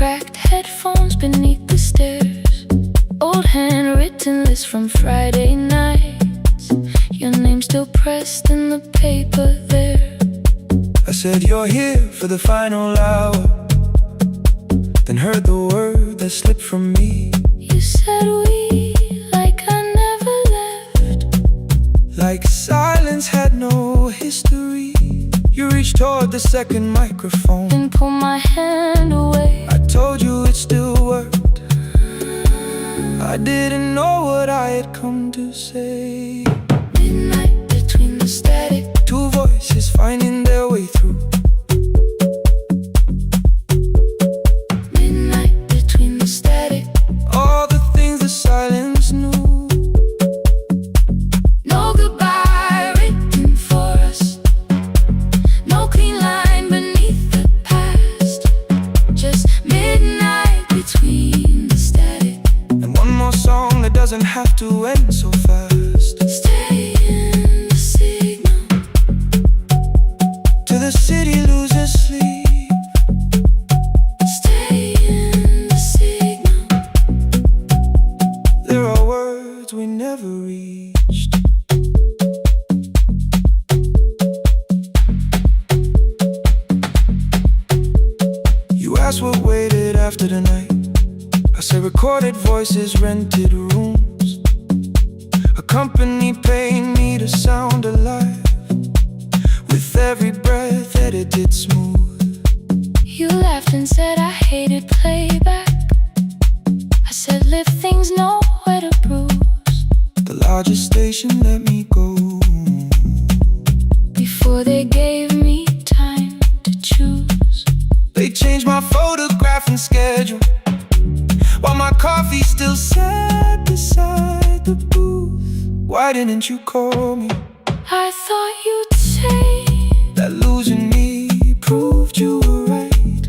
cracked headphones beneath the stairs. Old handwritten list from Friday nights. Your name still pressed in the paper there. I said you're here for the final hour, then heard the word that slipped from me. You said we, like I never left. Like silence had no history. You reached toward the second microphone, Then pulled my hand away. I told you it still worked. I didn't know what I had come to say. Midnight between the static. Two voices finding their way through. Midnight between the static. All the things the silence knew. No goodbye written for us. No clean line beneath the past. Just midnight between the static. And one more song that doesn't have to end so fast. Stay in the signal. Till the city loses sleep. Stay in the signal. There are words we never reached. You asked what waited after the night. I said recorded voices, rented rooms. A company paying me to sound alive. With every breath edited smooth. You laughed and said I hated playback. I said live things nowhere to bruise. The largest station let me go. Before they gave me time to choose. They changed my photograph and schedule, while my coffee still sat beside the booth. Why didn't you call me? I thought you'd say That losing me proved you were right.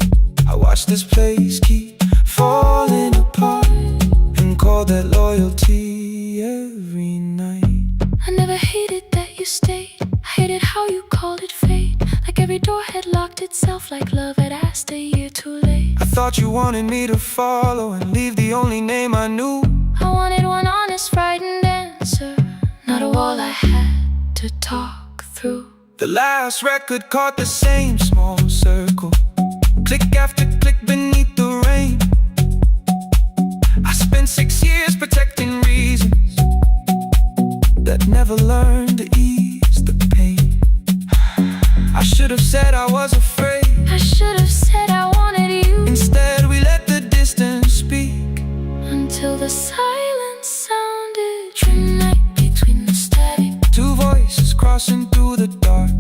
I watched this place keep falling apart, and called that loyalty every night. I never hated that you stayed. I hated how you called it fate. Like every door had locked itself, like love had asked a year too late. I thought you wanted me to follow and leave the only name I knew. I wanted one honest, frightened answer, not a wall I had to talk through. The last record caught the same small circle, click after click beneath the rain. I spent 6 years protecting reasons that never learned to ease the pain. I should have said I was afraid. I should have said I wanted you. Instead we let the distance speak. Until the silence sounded. Midnight between the static. Two voices crossing through the dark.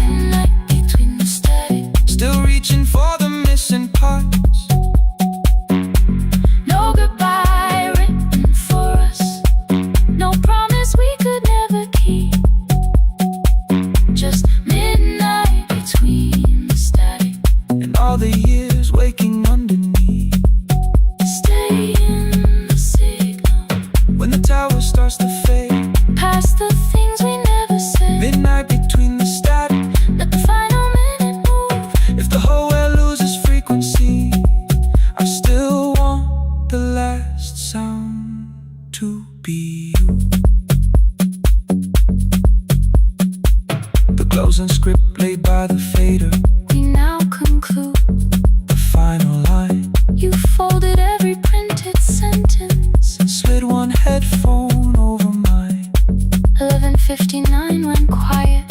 Midnight between the static. Still reaching for the missing parts. No goodbye written for us. No promise we could never keep. Just midnight between the static. And all the years waking underneath. Stay in the signal. When the tower starts to fade. Past the things we never said. Midnight between the static. Let the final minute move. If the whole world loses frequency, I still want the last sound to be you. The closing script laid by the fader. We now conclude. The final line. You folded every printed sentence. And slid one headphone over mine. 11:59 went quiet.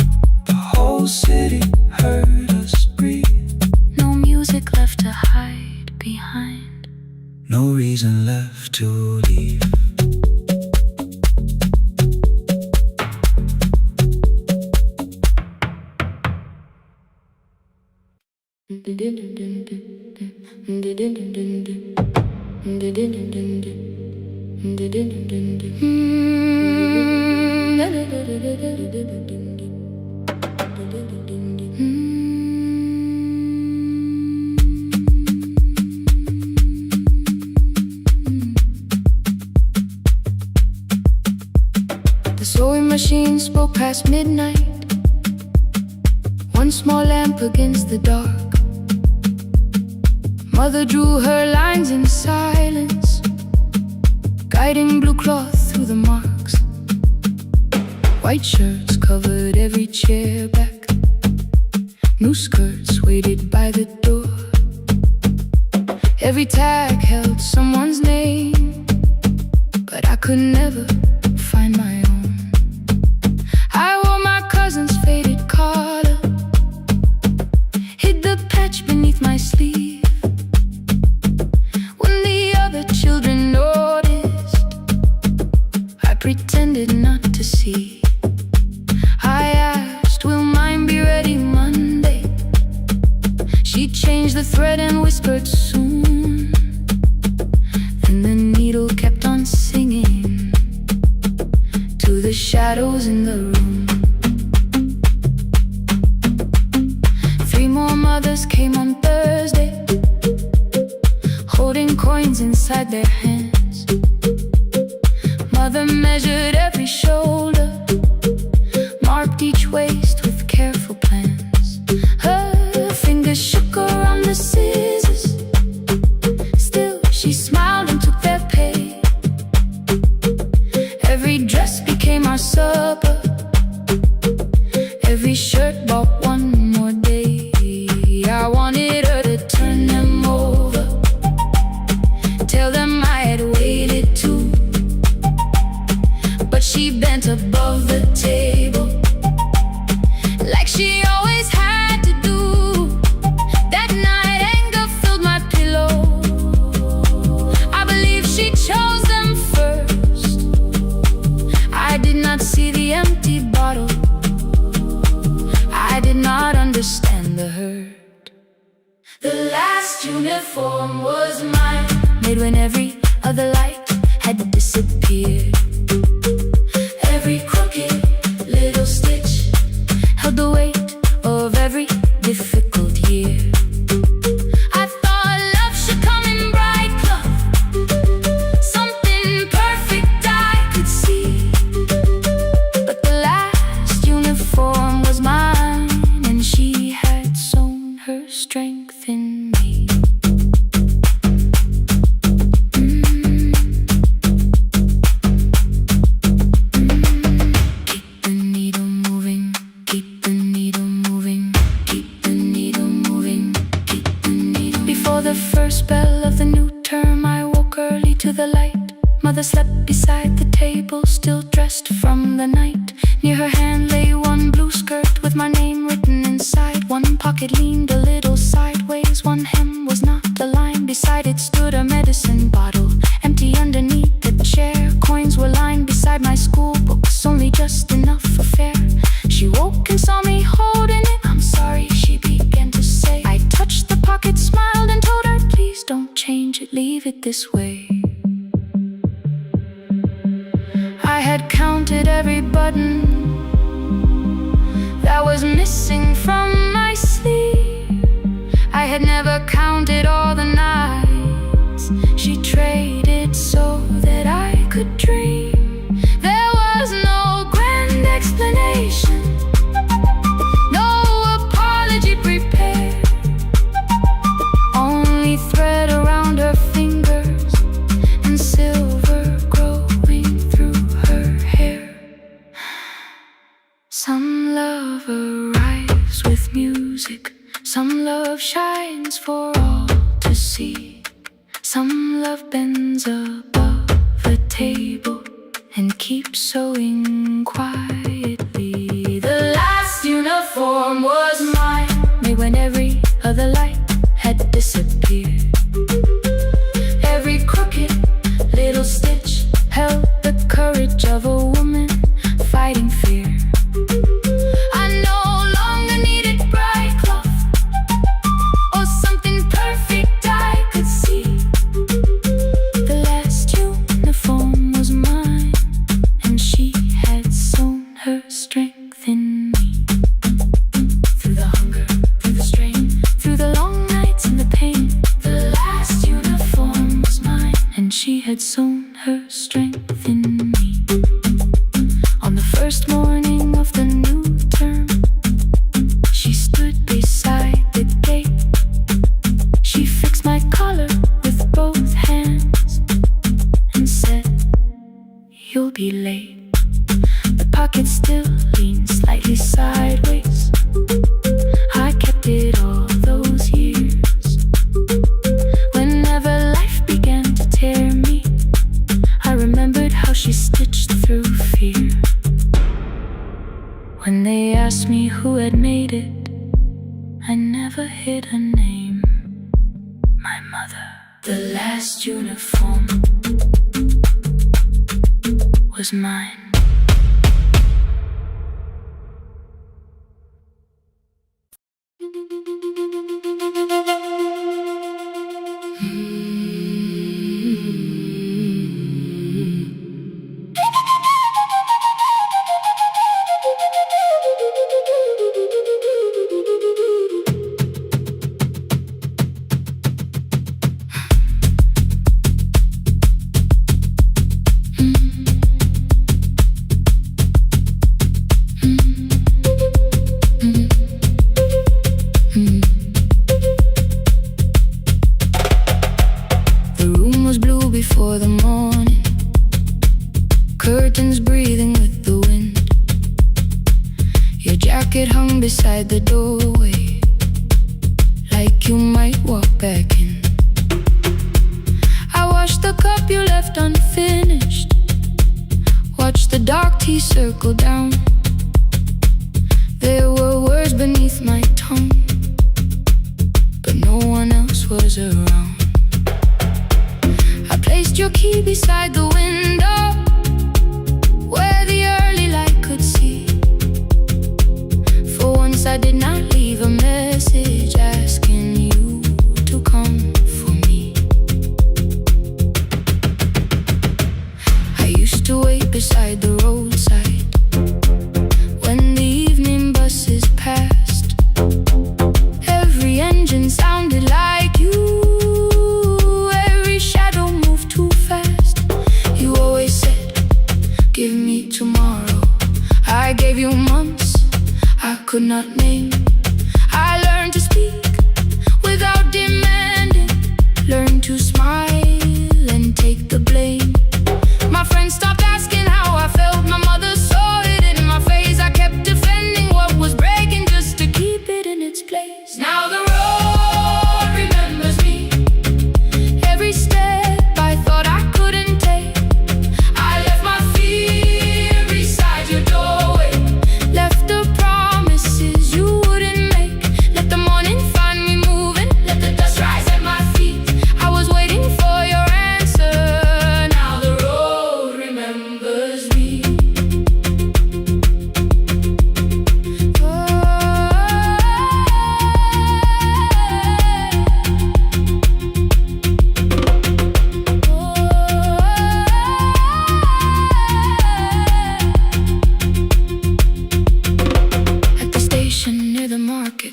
The whole city heard us breathe. No music left to hide behind. No reason left to leave. The sewing machine spoke past midnight. one small lamp against the dark. Mother drew her lines in silence, guiding blue cloth through the marks. White shirts covered every chair back, new skirts waited by the door. Every tag held someone's name, but I could never find my own. I wore my cousin's faded collar, hid the patch beneath my sleeve. When the other children noticed, I pretended not to see. I asked, will mine be ready Monday? She changed the thread and whispered soon. And the needle kept on singing to the shadows in the room. 3 more mothers came on Thursday, holding coins inside their hands. Mother measured every shoulder, marked each waist with careful plans. Her fingers shook around the scissors, still she smiled and took their pay. Every dress became our supper, every shirt bought one more day. I wanted her to turn them over, tell them I had waited too. But she bent above the table, like she always had to do. That night anger filled my pillow. I believe she chose them first. I did not see the empty bottle, I did not understand the hurt. The last uniform was mine, made when every other light had disappeared. Every crooked little stitch held the weight of every difficult year. I thought love should come in bright cloth, something perfect I could see. But the last uniform was mine, and she had sown her strength in me. Keep the needle moving, keep the needle moving, keep the needle moving, keep the needle. Before the first bell of the new term, I woke early to the light. Mother slept beside the table, still dressed from the night. Near her hand lay one blue skirt with my name written inside. One pocket leaned a little sideways, one hem was not aligned. Beside it stood a medicine bottle, empty underneath the chair. Coins were lined beside my school books, only just enough for fare. She woke and saw me holding it. I'm sorry, she began to say. I touched the pocket, smiled and told her, please don't change it, leave it this way. I had counted every button that was missing from my sleeve. I had never counted all the nights she traded so that I could dream. There was no grand explanation, no apology prepared, only thread around her fingers and silver growing through her hair. Some love arrives with music, some love shines for all to see. Some love bends above the table and keeps sewing quietly. The last uniform was mine, made when every other light had disappeared. Every crooked little stitch held the courage of a woman fighting fear. I no longer needed bright cloth or something perfect I could see. The last uniform was mine, and she had sown her strength in me. Through the hunger, through the strain, through the long nights and the pain, the last uniform was mine, and she had sown her strength in me. On the first morning of the new term, she stood waited. I never hid her name. My mother. The last uniform was mine. Before the morning, curtains breathing with the wind. Your jacket hung beside the doorway, like you might walk back in. I washed the cup you left unfinished, watched the dark tea circle down. There were words beneath my tongue, but no one else was around. Placed your key beside the window, where the early light could see. For once I did not leave a message asking you to come for me. I used to wait beside the roadside when the evening buses passed. Every engine sounded like you. Give me tomorrow. I gave you months I could not name. I learned to speak without demanding, learned to smile and take the blame. My friends stopped asking how I felt. My mother saw it in my face. I kept defending what was breaking just to keep it in its place. Now the road remembers me. Every step I thought I couldn't take.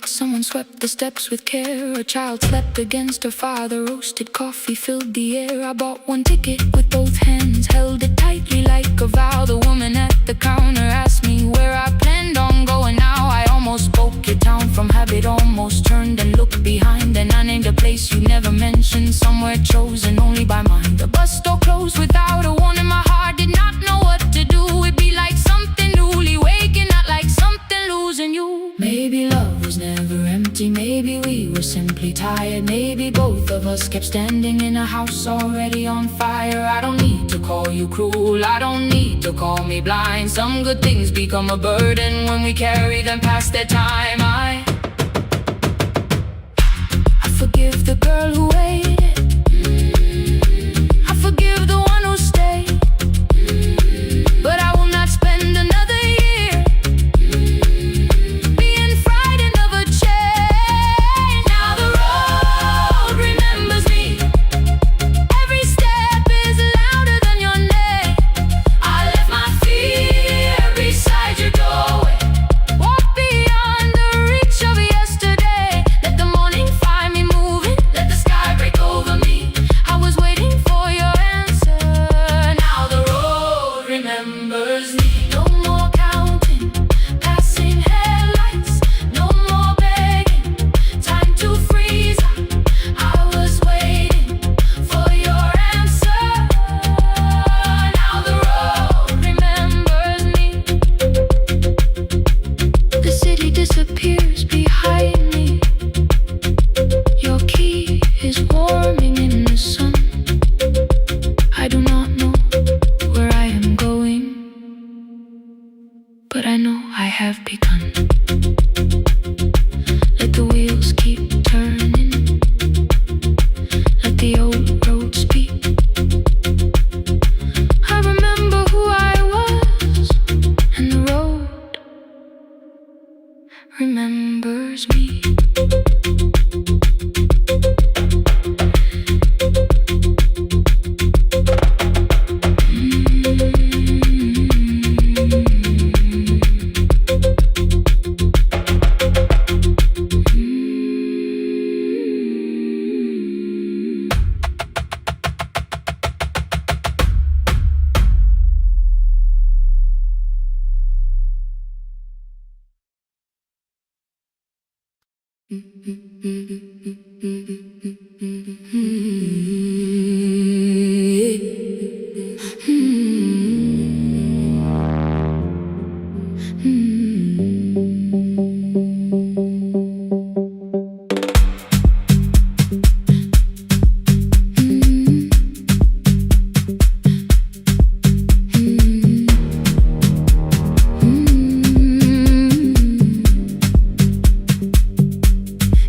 Someone swept the steps with care. A child slept against her father. Roasted coffee filled the air. I bought one ticket with both hands, held it tightly like a vow. The woman at the counter asked me where I planned on going now. I almost spoke your town from habit, almost turned and looked behind. And I named a place you never mentioned, somewhere chosen only by mine. The bus door closed without a warning. My heart did not know what to do. It'd be like something newly waking, not like something losing you. Maybe love was never empty, maybe we were simply tired. Maybe both of us kept standing in a house already on fire. I don't need to call you cruel, I don't need to call me blind. Some good things become a burden when we carry them past their time. I forgive the girl who waited, I forgive the one who stayed, but I will not spend another year being frightened of a change. Now the road remembers me. Every step is louder than your name. I left my fear beside your doorway, walked beyond the remembers me.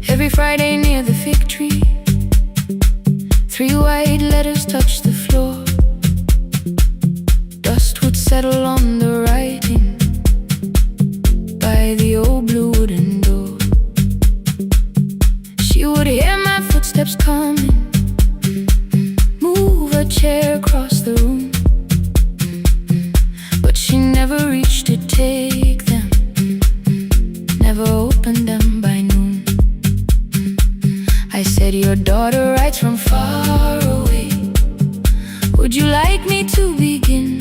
Every Friday near the fig tree, 3 white letters touched the floor. Dust would settle on the writing by the old blue wooden door. She would hear my footsteps coming, move a chair across the room, but she never reached to take them, never opened them by noon. I said, your daughter writes from far away. Would you like me to begin?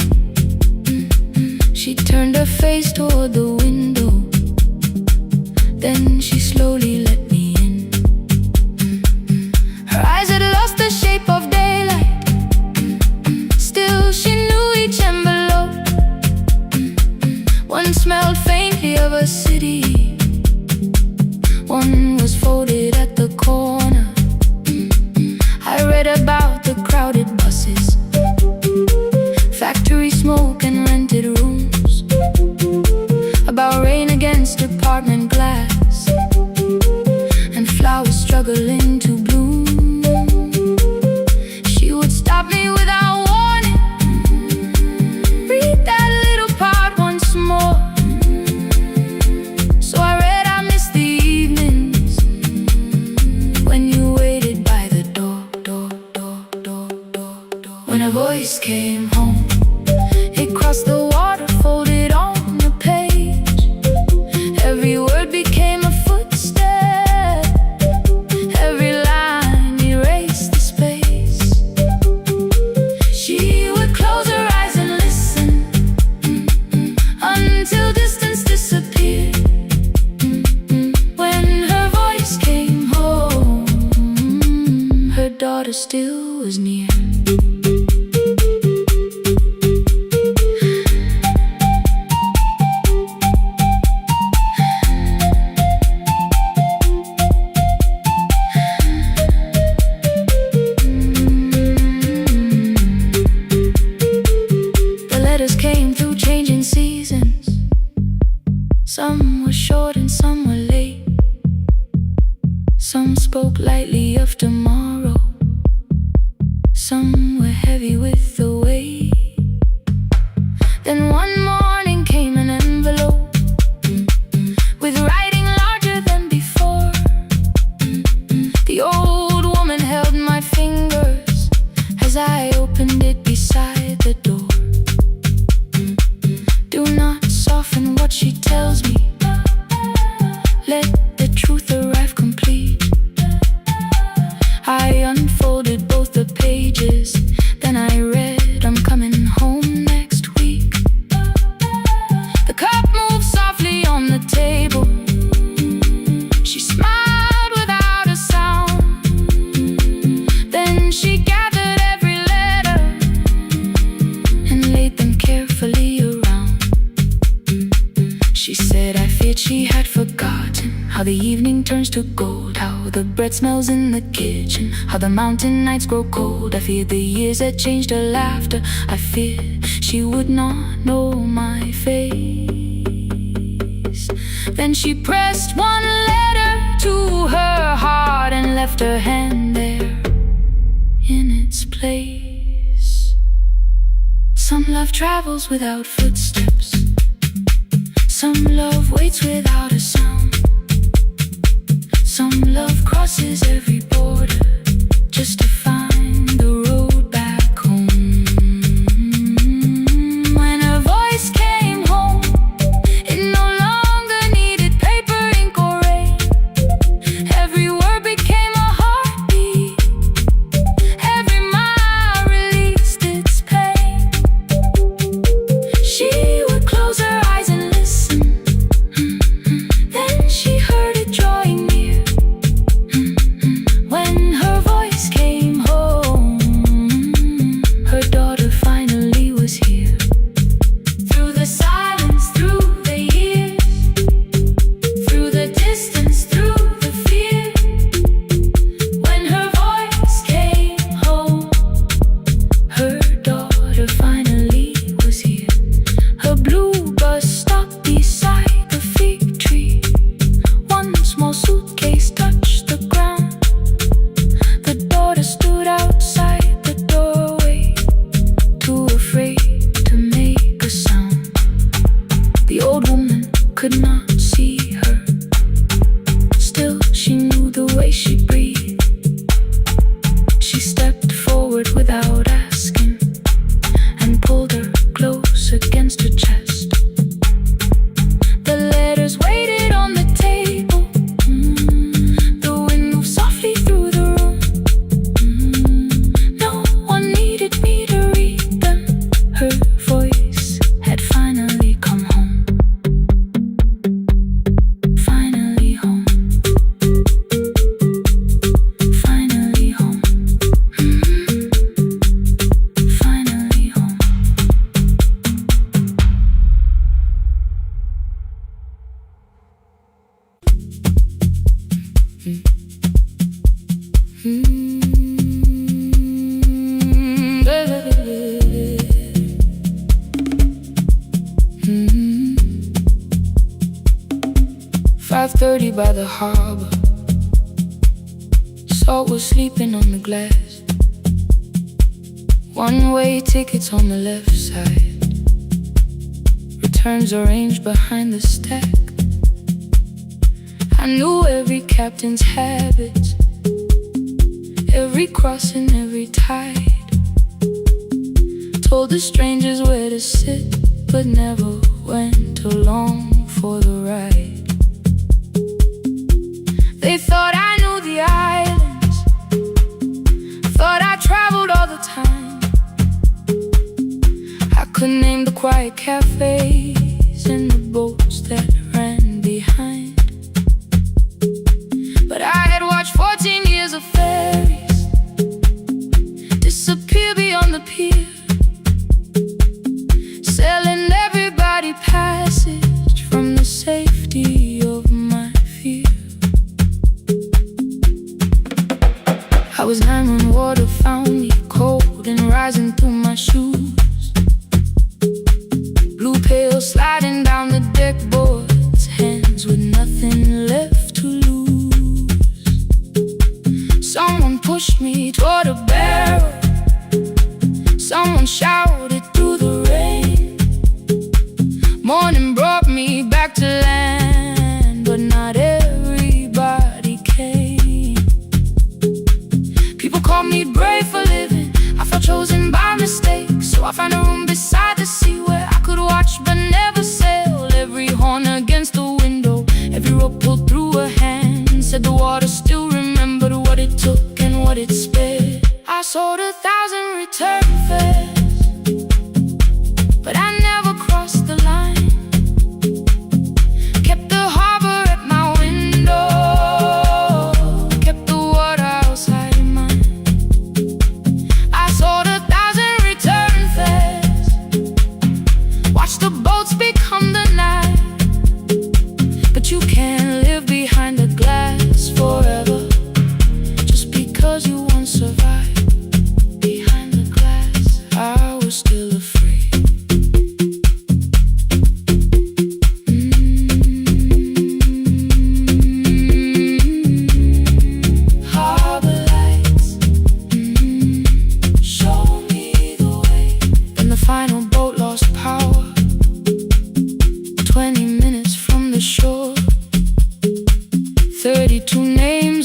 She turned her face toward the window, then she slowly let me in. Her eyes had lost the shape of daylight, still she knew each envelope. One smelled faintly of a city, one was folded at the corner. I read about the crowded buses, factory smoke and rented rooms, about rain against apartment glass, and flowers struggling to bloom. She would stop me without warning, read that little part once more. So I read, I miss the evenings when you waited by the door. When a voice came home, it crossed the water, folded on the page. Every word became a footstep, every line erased the space. She would close her eyes and listen until distance disappeared. When her voice came home, her daughter still was near. The letters came through changing seasons. Some were short and some were late. Some spoke lightly of tomorrow, some were heavy with the weight. Then one morning came an envelope with writing larger than before. The old woman held my fingers as I opened it beside the door. Do not soften what she tells me, let the truth arrive complete. I unfolded both the pages, then I read, I'm coming home next week. The cup moved softly on the table. She smiled without a sound. Then she gathered every letter and laid them carefully around. She said, I feared she had forgotten how the evening turns to gold, how the bread smells in the kitchen, how the mountain nights grow cold. I feared the years had changed her laughter. I feared she would not know my face. Then she pressed one letter to her heart and left her hand there in its place. Some love travels without footsteps, some love waits without a sound. love crosses every border just to find the road back home. When her voice came home, it no longer needed paper, ink, or rain. Every word became a heartbeat, every mile released its pain. She would close her eyes and listen, then she heard it drawing near. When her voice came home, her daughter finally was here. Through the silence, through the years, through the distance, through the fear. When her voice came home, her daughter finally was here. Her blue bus stopped beside the fig tree. One small suitcase touched the ground. The daughter stood outside the doorway, too afraid to make a sound. The old woman could not see her, still she knew the way she breathed. She stepped forward without asking and pulled her close against her chest. The letters waited on the table. The wind moved softly through the room. No one needed me to read them. Her voice had finally come home. Finally home. Finally home. Finally home. 5:30 by the harbor. Salt was sleeping on the glass. One-way tickets on the left side. Returns arranged behind the stack. I knew every captain's habits, every crossing, every tide. Told the strangers where to sit, but never went along for the ride. They thought I knew the islands, thought I traveled all the time. I could name the quiet cafes and the boats that ran behind. But I had watched 14 years of ferries disappear beyond the pier, selling everybody passage from the safety of my fear. I was 9 when water found me, cold and rising through my shoes. Blue pail sliding down the deck boards, hands with nothing left to lose. Someone pushed me toward a barrel, someone shouted through the rain. Morning brought me back to land, but not everybody came. People called me brave for living, I felt chosen by mistake. So I found a room beside the sea where I could watch but never sail. Every horn against the window, every rope pulled through a hand, said the water still remembered what it took and what it spared. I sold 1,000 return fares, but I never crossed the line. Kept the harbor at my window, kept the water outside of mine. I sold 1,000 return fares, watched the boats become the night. But you can't live behind the glass forever, just because you once survived. Behind the glass, I was still afraid. Harbor lights, show me the way. Then the final boat lost power, 20 minutes from the shore. 32 names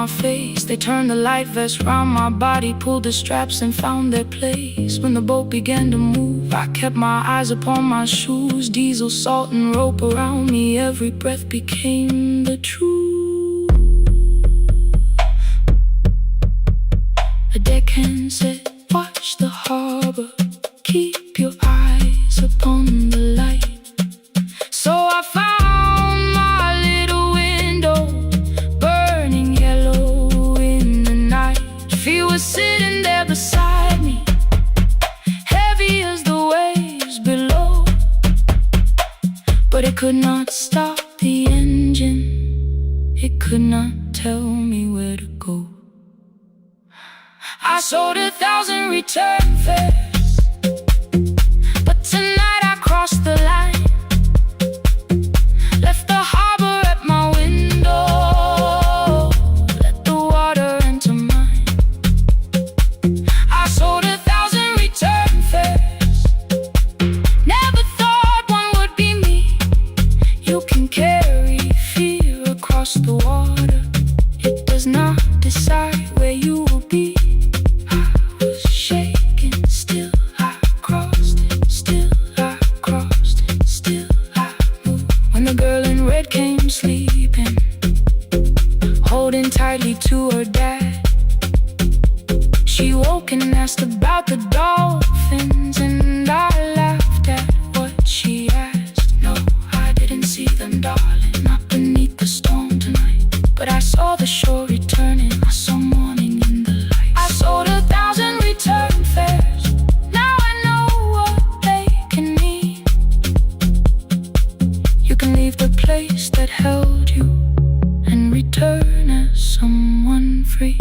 my face. They turned the light vest round my body, pulled the straps and found their place. When the boat began to move, I kept my eyes upon my shoes. Diesel, salt and rope around me, every breath became the truth. A deckhand said, watch the harbor, keep your eyes upon the light. So I found my little window, burning yellow in the night. She was sitting there beside me, heavy as the waves below, but it could not stop the engine. It could not tell me where to go. I sold 1,000 return fares, but tonight I crossed the line. Left the harbor at my window, let the water enter mine. I sold 1,000 return fares, never thought one would be me. You can carry fear across the water, it does not decide where you will be. Tightly to her dad, she woke and asked about the dolphins, and I laughed at what she asked. No, I didn't see them, darling, not beneath the storm tonight, but I saw the shore returning, I saw morning in the light. I sold 1,000 return fares, now I know what they can mean. You can leave the place that held you and return as someone free.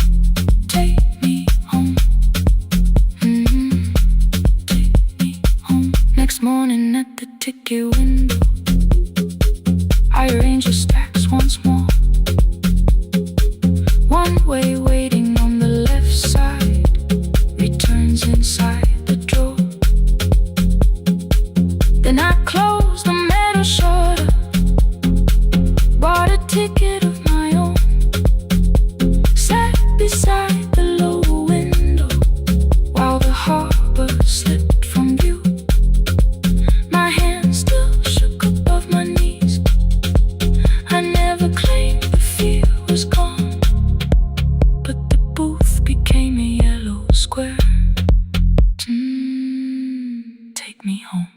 Take me home, take me home. Next morning at the ticket window, I arrange the stacks once more. One way waiting on the left side, returns inside the drawer. Then I close the metal shutter, bought a ticket of my own, sat beside the low window while the harbor slipped from view. My hands still shook above my knees, I never claimed the fear was gone, but the booth became a yellow square. Take me home.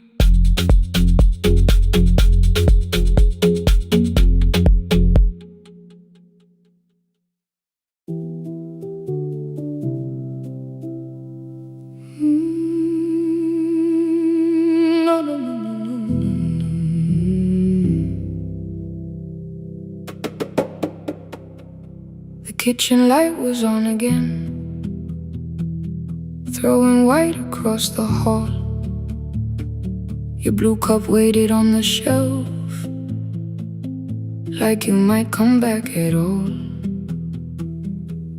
The kitchen light was on again, throwing white across the hall. Your blue cup waited on the shelf, like you might come back at all.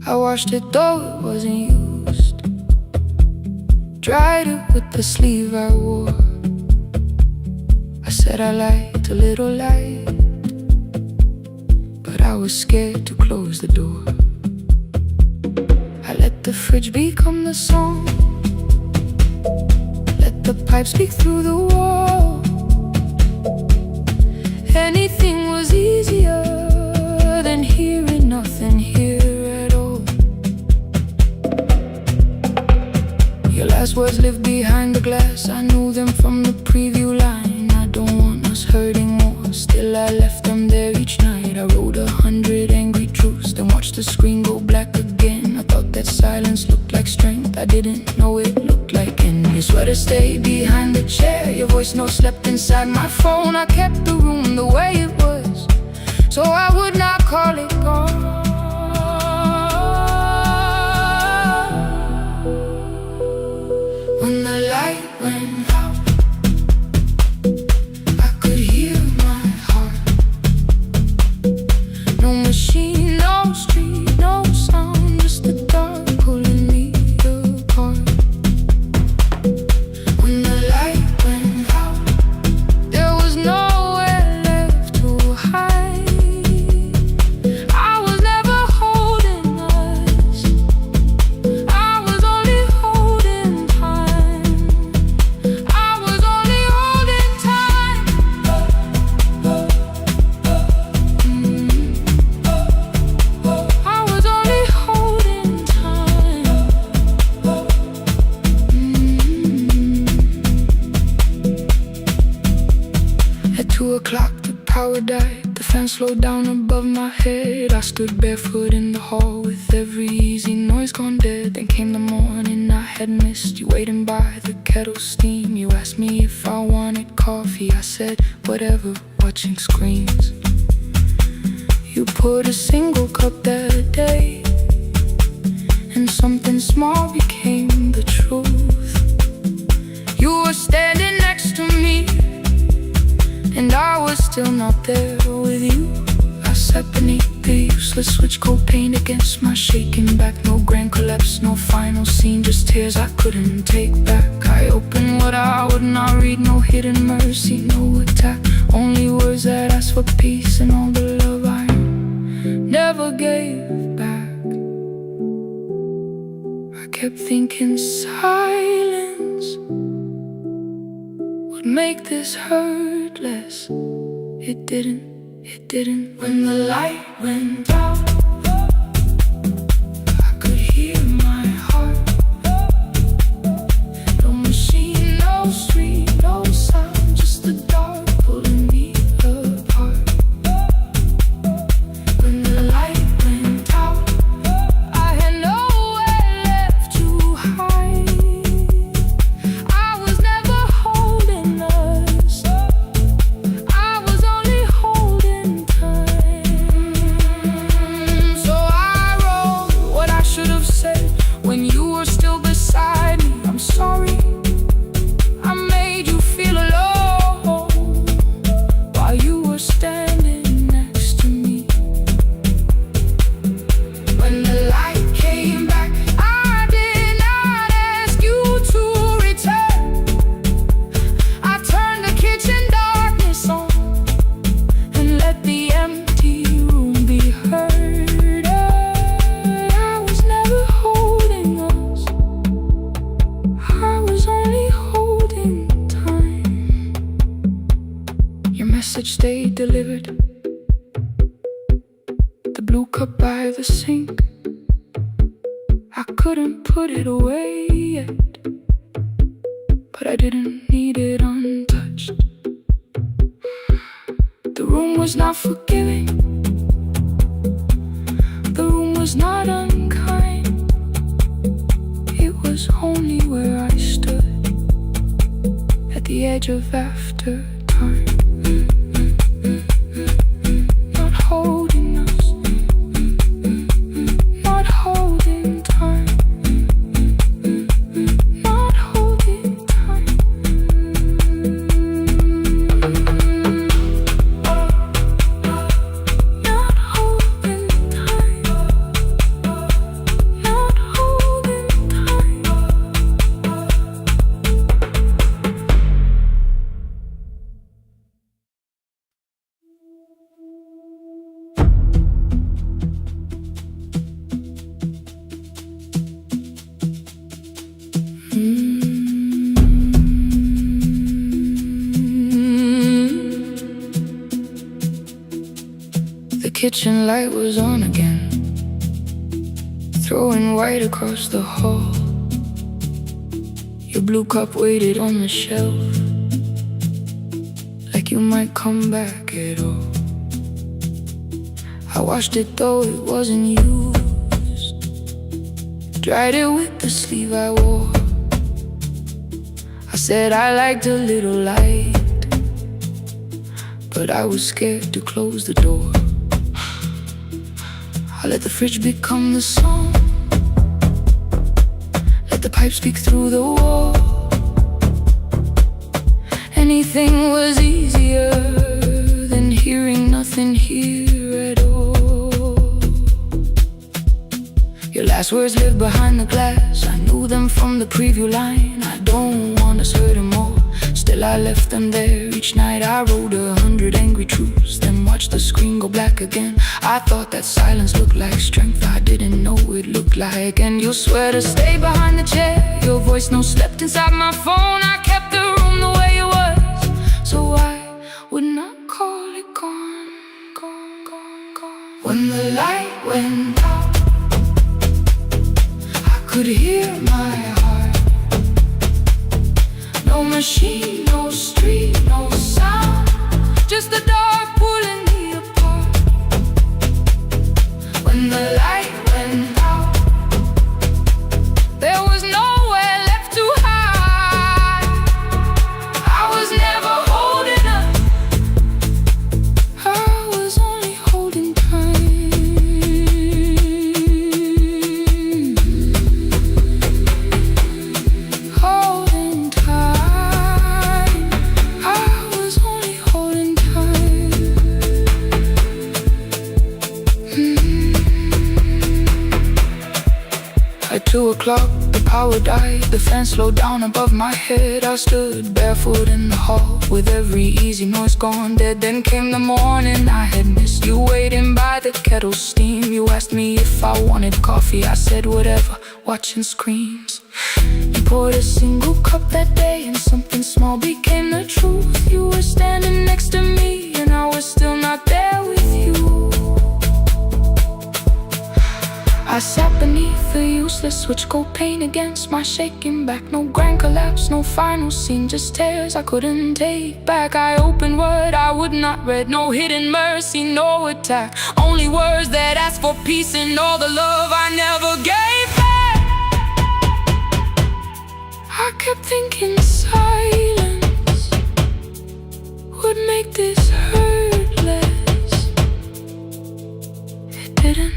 I washed it though it wasn't used, dried it with the sleeve I wore. I said I liked a little light, but I was scared to close the door. I let the fridge become the song, let the pipe speak through the wall. Anything was easier than hearing nothing here at all. Your last words lived behind the glass, I knew them from the preview line. I don't want us hurting more, still I left them there each night. I wrote 100 angry truths, then watched the screen go black again. I thought that silence looked like strength, I didn't know it looked like end. Your sweater stayed behind the chair, your voice note slept inside my phone. I kept the room the way it was, so I would not call it gone. When the light went out, I could hear my heart. No machine, no street, no sound, just the dark pulling me apart. When the light went out, there was nowhere left to hide. I was never or die. The fan slowed down above my head. I stood barefoot in the hall with every easy noise gone dead. Then came the morning I had missed. You waiting by the kettle steam. You asked me if I wanted coffee. I said whatever, watching screens. You poured a single cup that day, and something small became the truth. You were standing next to me, and I was still not there with you. I sat beneath the useless switch, cold paint against my shaking back. No grand collapse, no final scene, just tears I couldn't take back. I opened what I would not read, no hidden mercy, no attack. Only words that asked for peace and all the love I never gave back. I kept thinking silence would make this hurt less. It didn't. When the light went out, I could hear my heart. No machine, no street, no sound, just the dark pulling me apart. When the light went out, I had nowhere left to hide. I was never holding us, I was only holding time. So I wrote what I should have said when you were still beside me. I'm sorry I made you feel alone while you were standing next to me. When the light came back, I did not ask you to return. I turned the kitchen darkness on and let the empty room be heard. I was never holding us, I was only holding time. Your message stayed delivered. The blue cup by the sink, I couldn't put it away yet, but I didn't need it untouched. The room was not forgiving, the room was not unkind. It was only where I stood at the edge of after time. Not holding us, not holding time, not holding time. Not holding time, not holding time. The kitchen light was on again, throwing white across the hall. Your blue cup waited on the shelf, like you might come back at all. I washed it though it wasn't used, dried it with the sleeve I wore. I said I liked a little light, but I was scared to close the door. I let the fridge become the song, let the pipe speak through the wall. Anything was easier than hearing nothing here at all. Your last words lived behind the glass, I knew them from the preview line. I don't want us hurting more, still I left them there. Each night I wrote 100 angry truths, then watched the screen go black again. I thought that silence looked like strength, I didn't know it looked like. And you'll swear to stay behind the chair, your voice no slept inside my phone. I kept the room the way it was, so I would not call it gone, gone, gone, gone. When the light went out, I could hear my heart. No machine, no street, no sound, just the dark pulling the light went out, there was nowhere left to hide. I was never holding up, I was only holding time. Holding time, I was only holding time. At 2 o'clock, the power died, the fan slowed down above my head. I stood barefoot in the hall, with every easy noise gone dead. Then came the morning, I had missed you waiting by the kettle steam. You asked me if I wanted coffee, I said whatever, watching screens. You poured a single cup that day, and something small became the truth. You were standing next to me, and I was still not there with you. I sat beneath the useless switch, cold pain against my shaking back. No grand collapse, no final scene, just tears I couldn't take back. I opened what I would not read, no hidden mercy, no attack. Only words that asked for peace and all the love I never gave back. I kept thinking silence would make this hurt less. It didn't.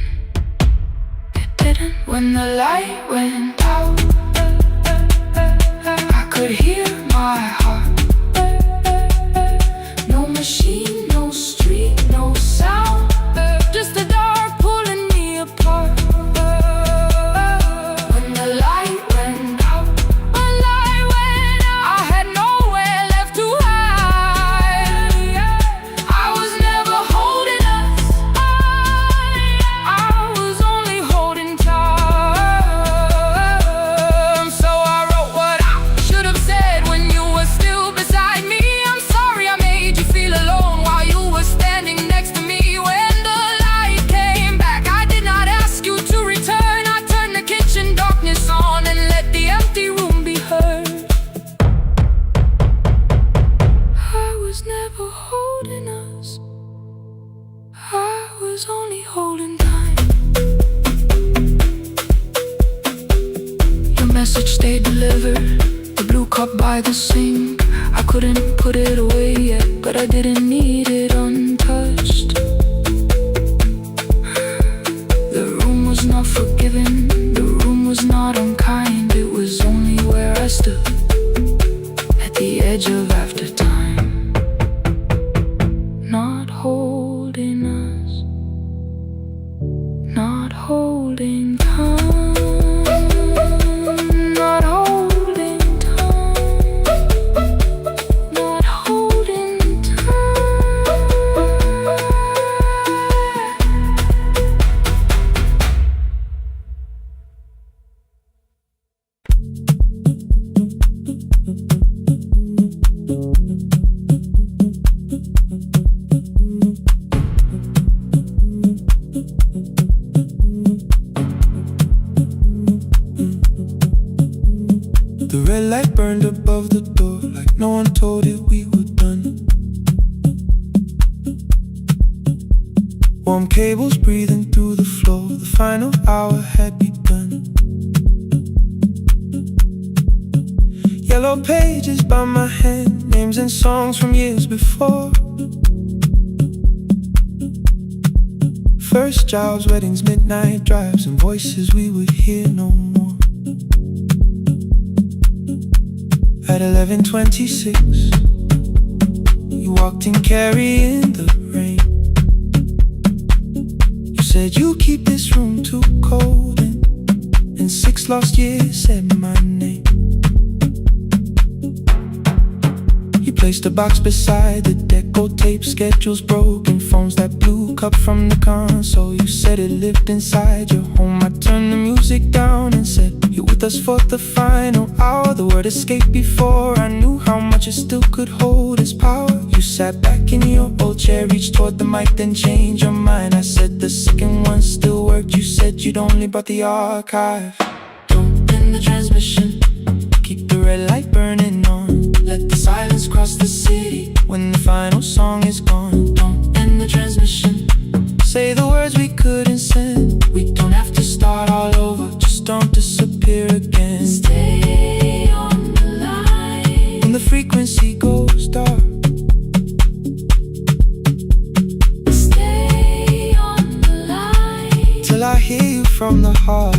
When the light went out, I could hear my heart. No machine, no street, no sound, just the dark pulling me apart. When the light went out, I had nowhere left to hide. I was never holding us, I was only holding time. Only holding time. Your message stayed delivered, the blue cup by the sink. I couldn't put it away yet, but I didn't need it untouched. The room was not forgiving, the room was not unkind. It was only where I stood, at the edge of after time. Not holding us, not holding time, not holding time, not holding time. The red light burned above the door, like no one told it we were done. Warm cables breathing through the floor, the final hour had begun. Yellow pages by my hand, names and songs from years before. First jobs, weddings, midnight drives, and voices we would hear no more. At 11:26, you walked in carrying the rain. You said you keep this room too cold, and in 6 lost years said my name. You placed a box beside the deck, old tape, schedules, broken phones, that blue cup from the console. You said it lived inside your home. I turned the music down and said, you're with us for the final hour. The word escaped before I knew how much it still could hold its power. You sat back in your old chair, reached toward the mic, then changed your mind. I said the second one still worked. You said you'd only brought the archive. Don't end the transmission, keep the red light burning on. Let the silence cross the city when the final song is gone. Don't end the transmission, Say the words we couldn't send. We don't have to start all over, just don't disappear again. Stay on the line when the frequency goes dark. Stay on the line Till I hear you from the heart.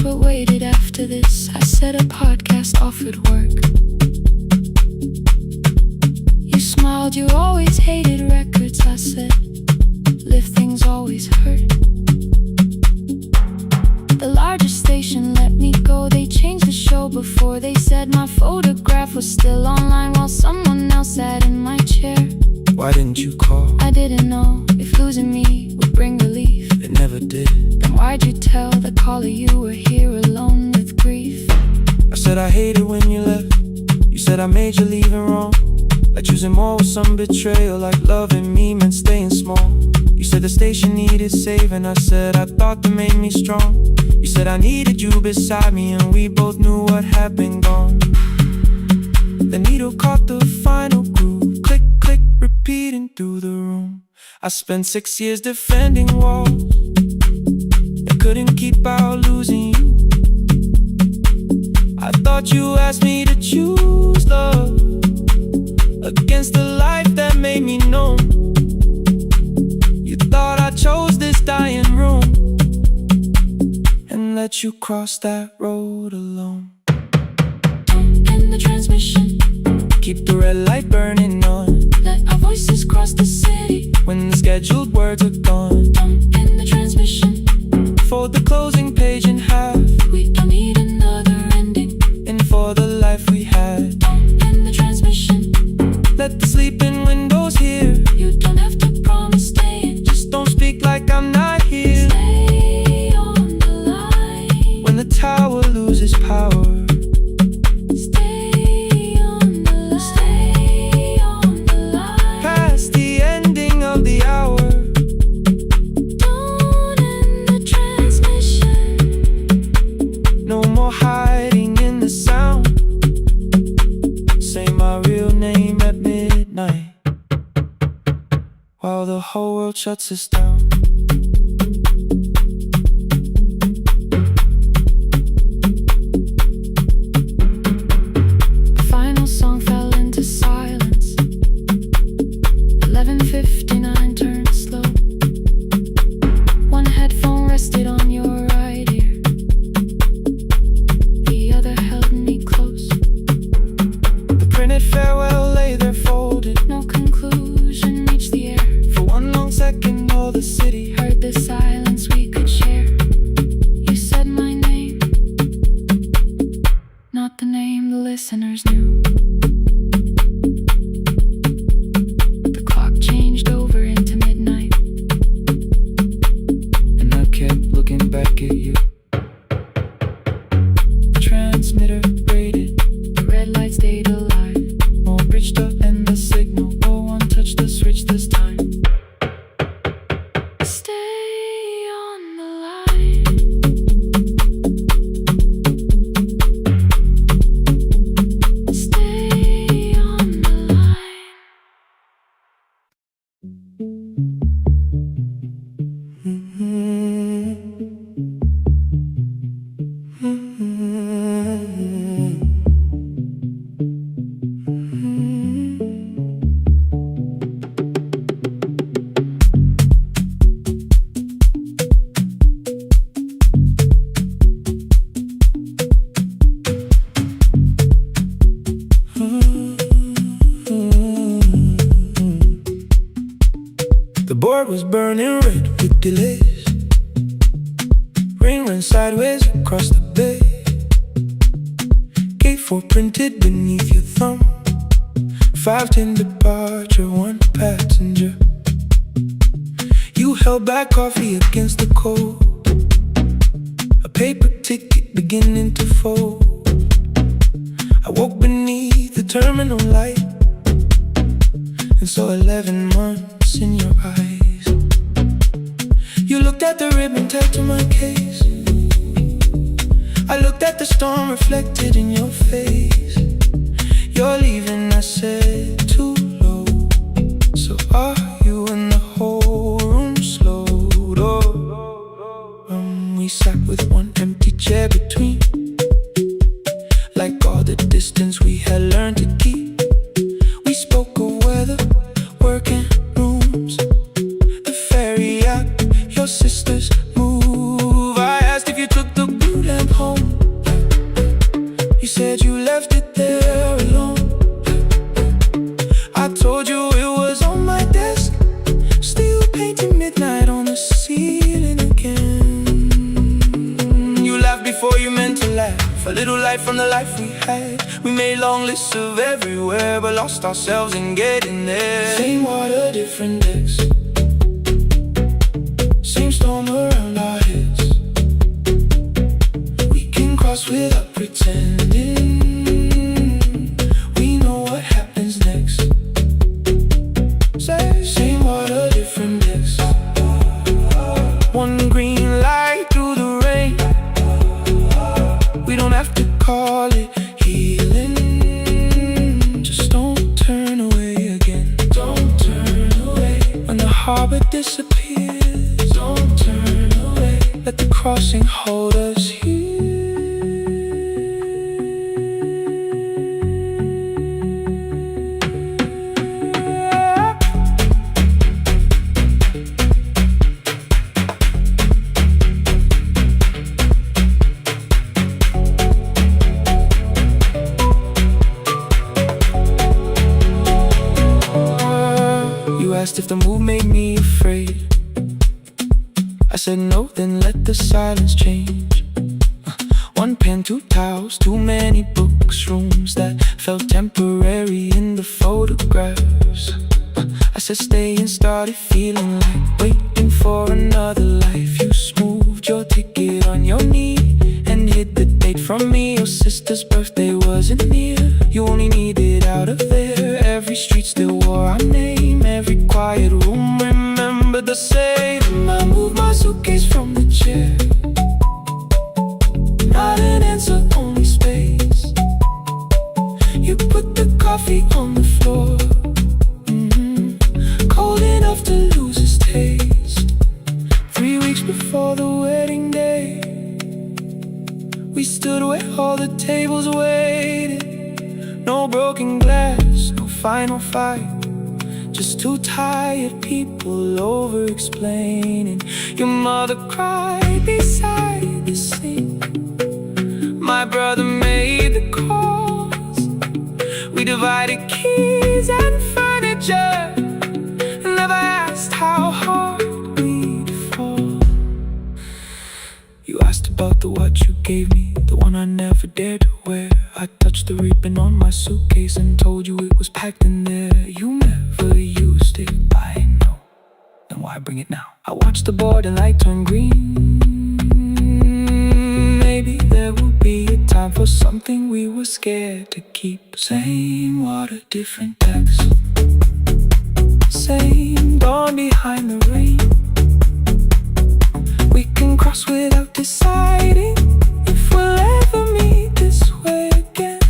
What waited after this? I said a podcast offered work. You smiled, you always hated records. I said, live things always hurt. The largest station let me go. They changed the show before they said my photograph was still online while someone else sat in my chair. Why didn't you call? I didn't know if losing me would bring relief. It never did. Then why'd you tell the caller you were here alone with grief? I said I hated when you left. You said I made you leaving wrong. Like choosing more with some betrayal. Like loving me meant staying small. You said the station needed saving. I said I thought that made me strong. You said I needed you beside me, and we both knew what had been gone. The needle caught the final groove. Click, click, repeating through the room. I spent 6 years defending walls. I couldn't keep out losing you. I thought you asked me to choose love against the life that made me known. You thought I chose this dying room and let you cross that road alone. Don't end the transmission. Keep the red light burning on. Let our voices cross the city when the scheduled words are gone. Don't end the transmission. Fold the closing page in half. We don't need another ending. And for the life we had. Don't end the transmission. Let the sleeping windows hear. You don't have to promise staying. Just don't speak like I'm not here. Stay on the line when the tower loses power. Stay on the line. Stay on the line past the ending of the hour. Don't end the transmission. No more hiding in the sound. Say my real name at midnight while the whole world shuts us down. The final song fell into silence. 11:59 turned slow. One headphone rested on your right ear. The other held me close. The printed farewell lay there folded. No conclusion reached the air. For one long second all the city Heard the silence we could share. You said my name, not the name the listeners knew. The clock changed over into midnight, and I kept looking back at you. Transmitter braided, the red light stayed alive. more bridged up and the signal. No one touched the switch this time. Stay on the line. Stay on the line. The board was burning red with delays. Rain ran sideways across the bay. Gate 4 printed beneath your thumb. 5:10 departure, 1 passenger. You held back coffee against the cold. A paper ticket beginning to fold. I woke beneath the terminal light and saw 11 months in your eyes. You looked at the ribbon tagged to my case. I looked at the storm reflected in your face. You're leaving, I said, too low. So are you? And the whole room slowed up. We sat with one empty chair between, like all the distance we had learned to keep. We spoke of weather, work and rooms, the ferry out, your sister's move. I asked if you took the blue lamp home. You said you left it there alone. I told you it was on my desk, still painting midnight on the ceiling again. You laughed before you meant to laugh, a little light from the life we had. We made long lists of everywhere, but lost ourselves in getting there. Same water, different decks, same storm around our heads. We can cross without pretending. We know what happens next. Same water, different decks. One green light through the rain. We don't have to call it healing. Just don't turn away again. Don't turn away. When the harbor disappears, don't turn away. Let the crossing hold us here. Asked if the move made me afraid. I said no, then let the silence change. One pen, two towels, too many books, rooms that felt temporary in the photographs. I said stay and started feeling like waiting for another life. You smoothed your ticket on your knee and hid the date from me. Your sister's birthday wasn't near. You only needed out of there. Every street still wore our name. Every quiet room remembered the same. I moved my suitcase from the chair. Not an answer, only space. You put the coffee on the floor, cold enough to lose its taste. 3 weeks before the wedding day, we stood where all the tables waited. No broken glass, no final fight, just two tired people over-explaining. Your mother cried beside the sink. My brother made the calls. We divided keys and furniture, never asked how hard we'd fall. You asked about the watch you gave me, the one I never dared to wear. I touched the ribbon on my suitcase and told you it was packed in there. You never used it, I know. Then why bring it now? I watched the boarding light turn green. Maybe there will be a time for something we were scared to keep. Same water, different decks. Same dawn behind the rain. We can cross without deciding if we'll ever meet this way again.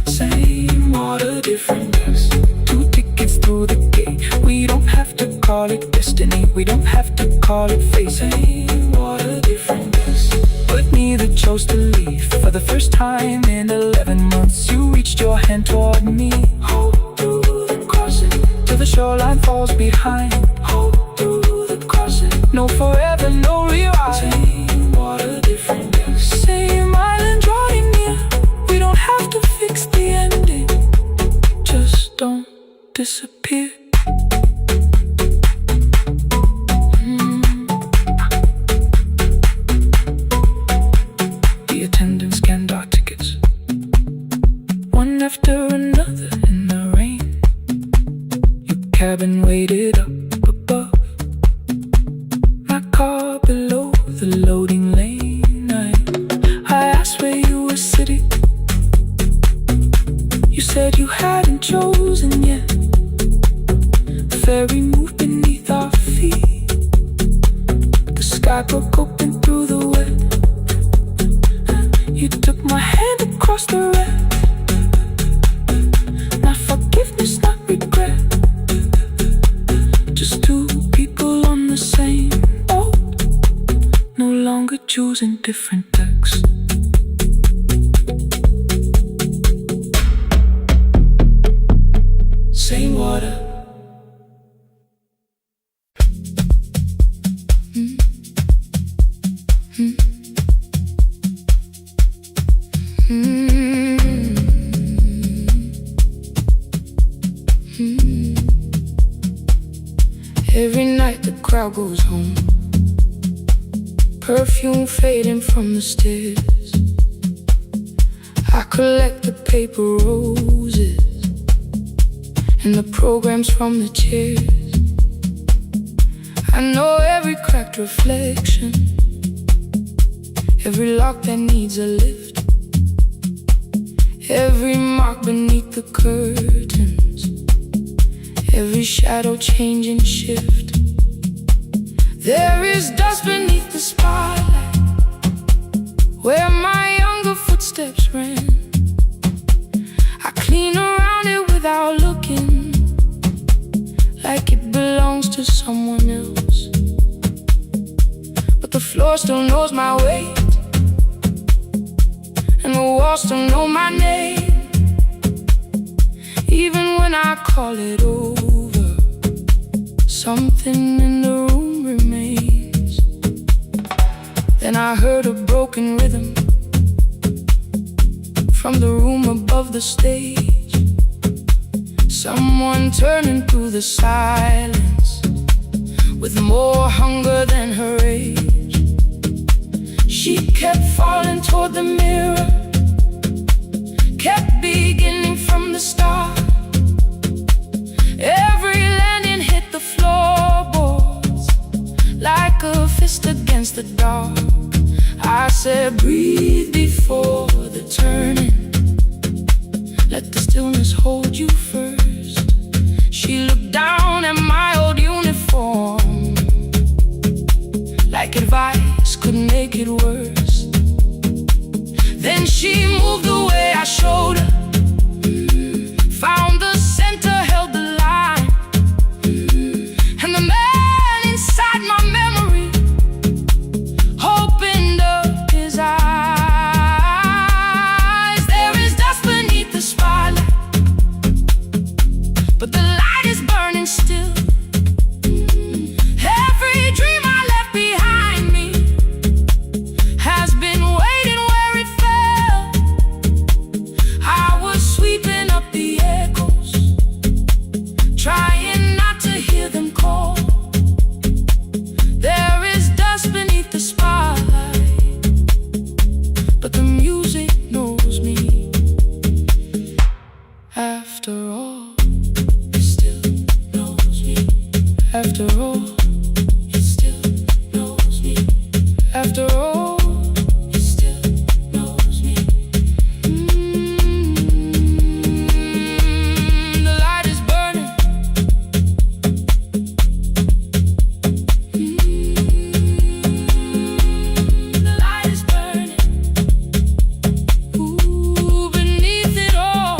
Same water, different decks. 2 tickets through the gate. We don't have to call it destiny. We don't have to call it fate. Same water, different decks. But neither chose to leave. For the first time in 11 months, you reached your hand toward me. Hold through the crossing till the shoreline falls behind. Hold through the crossing. No forever, no rewind. Same water, different decks. Same island drawing near. We don't have to fix the ending. Just don't disappear. The attendant scanned our tickets, one after another in the rain. Your cabin waited up above, my car below the loading lane. I asked where you were sitting. You said you hadn't chosen yet. The ferry moved beneath our feet. The sky broke open through the wet. across the red. Not forgiveness, not regret. Just two people on the same boat, no longer choosing different decks. Same water. Every night the crowd goes home, perfume fading from the stairs. I collect the paper roses and the programs from the chairs. I know every cracked reflection, every lock that needs a lift, every mark beneath the curtains, every shadow changing shift. There is dust beneath the spotlight, where my younger footsteps ran. I clean around it without looking, like it belongs to someone else. But the floor still knows my weight, and the walls still know my name. Even when I call it over, something in the room remains. Then I heard a broken rhythm from the room above the stage. Someone turning through the silence with more hunger than her age. She kept falling toward the mirror, kept beginning from the start. Every landing hit the floorboards like a fist against the dark. I said, breathe before the turning, let the stillness hold you first. She looked down at my old uniform, like advice could make it worse. Then she moved the way I showed her, found the center, held the line, and the man inside my memory opened up his eyes. There is dust beneath the spotlight, but the light is burning still. Every dream I left behind me has been waiting where it fell. I was sweeping up the echoes, trying not to hear them call. There is dust beneath the spotlight, but the music knows me. After all, it still knows me. After all, it still knows me. After all, it still knows me. The light is burning. The light is burning. Ooh, beneath it all.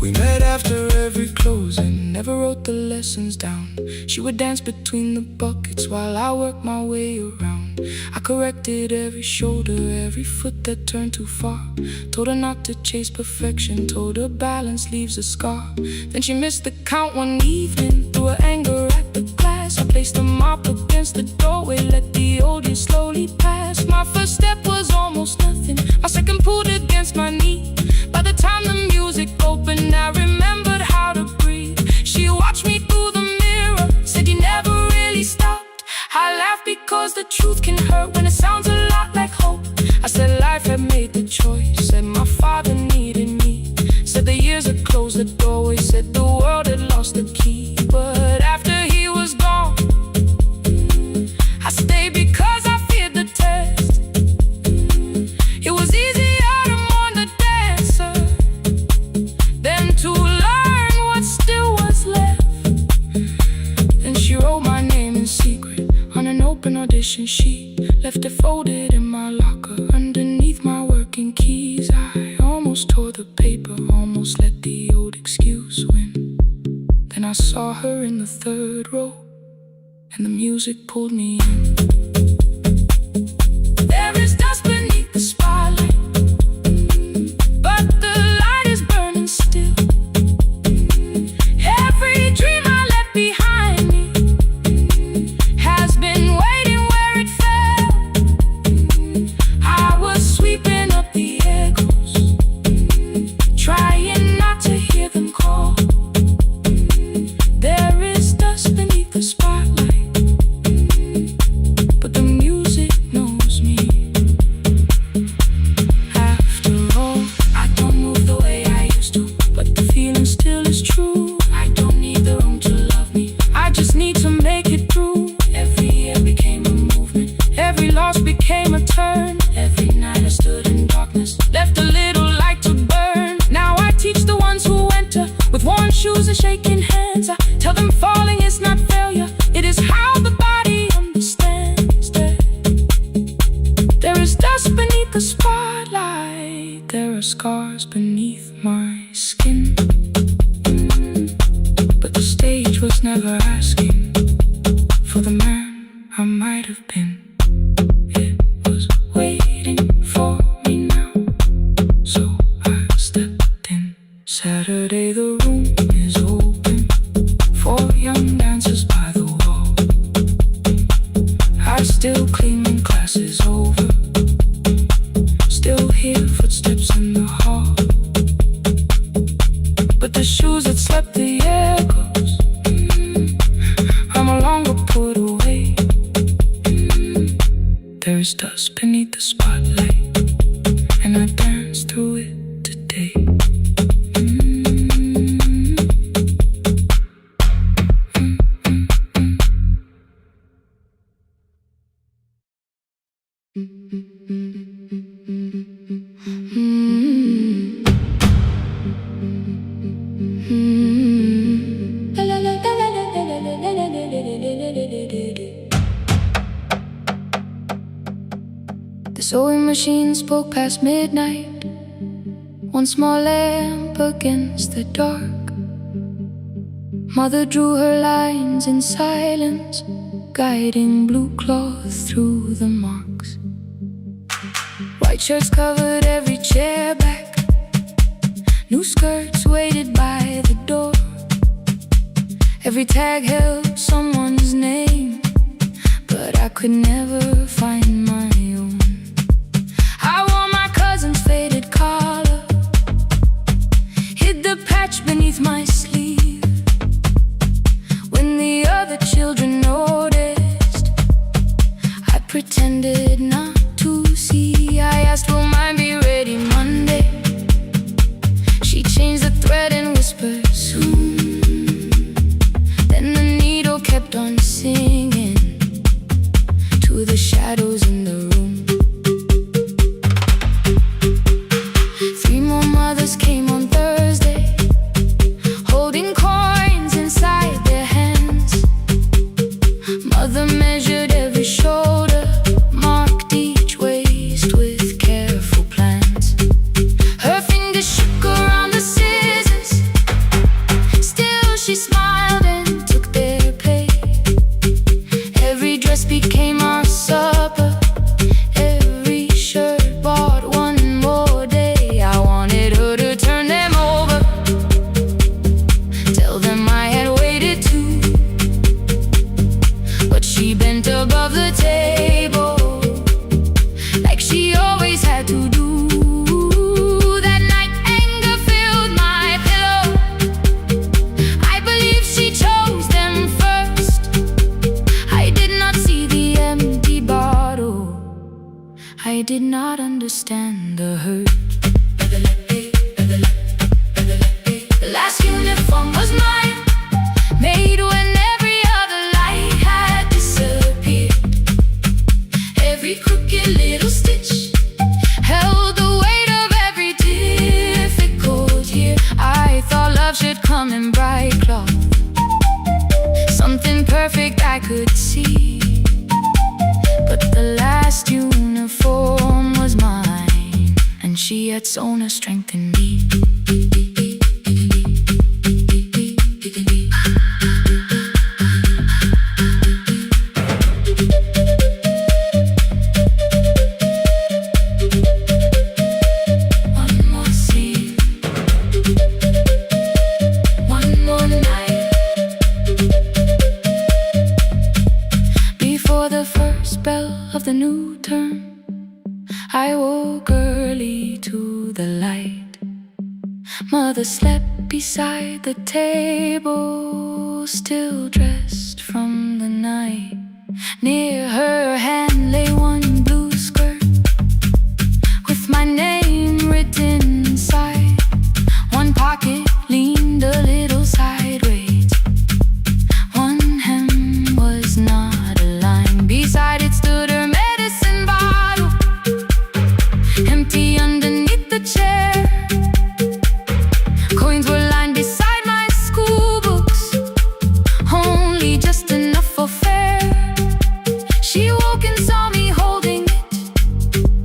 We met after every closing, never wrote the lessons down. She would dance between the buckets while I worked my way around. I corrected every shoulder, every foot that turned too far. Told her not to chase perfection, told her balance leaves a scar. Then she missed the count one evening, threw her anger at the glass. I placed a mop against the doorway, let the old years slowly pass. My first step was almost nothing, my second pulled against my knee. By the time the music opened, I remembered how to breathe. She watched me through the mirror, said you never really stopped. I laughed because the truth can hurt when it sounds a lot like hope. I said life had made the choice, said my father needed me, said the years had closed the doorway, said the world had lost the key. But after he was gone, I stayed because I feared the test. It was easier to mourn the dancer than to learn what still was left. Then she wrote my name in secret on an open audition sheet, left it folded days I almost tore the paper, almost let the old excuse win. Then I saw her in the third row, and the music pulled me in. There is dust beneath the spotlight, but the light is burning still. Every dream I left behind me has been waiting where it fell. I was sweeping up the echoes, trying not to hear them call. There is dust beneath the spotlight, but the music knows me. After all, I don't move the way I used to, but the feeling still is true. I don't need the room to love me, I just need to make it through. Every year became a movement, every loss became a turn. Every night I stood in darkness, left a little light to burn. Now I teach the ones who enter with worn shoes and shaking hands. I tell them falling is not failure, it is how the body understands that there is dust beneath the spotlight, there are scars beneath my skin. But the stage was never asking for the man I might have been. It was waiting for me now, so I stepped in. Saturday the room is open for young dancers by the wall. I still clean when class is over, still hear footsteps in the hall. But the shoes that slept the echoes are no longer put away. There's dust beneath the spotlight, and I dance through it today. The sewing machine spoke past midnight, one small lamp against the dark. Mother drew her lines in silence, guiding blue cloth through the marks. White shirts covered every chair back, new skirts waited by the door. Every tag held someone's name, but I could never find my own. I wore my cousin's faded collar, hid the patch beneath my sleeve. When the other children noticed, I pretended not to see. I asked, will mine be ready Monday? She changed the thread and whispered, soon. Then the needle kept on singing to the shadows in the room. 3 more mothers came on Thursday, holding coins inside their hands. Mother measured every shoulder, marked each waist with careful plans. Her fingers shook around the scissors, still she smiled and took their pay. Every dress became our supper, every shirt bought one more day. I wanted her to turn them over, tell them I had waited too. But she bent above the table, like she always had to do. That night anger filled my pillow, I believe she chose them first. I did not see the empty bottle, I did not understand the hurt. The last uniform was mine, made when every other light had disappeared. Every crooked little stitch held the weight of every difficult year. I thought love should come in bright cloth, something perfect I could see. But the last uniform was sown a strength in me. The new term, I woke early to the light. Mother slept beside the table, still dressed from the night. Near her hand lay one blue skirt with my name written inside. One pocket leaned a little sideways, one hem was not aligned. Beside it stood her medicine bottle, empty underneath the chair. Coins were lined beside my school books, only just enough for fare. She woke and saw me holding it.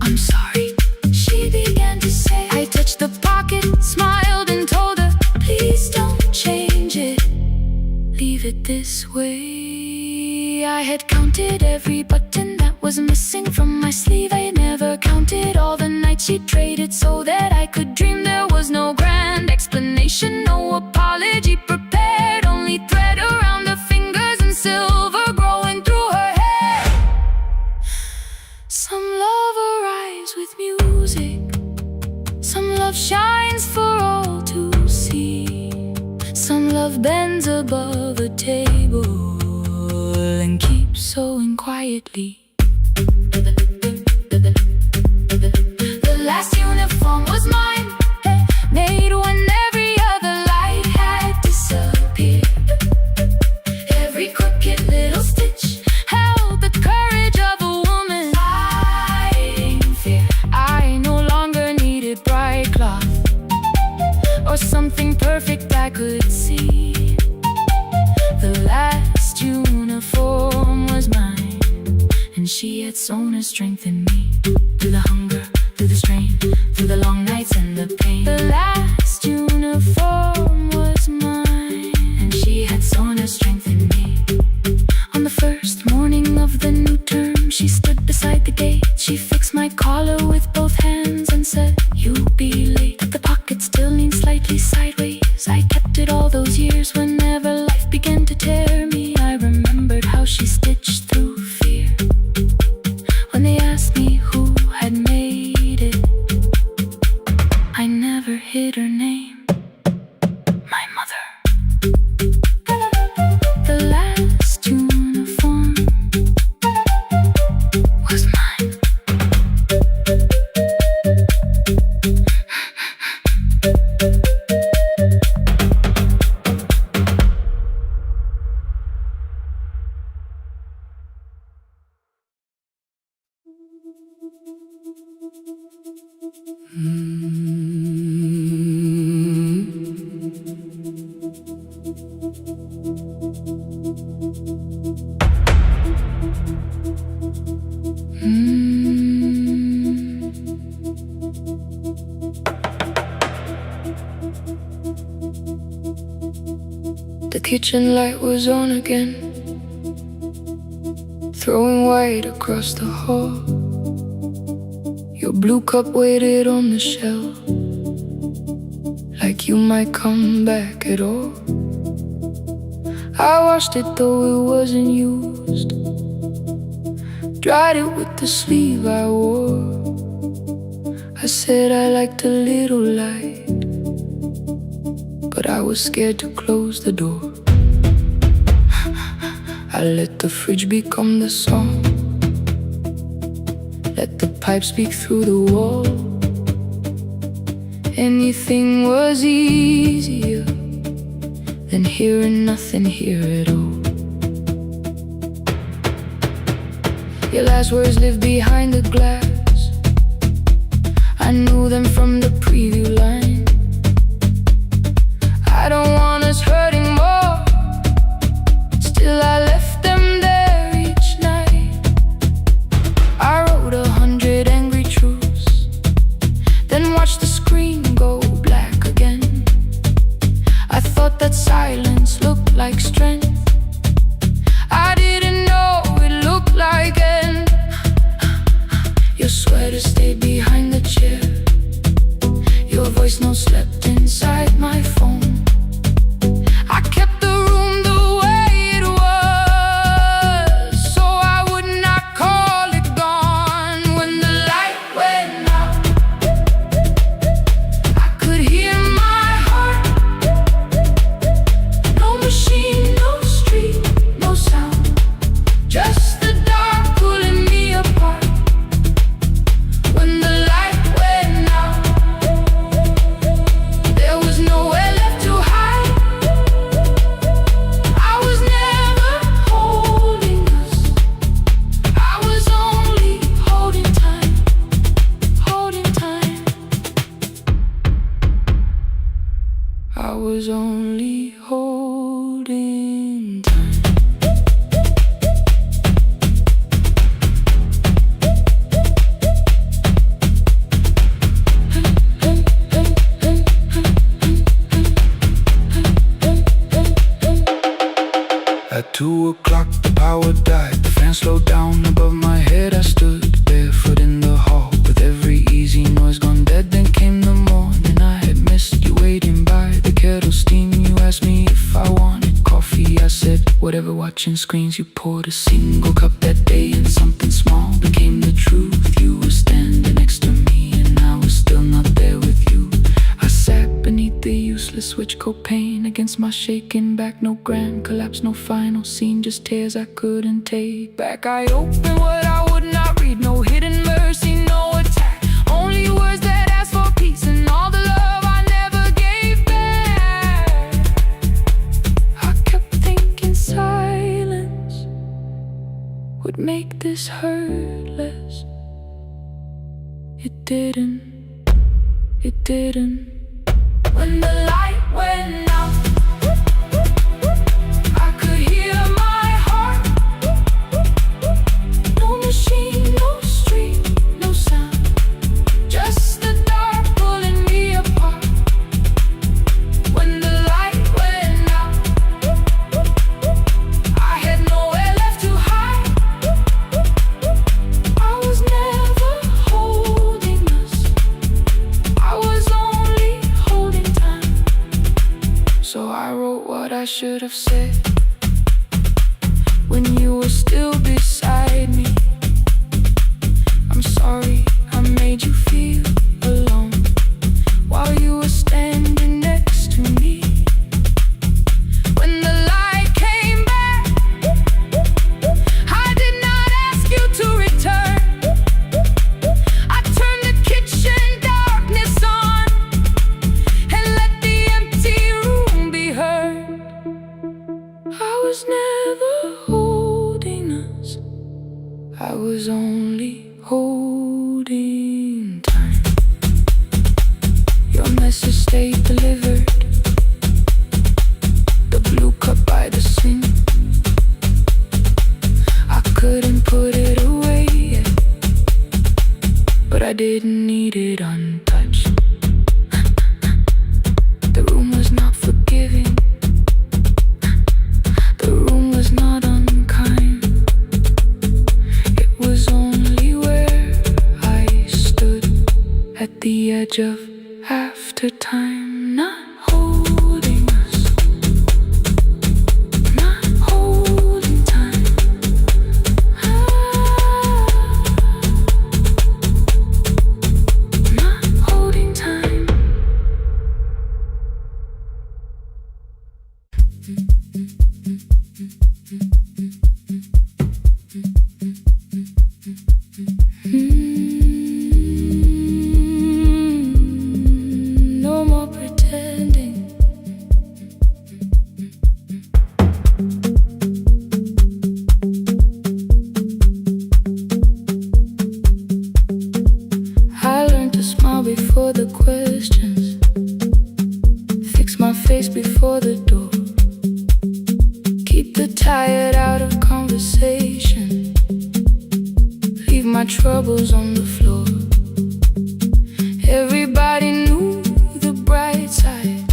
I'm sorry, she began to say. I touched the pocket, smiled and told her, please don't change it, leave it this way. I had counted every button that was missing from my sleeve. I had never counted all the nights she traded so that I could dream. There was no grand explanation, no apology prepared, only thread around her fingers and silver growing through her hair. Some love arrives with music, some love shines for all to see. Some love bends above a table and keeps sewing quietly. The last uniform was mine, made when every other light had disappeared. Every crooked little stitch held the courage of a woman fighting fear. I no longer needed bright cloth or something perfect I could see. The last uniform was mine, and she had sown her strength in me. Through the hunger, through the strain, through the long nights and the pain. The last uniform was mine, and she had sown her strength in me. On the first morning of the new term, she stood beside the gate. She fixed my collar with both hands and said, you'll be late. But the pocket still leaned slightly sideways. I kept it all those years. Whenever life began to tear me, I remembered how she stitched through fear. When they asked me who had made it, I never hid her name, my mother. The last uniform was mine. The kitchen light was on again, throwing white across the hall. Your blue cup waited on the shelf, like you might come back at all. I washed it though it wasn't used, dried it with the sleeve I wore. I said I liked a little light, but I was scared to close the door. I let the fridge become the song, let the pipe speak through the wall. Anything was easier than hearing nothing here at all. Your last words live behind the glass, I knew them from the preview line. I don't want us hurting more, still I left them there each night. I wrote 100 angry truths, then watched the screen Your voice no slept inside my phone. I kept the room the way it was, so I would not call it gone. When the light went out, I could hear my heart. No machine, no street, no sound, just the dark pulling me apart. When the light went out, there was nowhere left to hide. I was never holding us, I was only holding time, holding time. I was only holding time. At 2 o'clock the power died, the fan slowed down above my head. I stood barefoot in the hall with every easy noise gone dead. Then came the morning, I had missed you waiting by the kettle steam. You asked me if I wanted coffee, I said whatever. Watching screens, you poured a single cup that day, and something small became the truth. You were standing next to me and I was still not there with you. I sat beneath the useless switch, copain against my shaking back. No grand collapse, no final scene, just tears I couldn't take back. I opened what I would not read, no hidden mercy, no attack, only words that ask for peace and all the love I never gave back. I kept thinking silence would make this hurt less. It didn't, it didn't. When the light went out, I could hear my heart. No machine, no street, no sound, just the dark pulling me apart. When the light went out, I had nowhere left to hide. I was never holding us, I was only holding time. So I wrote what I should have said when you were still beside me. I'm sorry I made you feel alone while you were standing next to me. When the light came back, I did not ask you to return. I turned the kitchen darkness on and let the empty room be heard. I was never holding us, I was only holding time. Your message stayed delivered, the blue cup by the sink. I couldn't put it away yet, but I didn't need it untouched. The room was not forgiving, the room was not unkind. It was only where I stood at the edge of after time, not holding us, not holding time. Not holding time. No more pretending. I learned to smile before the questions, fix my face before the door, keep the tired out of conversation, leave my troubles on the floor. Everybody knew the bright side,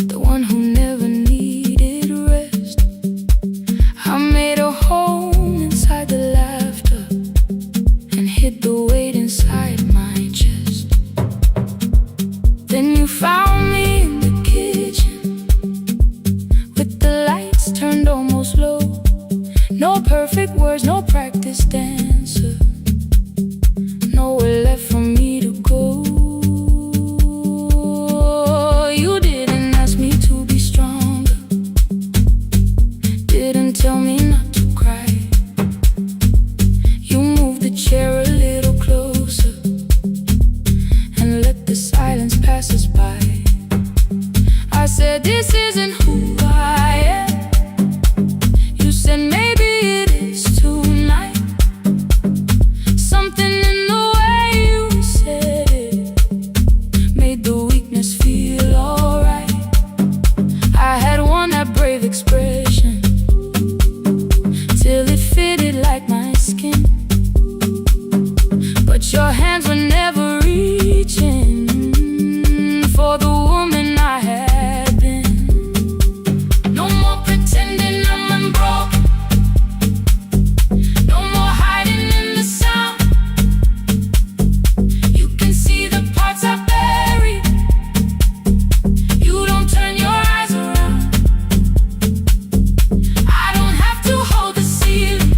the one who never needed rest. I made a home inside the laughter and hid the weight inside my chest. You found me in the kitchen with the lights turned almost low. No perfect words, no practice dancer, nowhere left for me to go. You didn't ask me to be stronger, didn't tell me not to cry. You moved the chair a little closer and let the silence pass us by. I said, this isn't who I am. You said, maybe it is tonight. Something in the way you said it made the weakness feel alright. I had worn that brave expression till it fitted like my skin, but your hands were never reaching for the woman I had been. No more pretending I'm unbroken, no more hiding in the sound. You can see the parts I buried. You don't turn your eyes around. I don't have to hold the ceiling,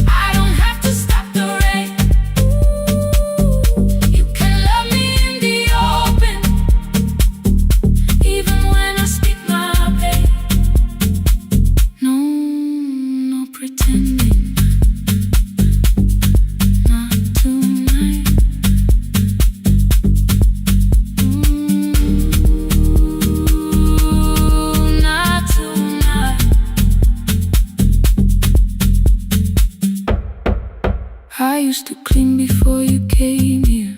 I don't have to stop the rain. You can love me in the open, even when I speak my pain. No, no pretending, not tonight. Not tonight. I used to clean before you came here,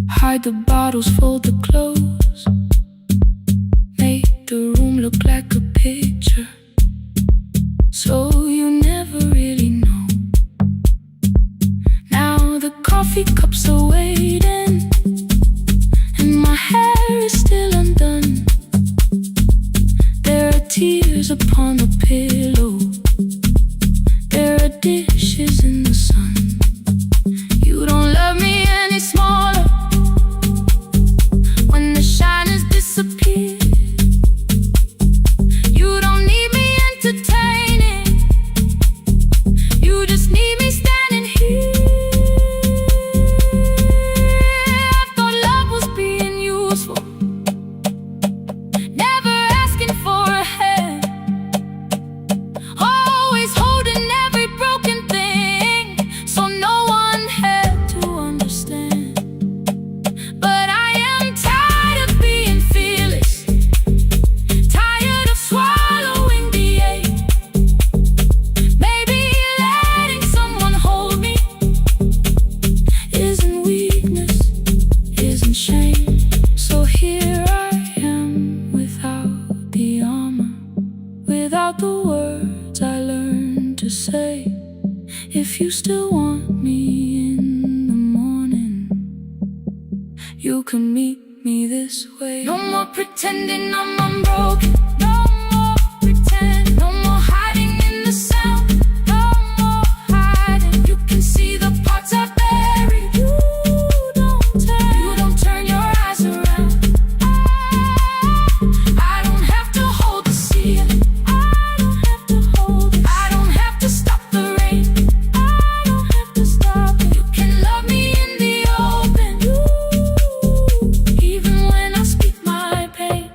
hide the bottles, fold the clothes, make the room look like a picture, so you never really know. Now the coffee cups are waiting and my hair is still undone. There are tears upon the pillow, there are dishes in the sun. You don't love me any smaller when the shine has disappeared. You don't need me entertaining, you just need me standing here. I thought love was being useful, never asking for a hand, always holding every broken thing, so no one had to understand. But I am tired of being fearless, tired of swallowing the ache. Maybe letting someone hold me isn't weakness, isn't shame. So here I am without the armor, without the words I learned to say. If you still want me in the morning, you can meet me this way. No more pretending I'm unbroken, no more pretend, no more hiding in the sound, no more hiding. You can see the parts I buried. You don't turn your eyes around. I don't have to hold the ceiling, I don't have to hold it. I don't have to stop the rain, I don't have to stop it. You can love me in the open, even when I speak my pain.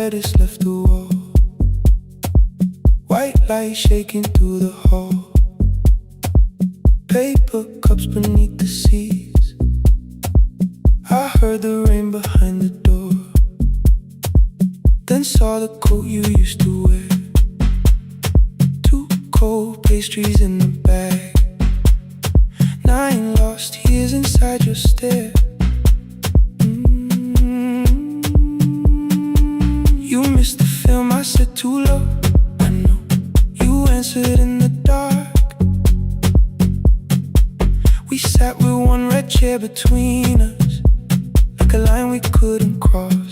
red is left the wall. White light shaking through the hall. Paper cups beneath the seats. I heard the rain behind the door. Then saw the coat you used to wear. Two cold pastries in the bag. 9 lost years inside your stare. You missed the film, I said too low. I know, you answered in the dark. We sat with one red chair between us, like a line we couldn't cross.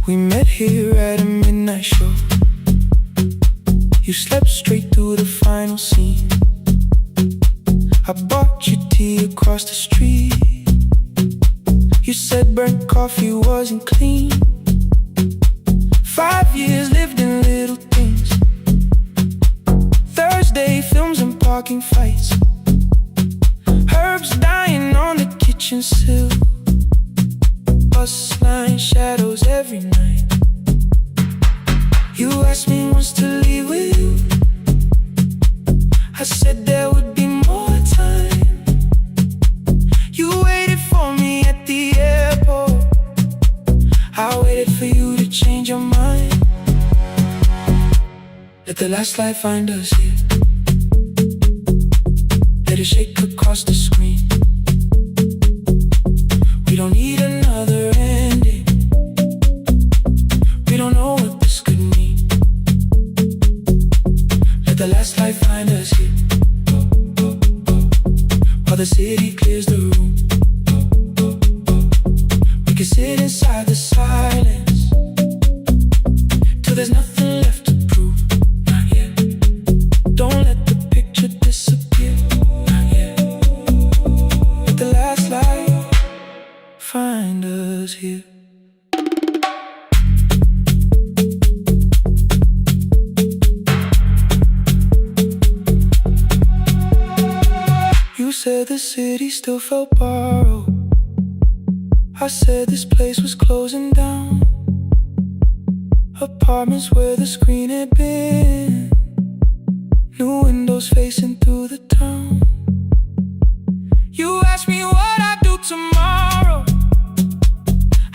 We met here at a midnight show. You slept straight through the final scene. I bought you tea across the street. You said burnt coffee wasn't clean. 5 years lived in little things. Thursday films and parking fights. Herbs dying on the kitchen sill. Bus line shadows every night. You asked me once to leave with you. I said there would be more time. You waited for me at the airport. I waited for you to change your mind. Let the last light find us here. Let it shake across the screen. We don't need another ending. We don't know what this could mean. Let the last light find us here. While the city clears the room, we can sit inside the silence till there's nothing left to prove. Not yet. Don't let the picture disappear. Not yet. Let the last light find us here. You said the city still felt borrowed. I said this place was closing down. Apartments where the screen had been. New windows facing through the town. You asked me what I'd do tomorrow.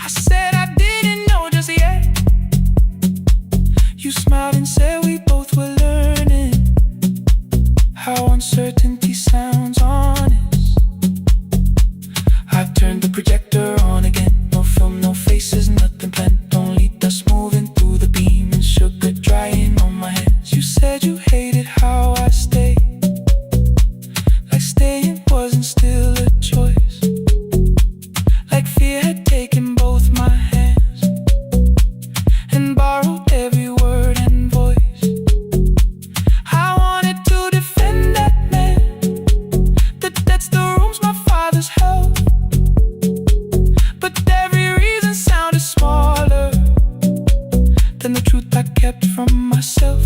I said I didn't know just yet. You smiled and said we both were learning how uncertainty sounds honest. I turned the projector on again. No film, no faces, nothing planned. Only dust moving through the beam and sugar drying on my hands. You said you hated how I stayed, like staying wasn't still a choice. Like fear had taken both my hands and borrowed every word and voice. I wanted to defend that man that's the rooms my father's held. But every reason sounded smaller than the truth I kept from myself.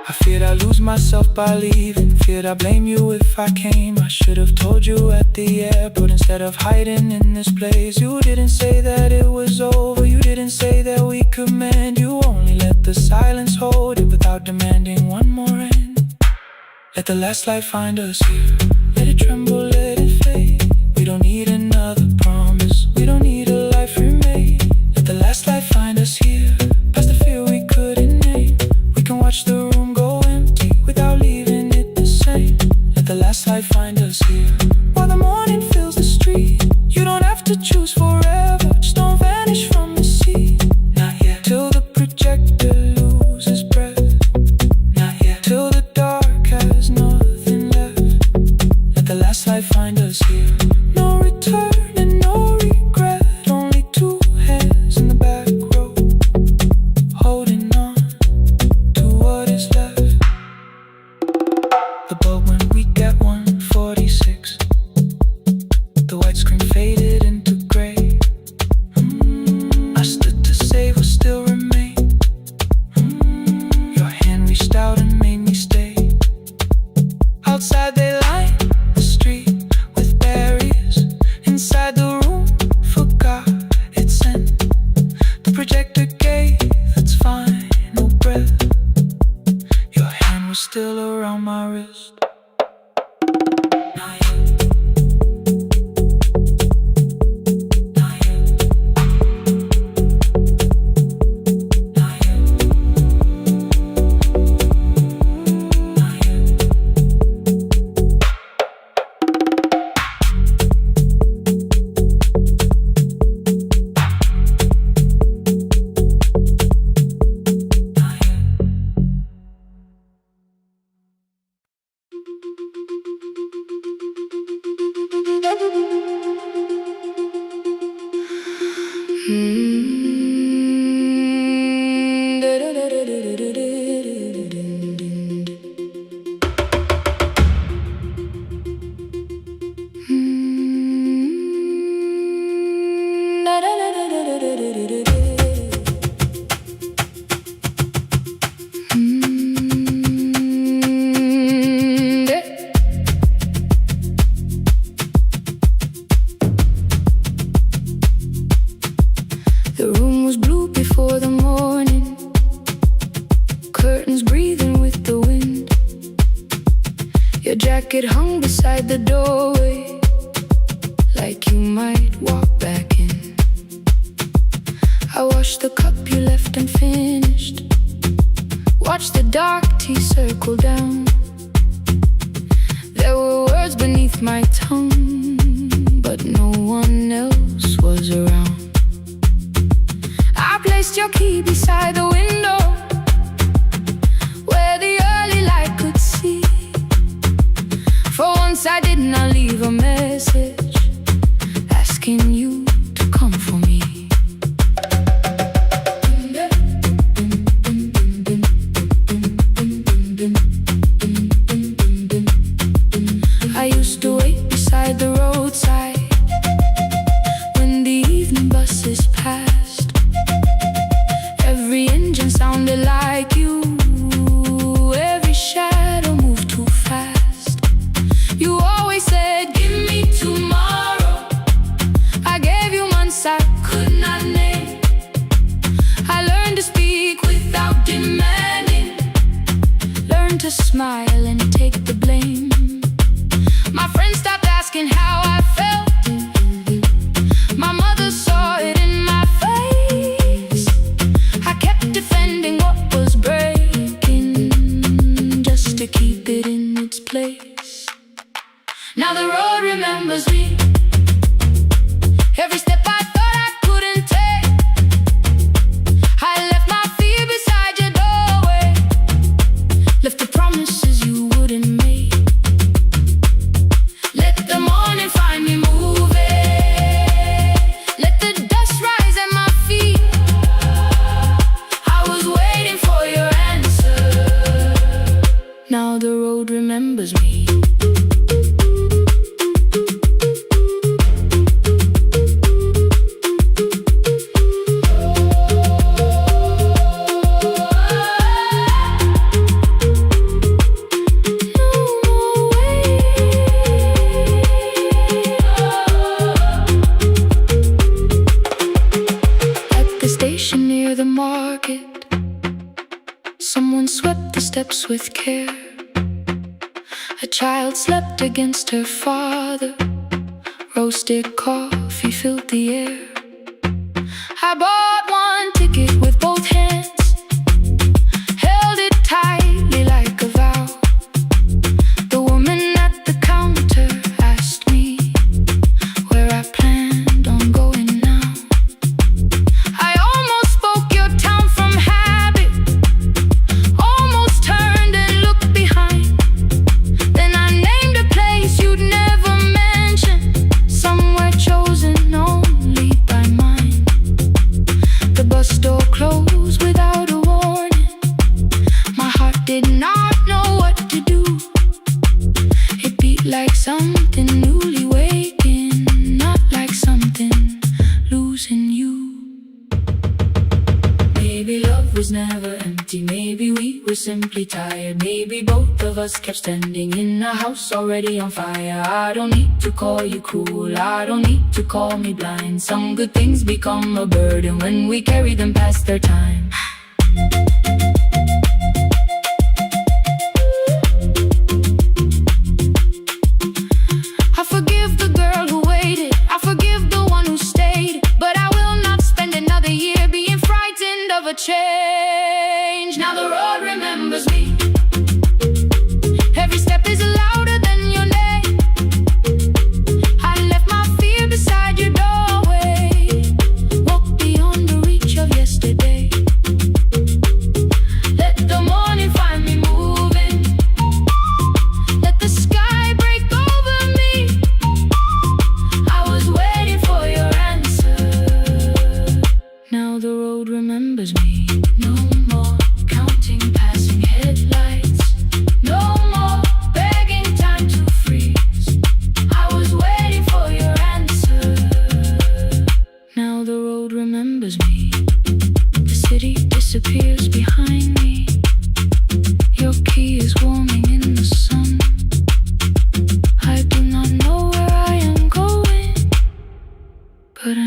I feared I'd lose myself by leaving. Feared I'd blame you if I came. I should have told you at the airport instead of hiding in this place. You didn't say that it was over. You didn't say that we could mend. You only let the silence hold it without demanding one more end. Let the last light find us here. Let it tremble, let it fade. We don't need another promise. We don't need a life remade. Let the last light find us here. Past the fear we couldn't name. We can watch the room go empty without leaving it the same. Let the last light find us here. While the morning fills the street, you don't have to choose forever. Just don't vanish from the sea. Not yet. Till the projector loses breath. Not yet. Till the dark has nothing left. Let the last light find us here. No return and no regret. Only two hands in the back row, holding on to what is left. The bulb when we get 146. The white screen faded into gray. The room was blue before the morning, curtains breathing with the wind. Your jacket hung beside the doorway, like you might walk back in. I washed the cup you left unfinished, watched the dark tea circle down. There were words beneath my tongue, but no one else was around. I placed your key beside the window, where the early light could see. For once I did not leave a message asking you to come for me. I used to wait beside the roadside when the evening buses passed. Every engine sounded like you, every shadow moved too fast. You always said, give me tomorrow. I gave you months I could not name. I learned to speak without demanding, learned to smile and take the blame. My friends stopped asking how I felt. My mother saw it in my face. I kept defending what was breaking, just to keep it in its place. Now the road remembers me. Every step I thought I couldn't take, I left my fear beside your doorway, left the promises you wouldn't make. Let the morning find me moving, let the dust rise at my feet. I was waiting for your answer. Now the road remembers me. Near the market, someone swept the steps with care. A child slept against her father, roasted coffee filled the air. I bought one ticket with both hands, held it tightly like a vow. The woman at the counter asked me where I planned on going now. I almost spoke your town from habit, almost turned and looked behind. Then I named a place you'd never mention, somewhere chosen only by mine. The bus door closed without a warning. My heart did not know what to do. It beat like something newly waking, not like something losing you. Maybe love was never empty, maybe we were simply tired. Maybe both of us kept standing in a house already on fire. I don't need to call you cruel, I don't need to call me blind. Some good things become a burden when we carry them past their time. I forgive the girl who waited, I forgive the one who stayed, but I will not spend another year being frightened of a change. Now the road remembers me. Every step is louder than your name. I left my fear beside your doorway, walked beyond the reach of yesterday. Let the morning find me moving, let the sky break over me. I was waiting for your answer.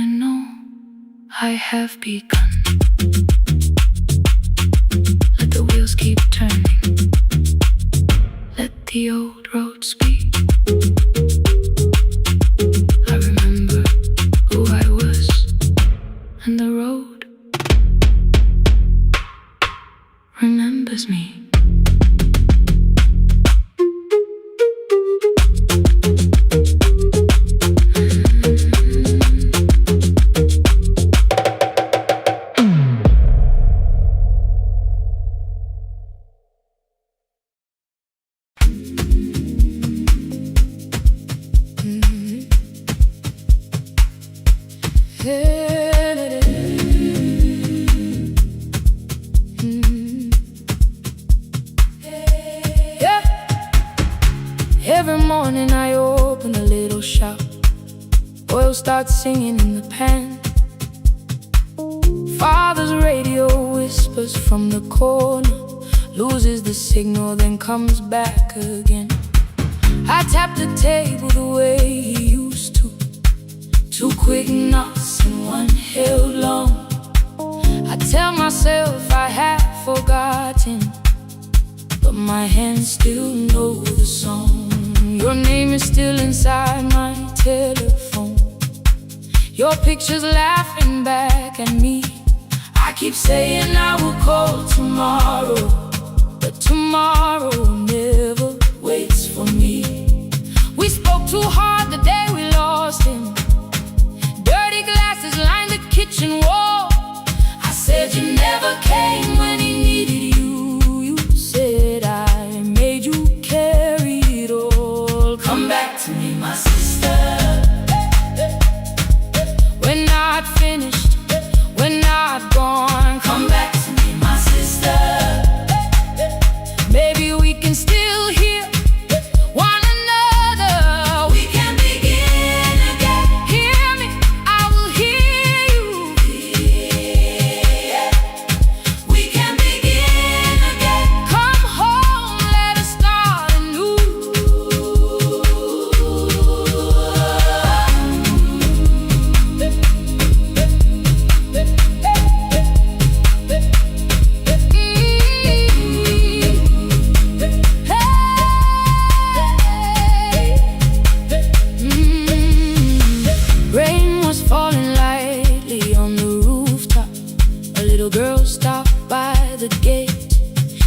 I know I have begun. Let the wheels keep turning. Let the old road speak. I remember who I was, and the road remembers me. Every morning I open a little shop. Oil starts singing in the pan. Father's radio whispers from the corner, loses the signal, then comes back again. I tap the table the way he used to. 2 quick knocks and 1 held long. I tell myself I have forgotten, but my hands still know the song. Your name is still inside my telephone. Your picture's laughing back at me. I keep saying I will call tomorrow, but tomorrow never waits for me. We spoke too hard the day we lost him. Dirty glasses line the kitchen wall. I said you never came when he needed you. You said I made you carry it all. Come back to me, my sister. We're not finished, we're not gone. Come back to me, my sister. Maybe we can still hear one another. We can begin again. Hear me, I will hear you. Yeah. We can begin again. Come home, let us start anew. Rain was falling lightly on the rooftop. A little girl stopped by the gate.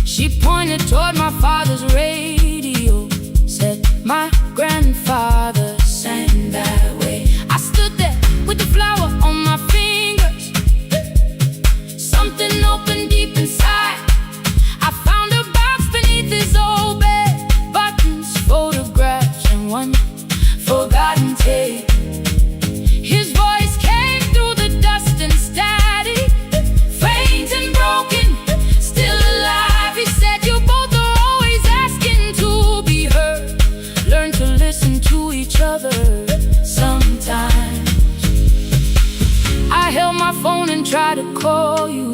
She pointed toward my father's radio, said my grandfather sang that way. I stood there with the flower on my fingers. Something opened deep inside. I found a box beneath his old bed. Buttons, photographs, and 1 forgotten tape. His voice came through the dust and static, faint and broken, still alive. He said you both are always asking to be heard. Learn to listen to each other sometimes. I held my phone and tried to call you.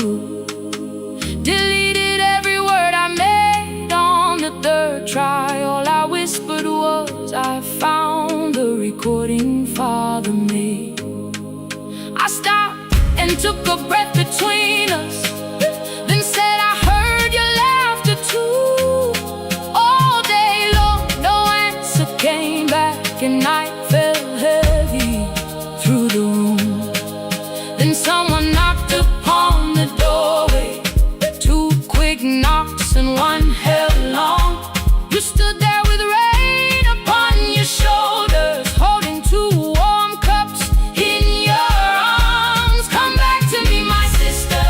Deleted every word I made on the 3rd try. All I whispered was I found the recording Father made. I stopped and took a breath between us, then said I heard your laughter too. All day long, no answer came back, and night fell heavy through the room. Then someone knocked upon the doorway. 2 quick knocks and 1 held long. You stood there with rain upon your shoulders, holding 2 warm cups in your arms. Come back to me, my sister.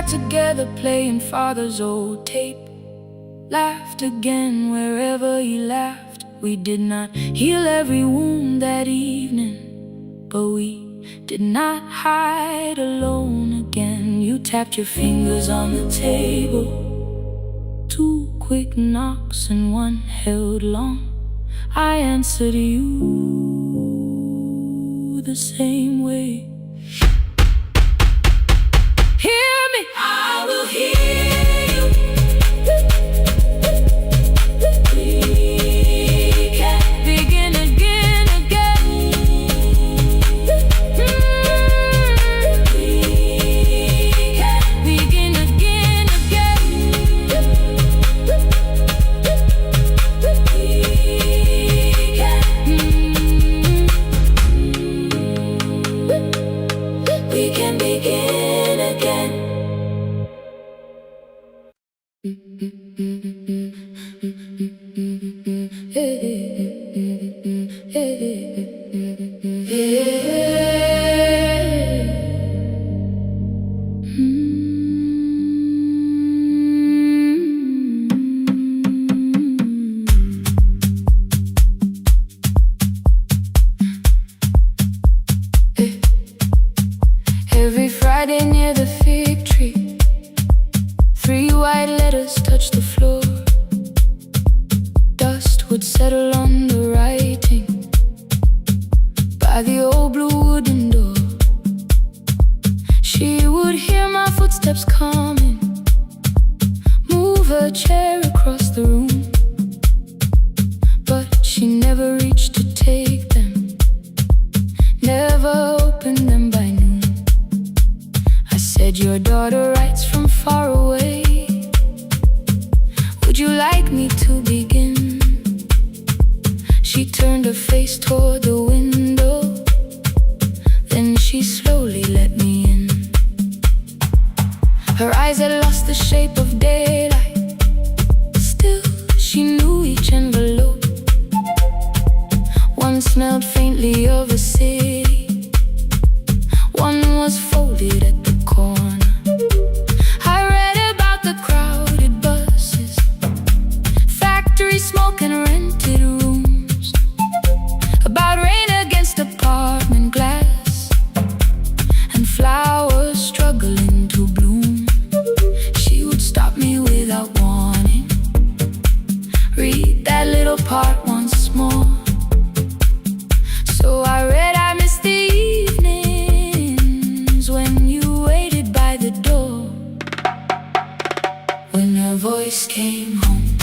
sat together playing father's old tape. Laughed again wherever he laughed. We did not heal every wound that evening, but we did not hide alone again. You tapped your fingers on the table. 2 quick knocks and 1 held long. I answered you the same way. Hear me, I will hear you. We can begin again, again. We can begin again, again. We can begin again. Every Friday near the fig tree, 3 white letters touched the floor. Dust would settle on the writing by the old blue wooden door. She would hear my footsteps coming, move her chair across the room, but she never reached to take them, never opened them by noon. I said, your daughter writes from far away. Would you like me to begin? She turned her face toward the window, then she slowly let me in. Her eyes had lost the shape of daylight. Still, she knew each envelope. One smelled faintly of a city, one was folded at the corner. I read about the crowded buses, factory smoke and rented rooms, about rain against apartment glass and flowers struggling to bloom. She would stop me without warning, read that little part once more. So I read, I missed the evenings when you waited by the door. When her voice came home,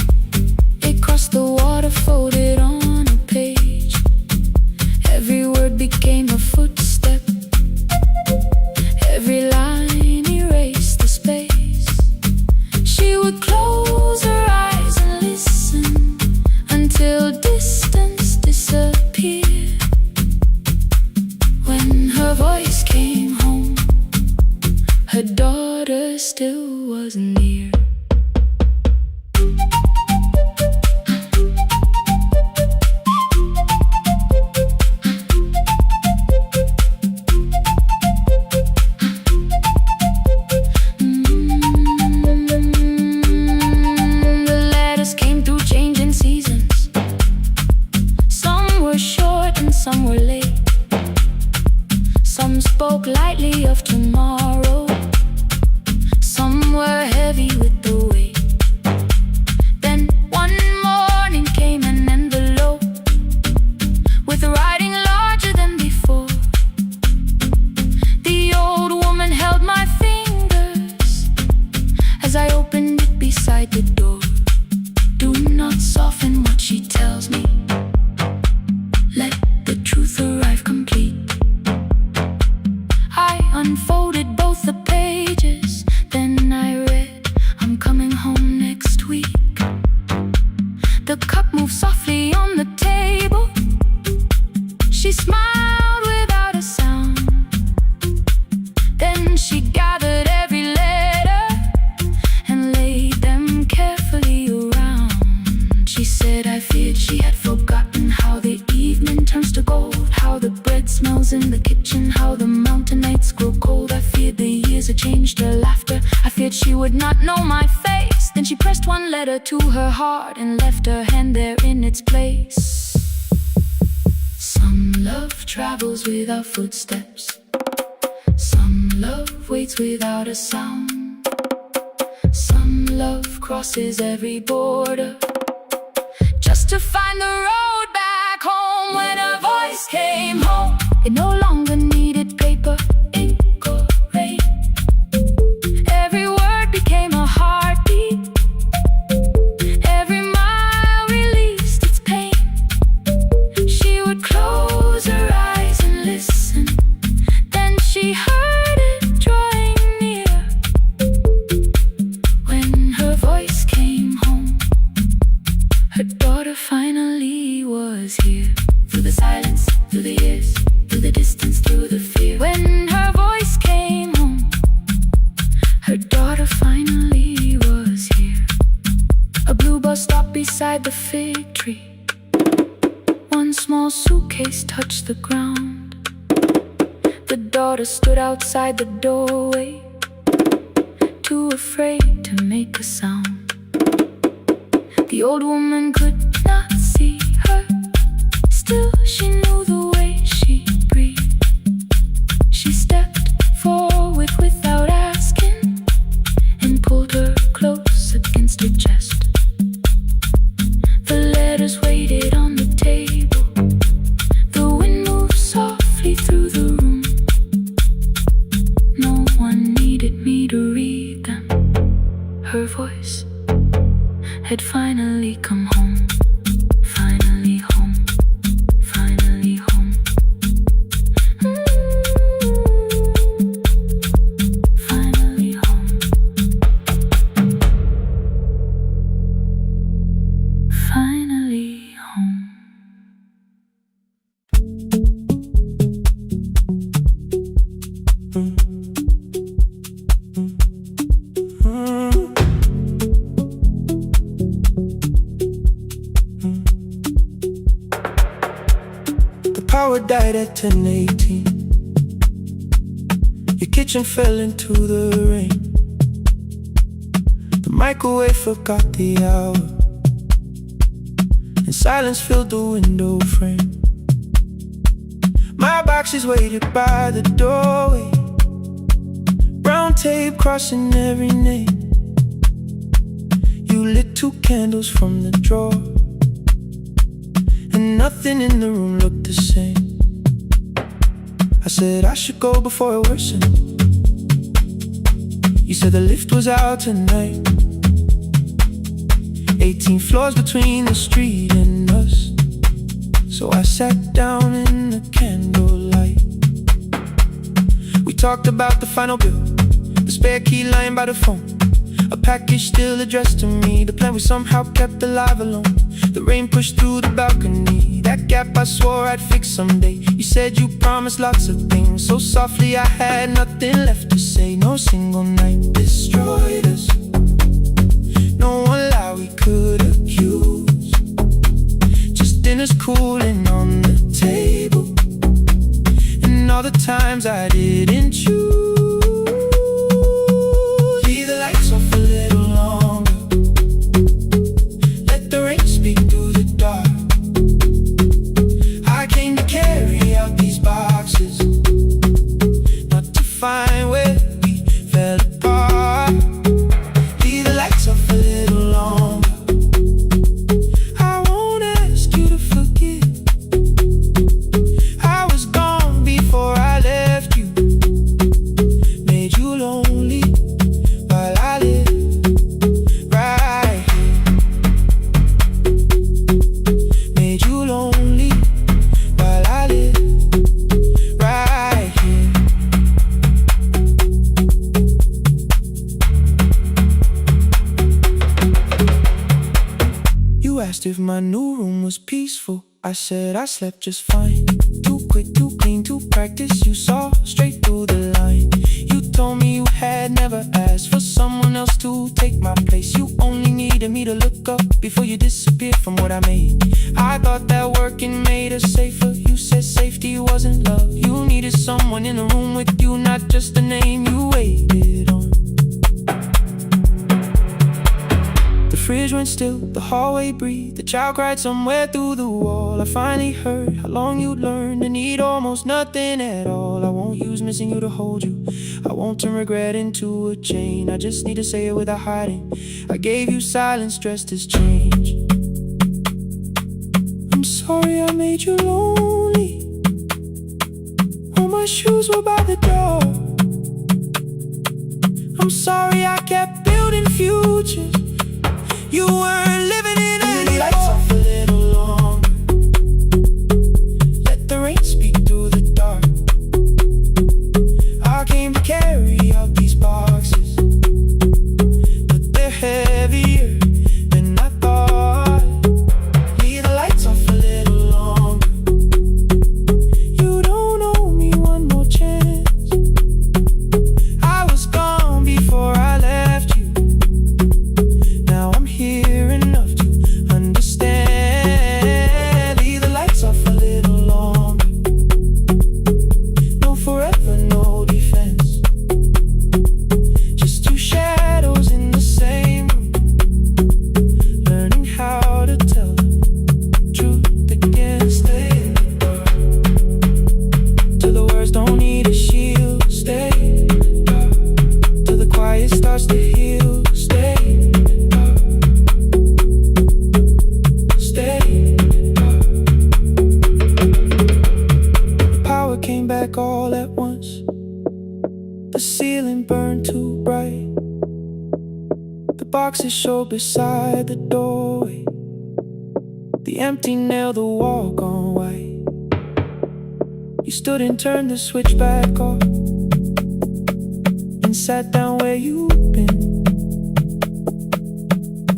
it crossed the water, folded on a page. Every word became a footstep, every line erased the space. She would close her eyes and listen until distance disappeared. When her voice came home, her daughter still wasn't near. The letters came through changing seasons. Some were short and some were late. Some spoke lightly of tomorrow, some were heavy with the weight. Then one morning came an envelope with writing larger than before. The old woman held my fingers as I opened it beside the door. Do not soften what she tells me, let the truth arrive complete. I unfolded both the pages, then I read, I'm in the kitchen, how the mountain nights grow cold. I feared the years had changed her laughter. I feared she would not know my face. Then she pressed one letter to her heart and left her hand there in its place. Some love travels without footsteps. Some love waits without a sound. Some love crosses every border just to find the road back home. When her voice came home, it no longer needed paper, ink or rain. Every word became a heartbeat. Every mile released its pain. She would close her eyes and listen. Then she heard it drawing near. When her voice came home, her daughter finally was here. Through the silence, through the years, through the distance, through the fear. When her voice came home, her daughter finally was here. A blue bus stopped beside the fig tree. One small suitcase touched the ground. The daughter stood outside the doorway, too afraid to make a sound. The old woman could not see her. Still, she knew the way she breathed. She stepped forward without asking and pulled her close against her chest. The letters waited on the table. The wind moved softly through the room. No one needed me to read them. Her voice had finally come home. Finally home. Finally home. Finally home. Finally home. Power died at 10:18. Your kitchen fell into the rain. The microwave forgot the hour, and silence filled the window frame. My boxes waited by the doorway, brown tape crossing every name. You lit 2 candles from the drawer, and nothing in the room looked the same. I said I should go before it worsened. You said the lift was out tonight. 18 floors between the street and us. So I sat down in the candlelight. We talked about the final bill, the spare key lying by the phone, a package still addressed to me, the plan we somehow kept alive alone. The rain pushed through the balcony, that gap I swore I'd fix someday. You said you promised lots of things, so softly I had nothing left to say. No single night destroyed us, no one lie we could accuse. Just dinners cooling on the table, and all the times I didn't choose. Leave the lights off a little longer, let the rain speak through the dark. I came to carry out these boxes, not to find where we fell apart. Leave the lights off a little longer. I won't ask you to forget. I was gone before I left you, made you lonely while I lived right here. Made you lonely while I lived right here. You asked if my new room was peaceful. I said I slept just fine. Too quick, too clean, too practiced. You saw straight through the line. You told me you had never asked for someone else to take my place. You only needed me to look up before you disappeared from what I made. I thought that working made us safer. You said safety wasn't love. You needed someone in the room with you, not just a name you waited on. The fridge went still, the hallway breathed, the child cried somewhere through the wall. I finally heard how long you'd learned to need almost nothing at all. I won't use missing you to hold you, I won't turn regret into a chain. I just need to say it without hiding. I gave you silence dressed as change. I'm sorry I made you lonely. All my shoes were by the door. I'm sorry I kept building futures you weren't living in anymore. Lights off a little longer. Let the rain speak through the dark. I came to carry out these boxes, but they're heavier than I thought. Leave the lights off a little longer. You don't owe me one more chance. I was gone before I left you. Now I'm here enough to understand. Leave the lights off a little longer. No forever, no defense. Just two shadows in the same room, learning how to tell the truth again. Stay in the dark till the words don't need a shield. Stay in the dark till the quiet starts to heal. Stay in the dark. Stay in the dark. The power came back all at once. The ceiling burned too bright. The boxes showed beside the doorway. The empty nail, the wall gone white. You stood and turned the switch back off and sat down where you'd been.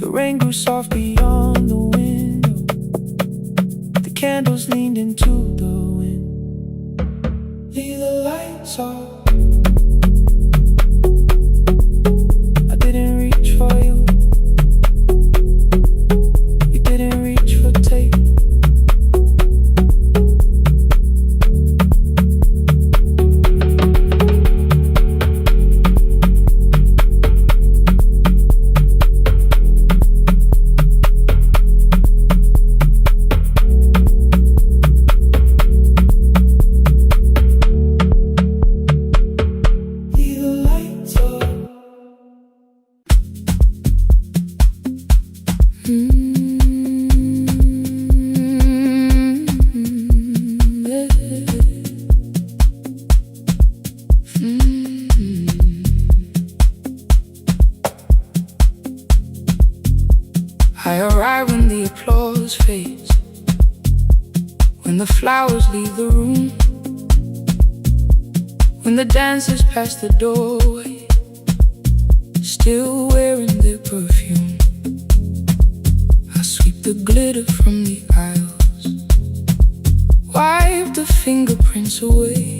The rain grew soft beyond the window. The candles leaned into the wind. Leave the lights off. I didn't reach for you. You didn't reach for tape. Leave the lights off. I arrive when the applause fades, when the flowers leave the room, when the dancers pass the doorway, still wearing their perfume. I sweep the glitter from the aisles, wipe the fingerprints away.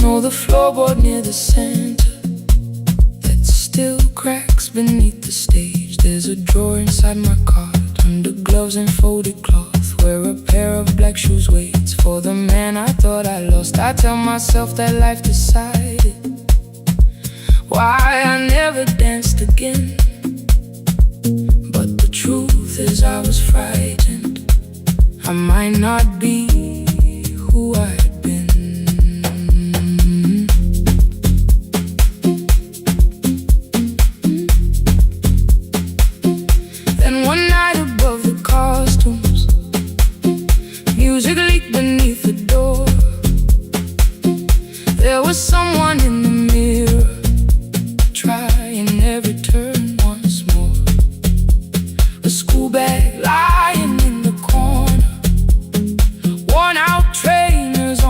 Know the floorboard near the center that still cracks beneath the stage. There's a drawer inside my cart, under gloves and folded cloth, where a pair of black shoes waits for the man I thought I lost. I tell myself that life decided why I never danced again. But the truth is I was frightened. I might not be who I had been. Then one night above the costumes, music leaked beneath the door. There was someone in the mirror, trying every turn once more. A school bag lying in the corner, worn out trainers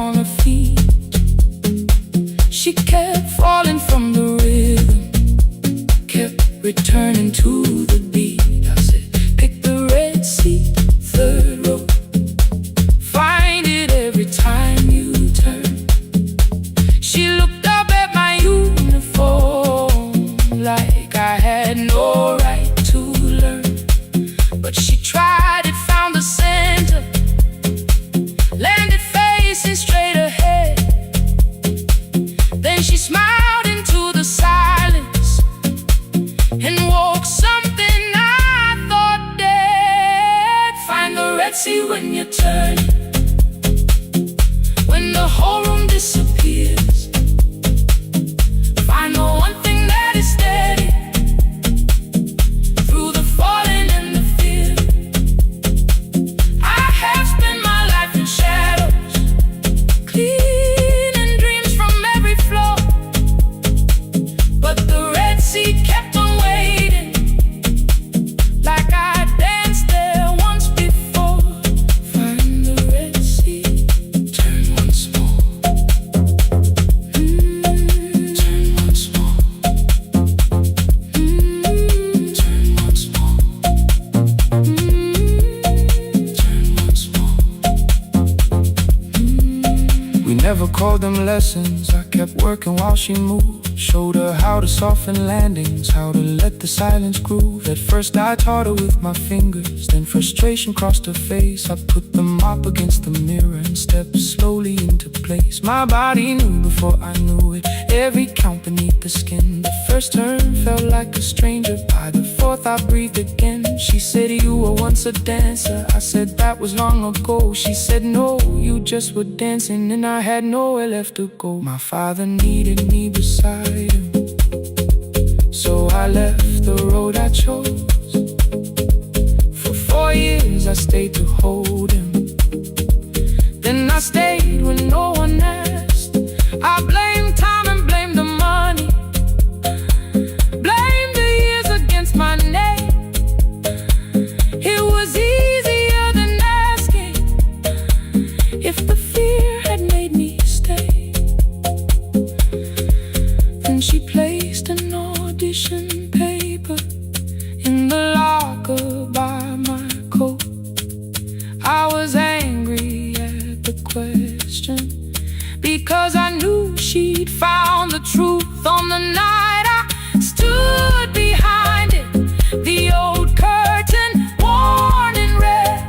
We never called them lessons. I kept working while she moved. Showed her how to soften landings, how to let the silence groove. At first I taught her with my fingers, then frustration crossed her face. I put the mop against the mirror and stepped slowly into place. My body knew before I knew it, every count beneath the skin. The first turn felt like a stranger. By the fourth I breathed again. She said, you were once a dancer. I said, that was long ago. She said, no, you just were dancing, and I had nowhere left to go. My father needed me beside him, so I left the road I chose. For 4 years I stayed to hold him. Then I stayed when no one asked. I blamed time and blamed the money, blamed the years against my name. It was easier than asking if the fear had made me stay. Then she placed an audition paper in the locker by my coat. I was angry at the question, because I knew she'd found the truth on the night I stood behind it. The old curtain, worn in red.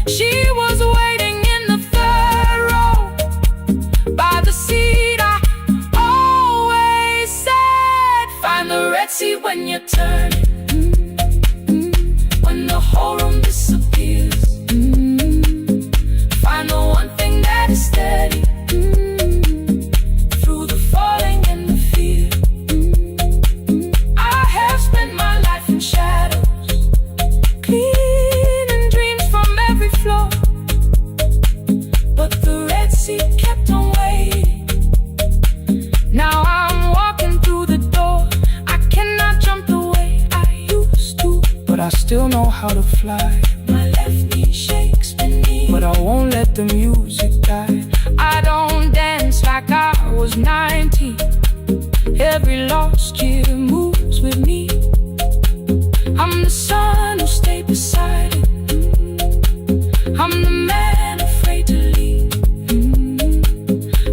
She was waiting in the third row by the seat I always said, find the red seat when you turn it. When the whole room disappears, find the one thing that is steady through the falling and the fear. I have spent my life in shadows, cleaning dreams from every floor, but the red seat kept on waiting. Now I'm walking through the door. I cannot jump the way I used to, but I still know how to fly. My left knee shakes beneath, but I won't let the music die. I don't dance like I was 19. Every lost year moves with me. I'm the son who stayed beside it. I'm the man afraid to leave.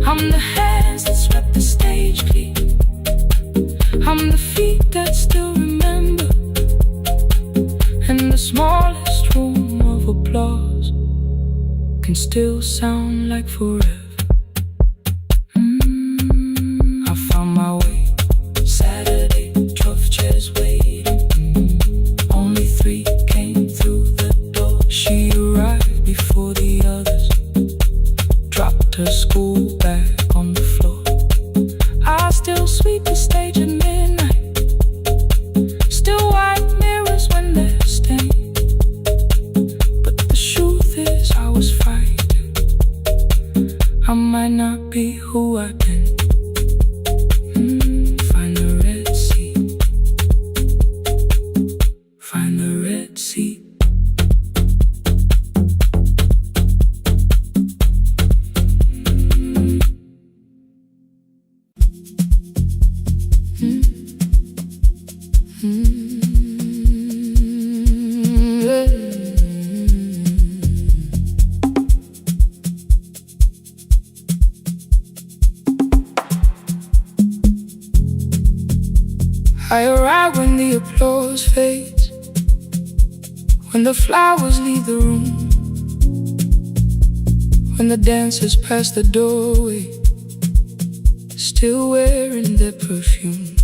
I'm the hands that swept the stage clean. I'm the feet that still remember, and the smallest room of applause can still sound like forever. I found my way. Saturday, 12 chairs waiting. Only 3 came through the door. She arrived before the others, dropped her school bag on the floor. I still sweep the stage at midnight, still wipe mirrors when they're stained. But the truth is I was frightened. I might not be who I've been. Find the red seat. Find the red seat. I arrive when the applause fades, when the flowers leave the room, when the dancers pass the doorway, still wearing their perfume.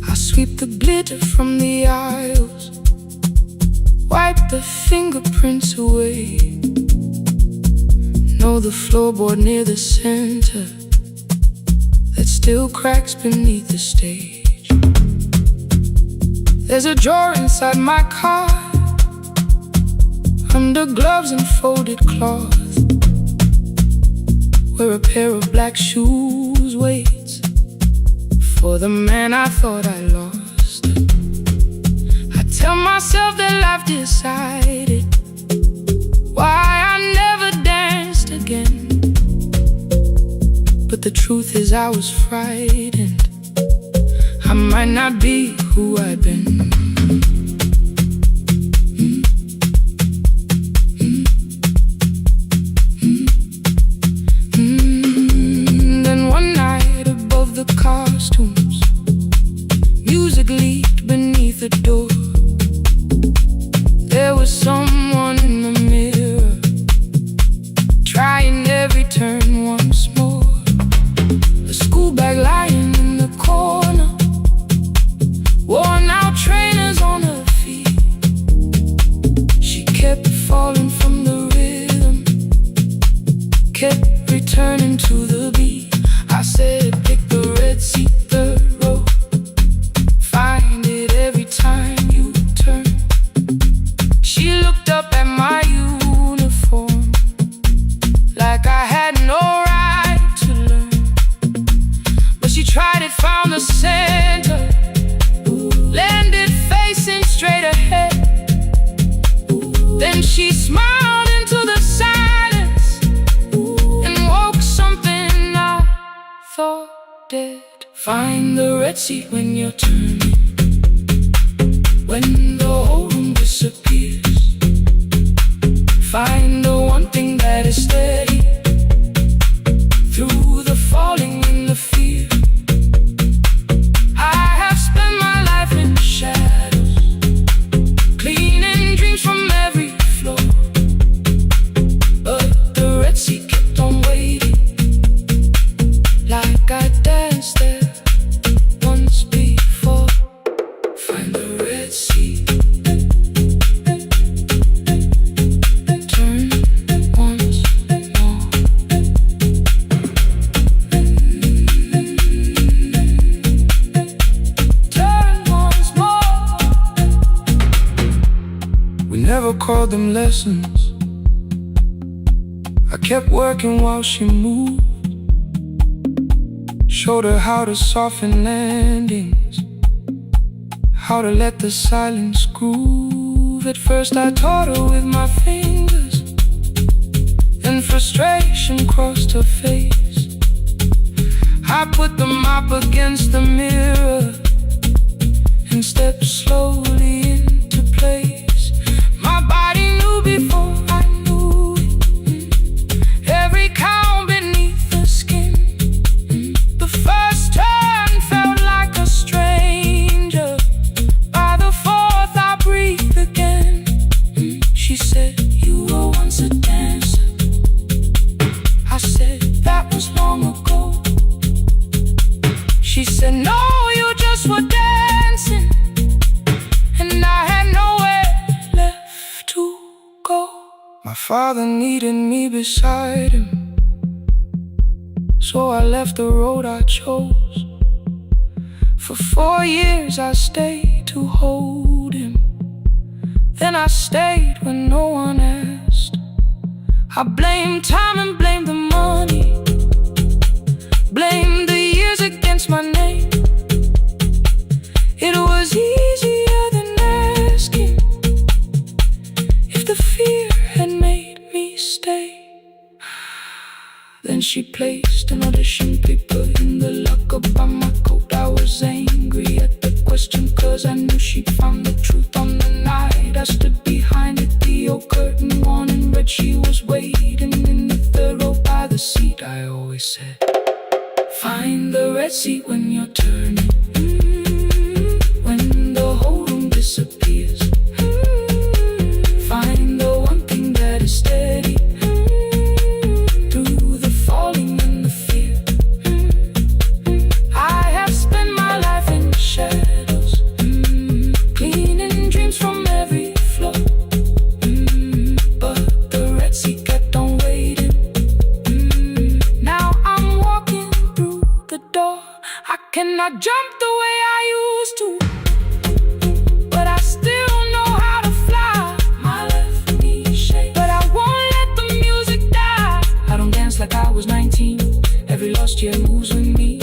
I sweep the glitter from the aisles, wipe the fingerprints away. Know the floorboard near the center that still cracks beneath the stage. There's a drawer inside my car, under gloves and folded cloth, where a pair of black shoes waits for the man I thought I lost. I tell myself that life decided why I never danced again, but the truth is I was frightened. I might not be who I've been. costumes. Music leaked beneath the door. There was someone in the mirror, trying every turn once more. A school bag lying in the corner, worn out trainers on her feet. She kept falling from the rhythm, kept returning to the beat. I said, pick the red seat, third row. Find it every time you turn. She looked up at my uniform like I had no right to learn. But she tried it, found the center, landed facing straight ahead. Then she smiled into the silence and woke something I thought dead. Find the red seat when you're turning, when the whole room disappears. Find the one thing that is steady through the falling and the fear. I have spent my life in shadows, cleaning dreams from every floor. But the red seat kept on waiting, like I danced there once before. Find the red seat, turn once more. Turn once more. We never called them lessons. I kept working while she moved, showed her how to soften landings, how to let the silence groove. At first I taught her with my fingers, then frustration crossed her face. I put the mop against the mirror and stepped slowly into place. My body knew before I knew it, every count beneath the skin. The first turn felt like a stranger. By the fourth I breathed again. She said, you were once a dancer. I said, that was long ago. She said, no, you just were dancing, and I had nowhere left to go. My father needed me beside him, so I left the road I chose. For 4 years I stayed to hold him, then I stayed when no one asked. I blamed time and blamed the money, blamed the years against my name. It was easier than asking if the fear had made me stay. Then she placed an audition paper in the locker by my coat. I was angry at the question, cause I knew she'd found the truth on the night I stood behind it. The old curtain worn in red, she was waiting in the third row by the seat. I always said, find the red seat when you're turning, when the whole room disappears. Find the one thing that is steady through the falling and the fear. I have spent my life in shadows, cleaning dreams from every floor. But the red seat kept on waiting. Now I'm walking through the door. I cannot jump the way I used to, but I still know how to fly. My left knee shakes, but I won't let the music die. I don't dance like I was 19. Every lost year moves with me.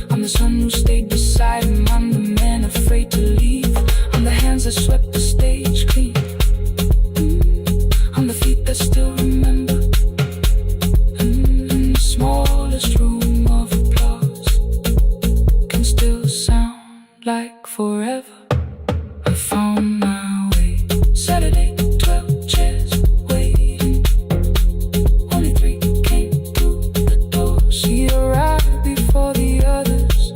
I'm the son who stayed beside him. I'm the man afraid to leave. I'm the hands that swept the stage clean. I'm the feet that still remember. In the smallest room of applause can still sound like forever. I found my way. Saturday, 12 chairs waiting. Only 3 came through the door. She arrived before the others.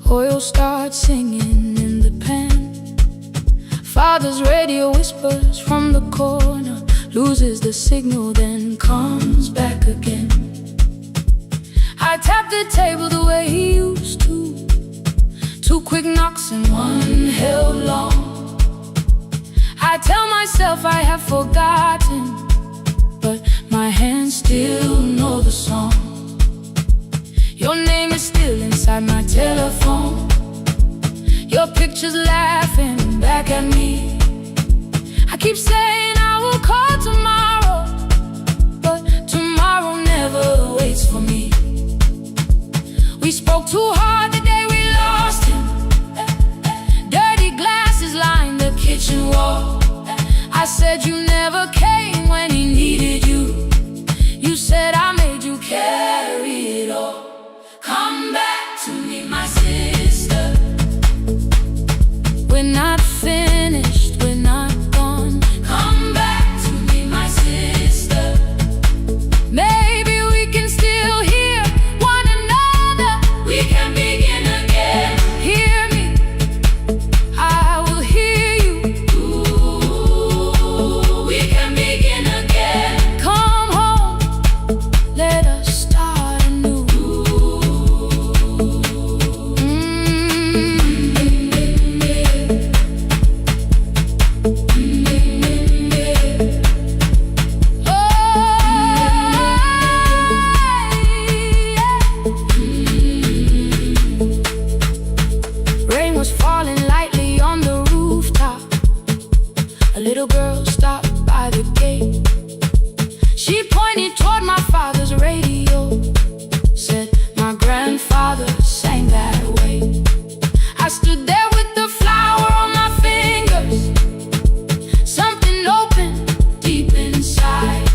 Oil starts singing in the pan. Father's radio whispers from the corner, loses the signal, then comes back again. I tap the table the way he used to. 2 quick knocks and 1 held long. I tell myself I have forgotten, but my hands still know the song. Your name is still inside my telephone. Your picture's laughing back at me. I keep saying I will call tomorrow, but tomorrow never waits for me. We spoke too hard the day we lost him. Dirty glasses lined the kitchen wall. I said you never came when he needed you. You said I made you carry it all. Come back to me, my sister. We're not finished, we're not gone. Come back to me, my sister. Maybe we can still hear one another. We can begin again. Hear me, I will hear you. Ooh, we can begin again. Come home, let us start anew. Rain was falling lightly on the rooftop. A little girl stopped by the gate. She pointed toward my father's radio, said my grandfather sang that way. I stood there with the flower on my fingers. Something opened deep inside.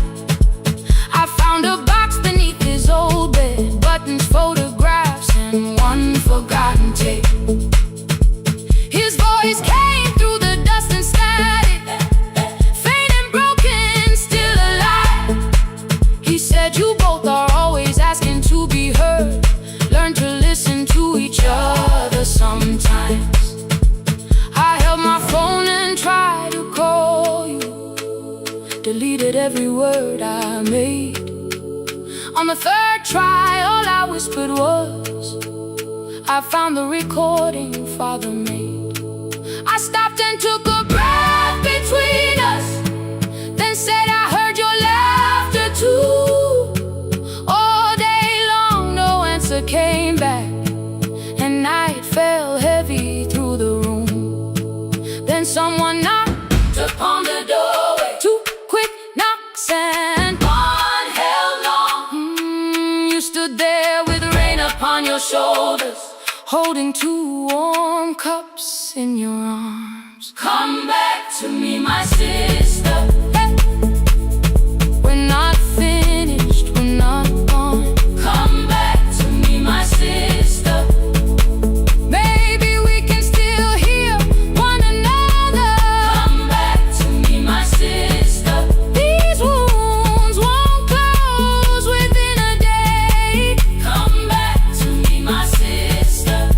I found a box beneath his old bed, buttons, photographs, and 1 forgotten tape. His voice came through the dust and static, faint and broken, still alive. He said you both are always asking to be heard. Learn to listen to each other sometimes. I held my phone and tried to call you, deleted every word I made. On the 3rd try, all I whispered was, I found the recording Father made. I stopped and took a breath between us, then said I heard your laughter too. All day long no answer came back, and night fell heavy through the room. Then someone knocked upon the doorway. 2 quick knocks and 1 held long. You stood there with rain upon your shoulders, holding 2 warm cups in your arms. Come back to me, my sister. Hey. We're not finished, we're not gone. Come back to me, my sister. Maybe we can still hear one another. Come back to me, my sister. These wounds won't close within a day. Come back to me, my sister.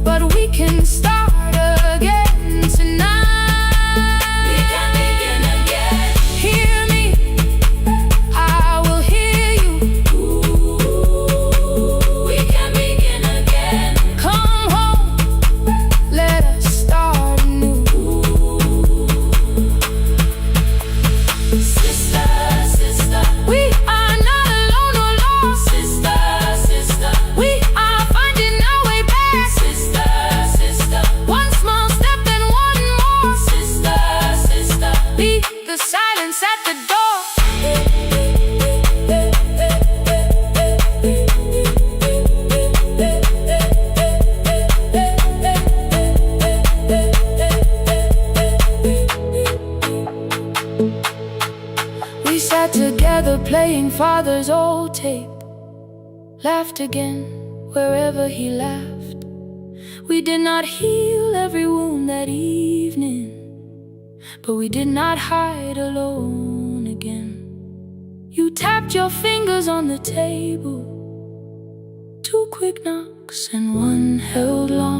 But we can start again tonight. We can begin again. Hear me, I will hear you. Ooh, we can begin again. Come home, let us start anew. Sister, sister, we are not alone or lost. Sister, sister, we are finding our way back. Sister, sister, 1 small step and 1 more. Sister, sister, beat the silence at the door. We sat together playing Father's old tape, laughed again wherever he laughed. We did not heal every wound that evening, but we did not hide alone again. You tapped your fingers on the table, 2 quick knocks and 1 held long.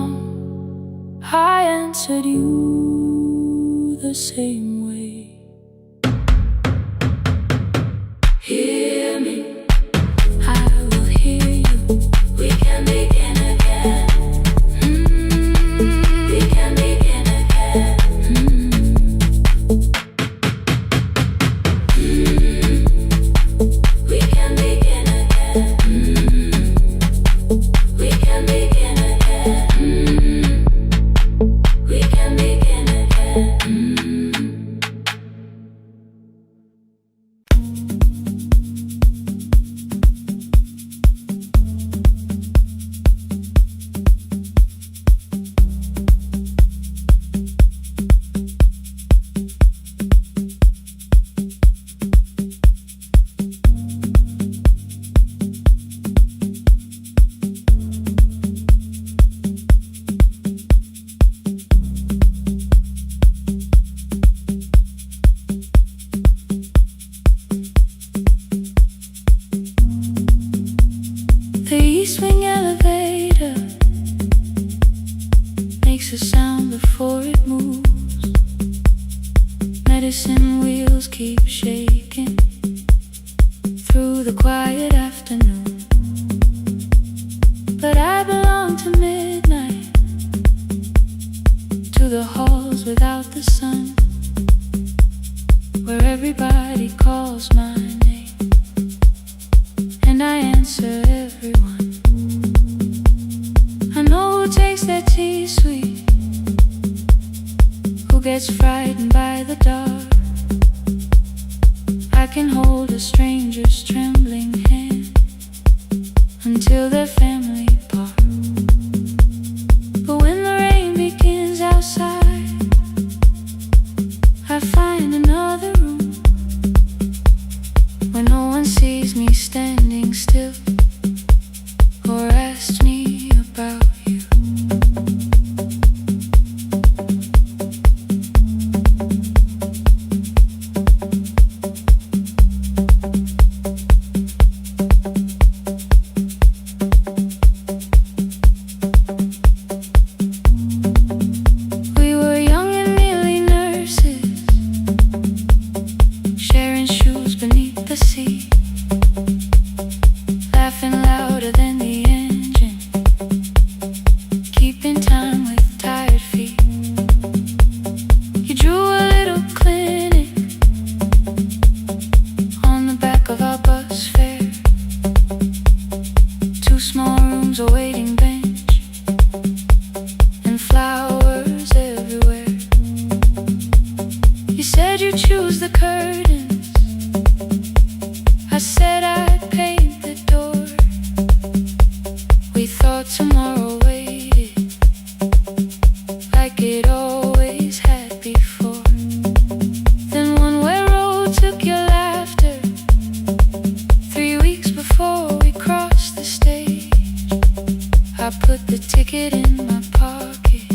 answered you the same way. Hear me, I will hear you. We can begin again. We can begin again. We can begin again. We can begin again. We can begin again. The East Wing elevator makes a sound before it moves. Medicine wheels keep shaking through the quiet afternoon. But I belong to midnight, to the halls without the sun, where everybody calls my name and I answer everyone. I know who takes their tea sweet, who gets frightened by the dark. I can hold a stranger's trembling hand until their family part. But when the rain begins outside, I find another room where no one sees me standing still or asks me about you. We were young and nearly nurses, sharing shoes beneath the sea, laughing louder than the engine, keeping time with tired feet. You drew a little clinic on the back of our bus fare, 2 small rooms, a waiting bench, and flowers everywhere. You said you'd choose the curtains, I said I'd paint the door. We thought tomorrow waited like it always had before. Then one-way road took your laughter 3 weeks before we crossed the stage. I put the ticket in my pocket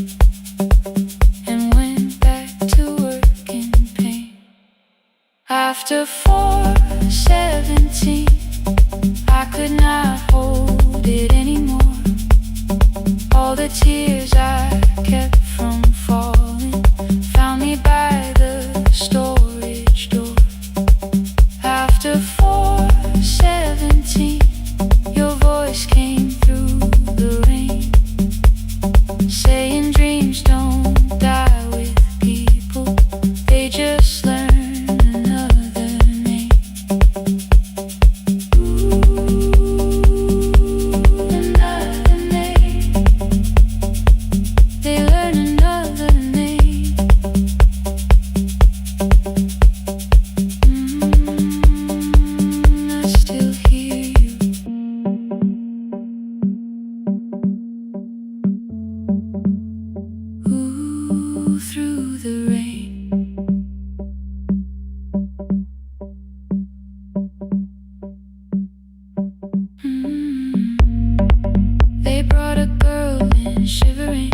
and went back to work in pain. After 4:17, I could not hold it anymore. All the tears I kept from falling found me by the storage door. After 4:17, your voice came through the rain, saying dreams don't die with people, they just learn another name. Another name. They learn another name. I still hear you. Ooh, through the rain. They brought a girl in shivering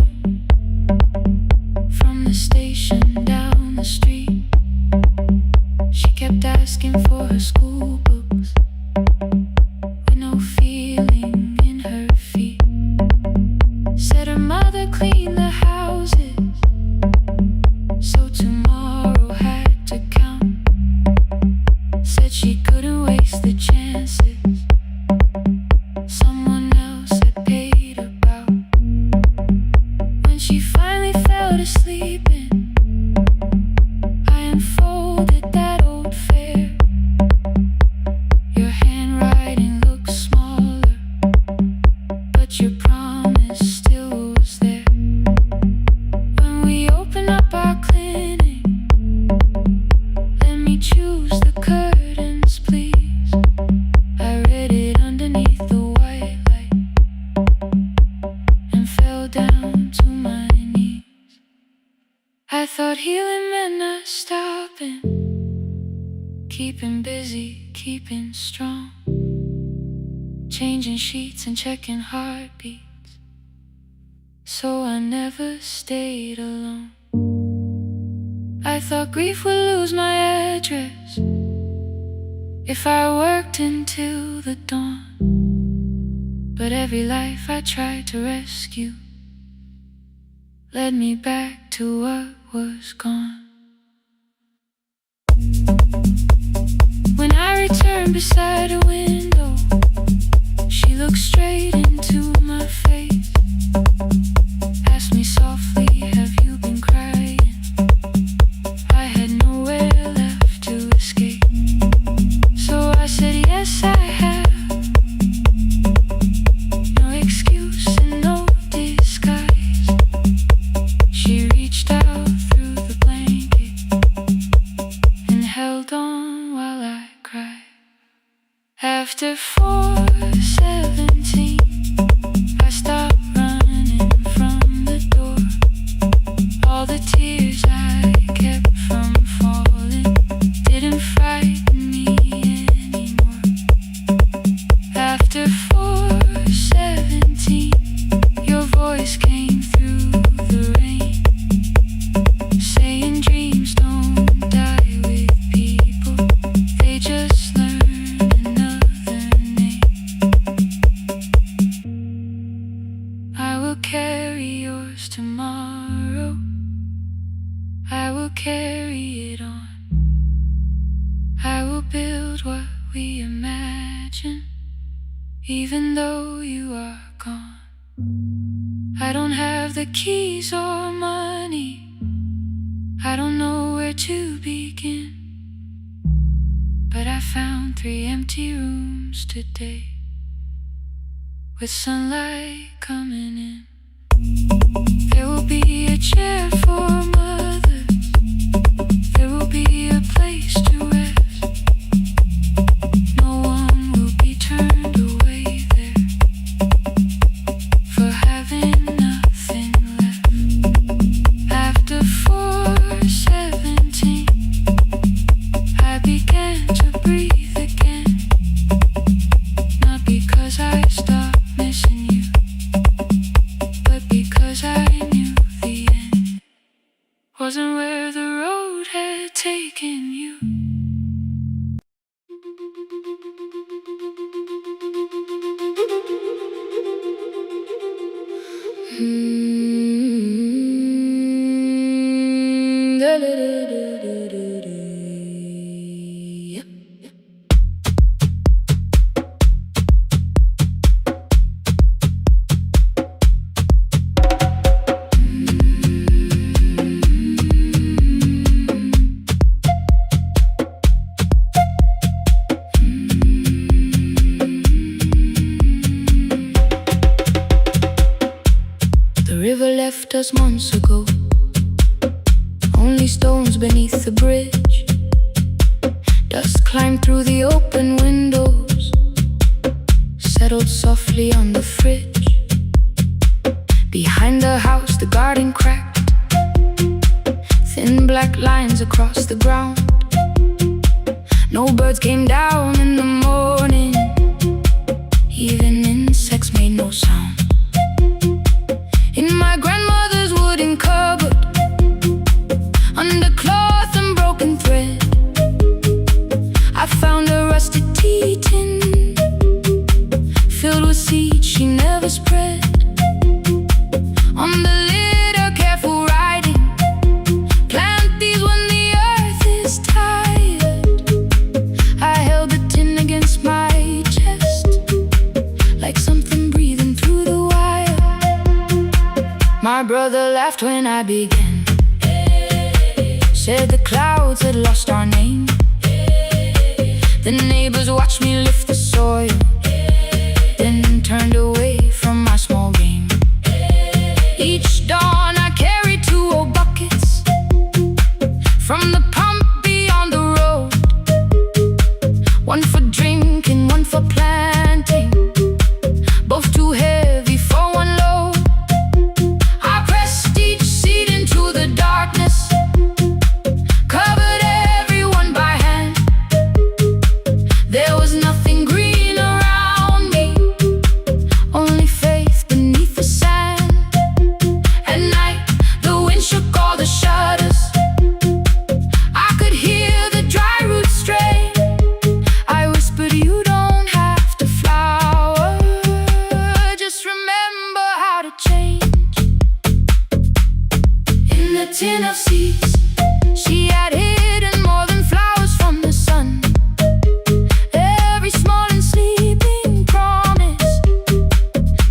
from the station down the street. She kept asking for her school books with no feeling in her feet. Said her mother cleaned the houses the chances someone else had paid about. When she finally fell to sleeping, I unfolded that old fare. Your handwriting looks smaller, but your promise still was there. When we open up our clinic, let me choose the curtains, please. I read it underneath the white light and fell down to my knees. I thought healing meant not stopping, keeping busy, keeping strong, changing sheets and checking heartbeats, so I never stayed alone. I thought grief would lose my address if I worked until the dawn, but every life I tried to rescue led me back to what was gone. When I returned beside a window, she looked straight into my face, asked me softly, have you been crying? I had nowhere left to escape, so I said yes I have. No excuse and no disguise. She reached out through the blanket and held on while I cried. After 4:17, I stopped running from the door. All the tears I kept from falling didn't frighten me anymore. After 4:17, your voice came through the rain, saying dreams don't die with people, they just learn another name. I will carry yours tomorrow, I will carry it on. I will build what we imagine, even though you are gone. I don't have the keys or money, I don't know where to begin, but I found 3 empty rooms today, with sunlight coming in. There will be a chair for mothers, there will be a place to rest. No one will be turned away there for having nothing left. After 4:17, I began to breathe again, not because I stopped missing you, but because I knew the end wasn't where the road had taken you. The river left us months ago, only stones beneath the bridge. Dust climbed through the open windows, settled softly on the fridge. Behind the house the garden cracked, thin black lines across the ground. No birds came down in the morning, even insects made no sound. In my grandmother's wooden cupboard, under cloth and broken thread, I found a rusted tea tin filled with seeds she never spread. On the lid a careful writing, plant these when the earth is tired. I held the tin against My brother laughed when I began. Said the clouds had lost our name. The neighbors watched me lift the soil, then turned away from my small game. Each dawn I carried 2 old buckets from the pump beyond the road. One for drinking, one for planting, both too heavy for one load. I pressed each seed into the darkness, covered everyone by hand. There was nothing green around me, only faith beneath the sand. At night, the wind shook all the shutters. I could hear the dry roots stray. I whispered, you don't have to flower, just remember how to change. In the tin of seeds, she had hidden more than flowers from the sun. Every small and sleeping promise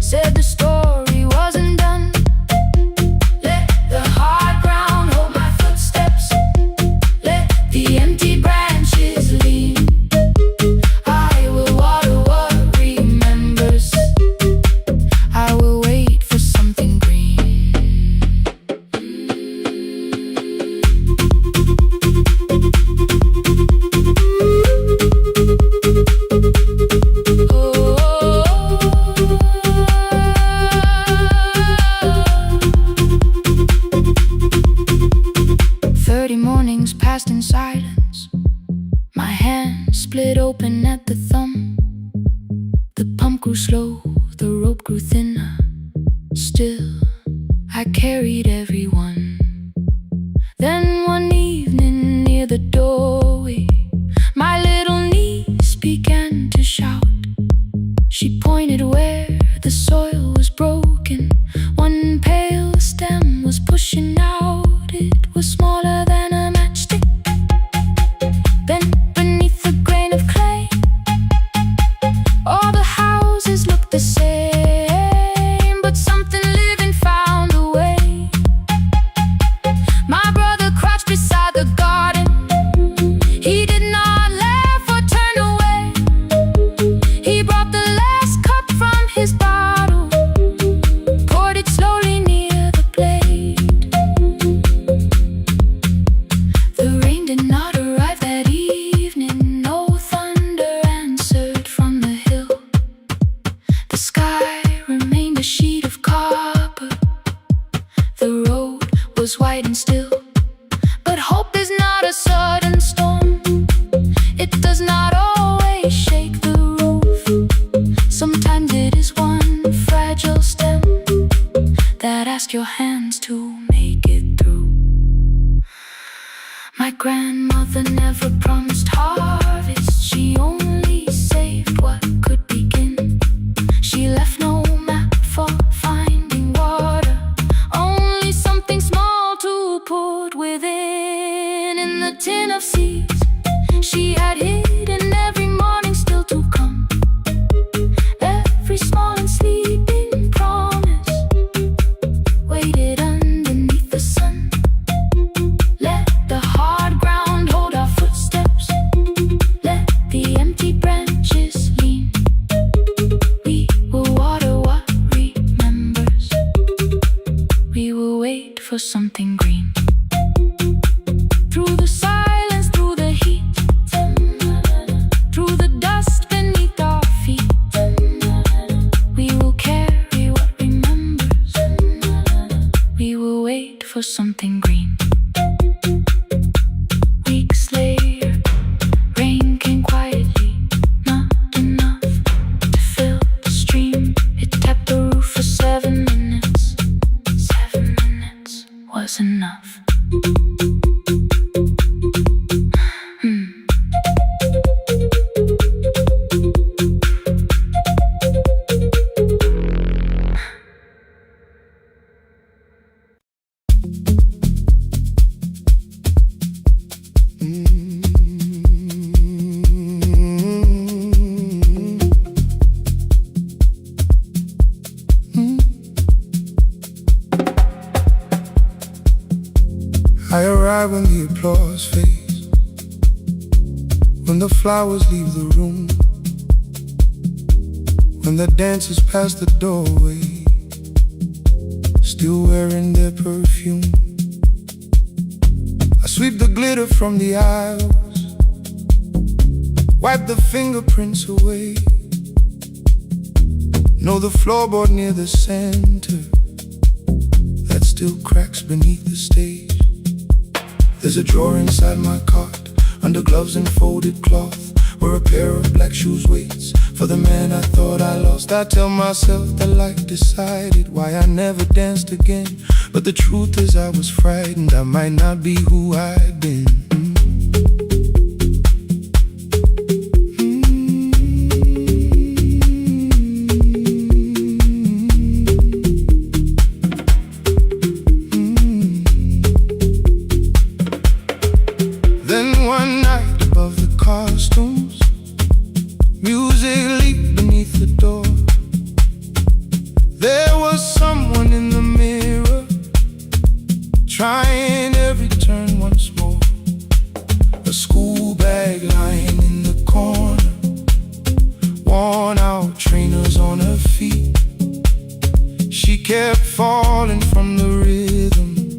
said the story wasn't done. Let the hard ground hold my footsteps, let the empty branches lean. I will water what remembers, I will wait for something green. 30 mornings passed in silence. My hand split open at the thumb. The pump grew slow, the rope grew thinner. Still, I carried everyone. Then one evening near the doorway, my little niece began to shout. She pointed where the soil was broken. One pale stem was pushing out. It was smaller than a matchstick, bent beneath a grain of clay. All the houses looked the same, but something living found a way. My brother crouched beside the garden. He did not laugh or turn away. He brought the last cup from his bottle, poured it slowly near the blade. The rain did not arrive that evening. No thunder answered from the hill. The sky remained a sheet of copper. The road was white and still. But hope is not a sudden storm. It does not always shake the roof. Sometimes it is one fragile stem that asks your hands to make it through. My grandmother never promised harvest. She only saved what could begin. She left no map for finding water, only something small to put within. In the tin of seeds, she had hidden every morning still to come. Every small and sleeping promise waited underneath the sun. Let the hard ground hold our footsteps, let the empty branches lean. We will water what remembers, we will wait for something green. Through the silence, through the heat, through the dust beneath our feet, we will carry what remembers, we will wait for something green. Weeks later, rain came quietly, not enough to fill the stream. It tapped the roof for 7 minutes. 7 minutes was enough. I arrive when the applause fades, when the flowers leave the room, when the dancers pass the doorway, still wearing their perfume. I sweep the glitter from the aisles, wipe the fingerprints away. Know the floorboard near the center that still cracks beneath the stage. There's a drawer inside my cart, under gloves and folded cloth, where a pair of black shoes waits for the man I thought I lost. I tell myself that life decided why I never danced again, but the truth is I was frightened I might not be who I'd been. Then one night above the costumes, music leaked beneath the door. There was someone in the mirror, trying every turn once more. A school bag lying in the corner, worn out trainers on her feet. She kept falling from the rhythm,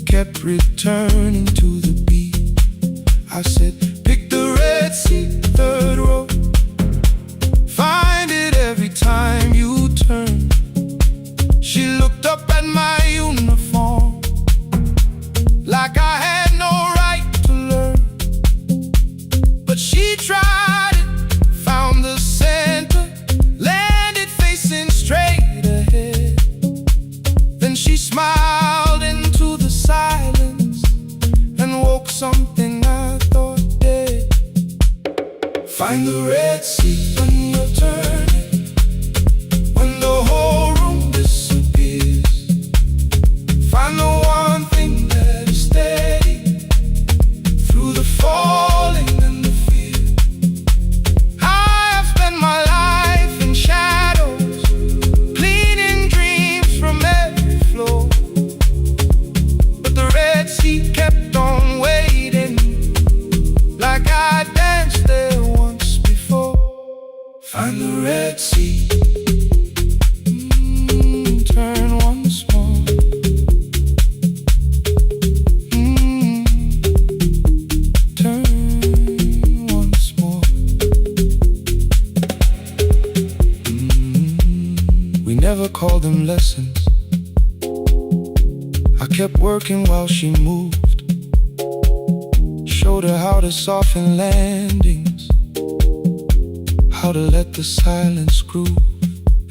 kept returning to the beat. I said, pick the red seat, third row. Find it every time you turn. She looked up at my uniform like I had no right to learn. But she tried it, found the center, landed facing straight ahead. Then she smiled into the silence and woke something I thought dead. Find the red seat when you're turning, when the whole room disappears. Find the one thing that is steady through the falling and the fear. I have spent my life in shadows, cleaning dreams from every floor, but the red seat kept on waiting, like I danced there once before. Find the red seat, turn once more. Turn once more. We never called them lessons. I kept working while she moved, showed her how to soften landings, how to let the silence groove.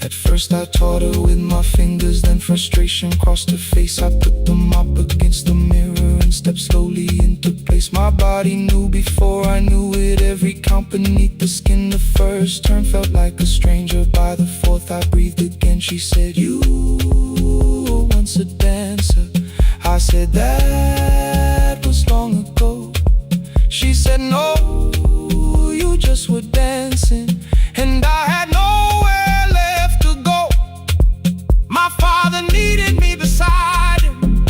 At first I taught her with my fingers, then frustration crossed her face. I put them up against the mirror and stepped slowly into place. My body knew before I knew it, every count beneath the skin. The first turn felt like a stranger, by the fourth I breathed again. She said, you were once a dancer. I said, that was long ago. She said, no, you just were dancing, and I had nowhere left to go. My father needed me beside him,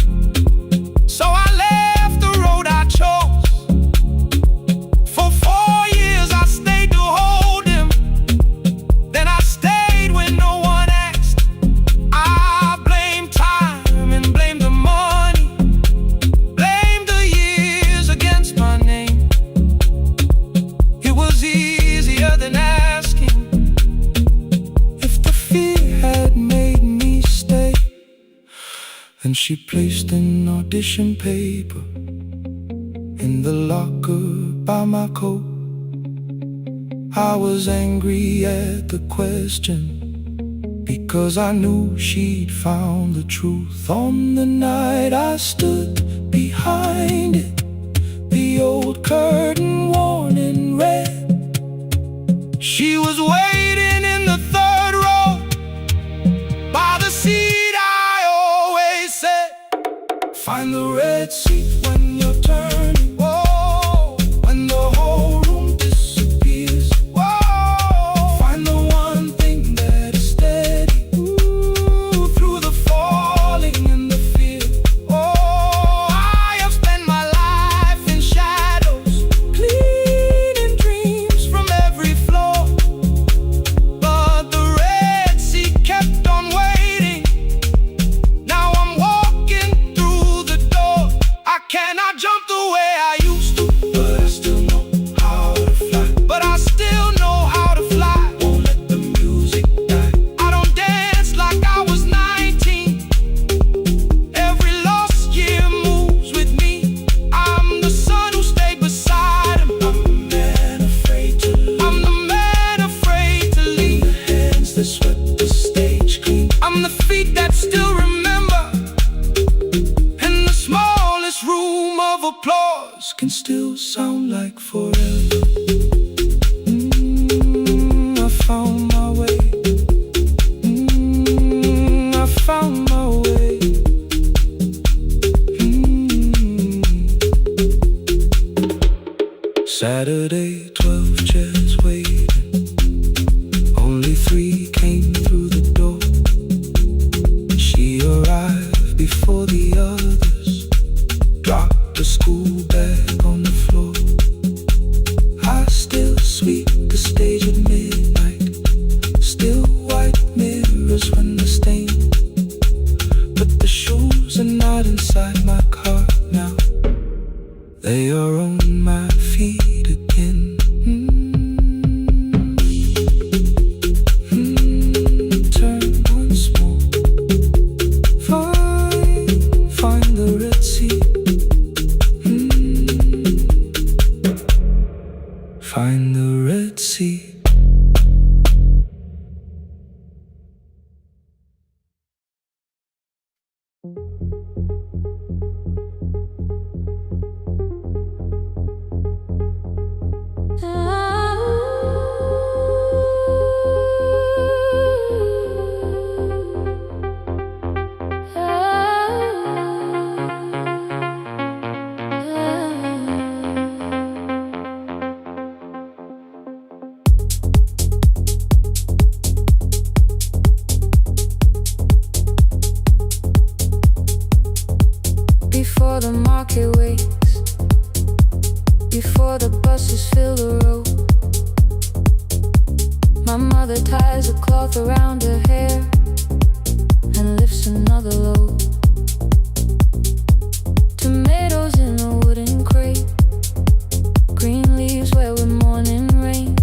so I left the road I chose. For 4 years I stayed to hold him, then I stayed when no one asked. I blamed time and blamed the money, blamed the years against my name. It was easier than asking if the fear had made me stay. Then she placed an audition paper in the locker by my coat. I was angry at the question, because I knew she'd found the truth. On the night I stood behind it, the old curtain worn in red. She was waiting in the third row, by the seat I always said. Find the red seat when you're turning. Whoa, when the whole room disappears. Whoa, find the one thing that is steady, through the falling and the fear. Oh, I can still sound like forever. I found my way. I found my way. Saturday, 12 chairs waiting. Only 3 came through the door. She arrived before the others, dropped a school bag on the floor. I still sweep the stage at midnight, still white mirrors when the stain. But the shoes are not inside my car now, they are on my feet again. Turn once more. Find the Red Sea. Find the Red Sea. Before the market wakes, before the buses fill the road, my mother ties a cloth around her hair and lifts another load. Tomatoes in a wooden crate, green leaves where we're morning rain.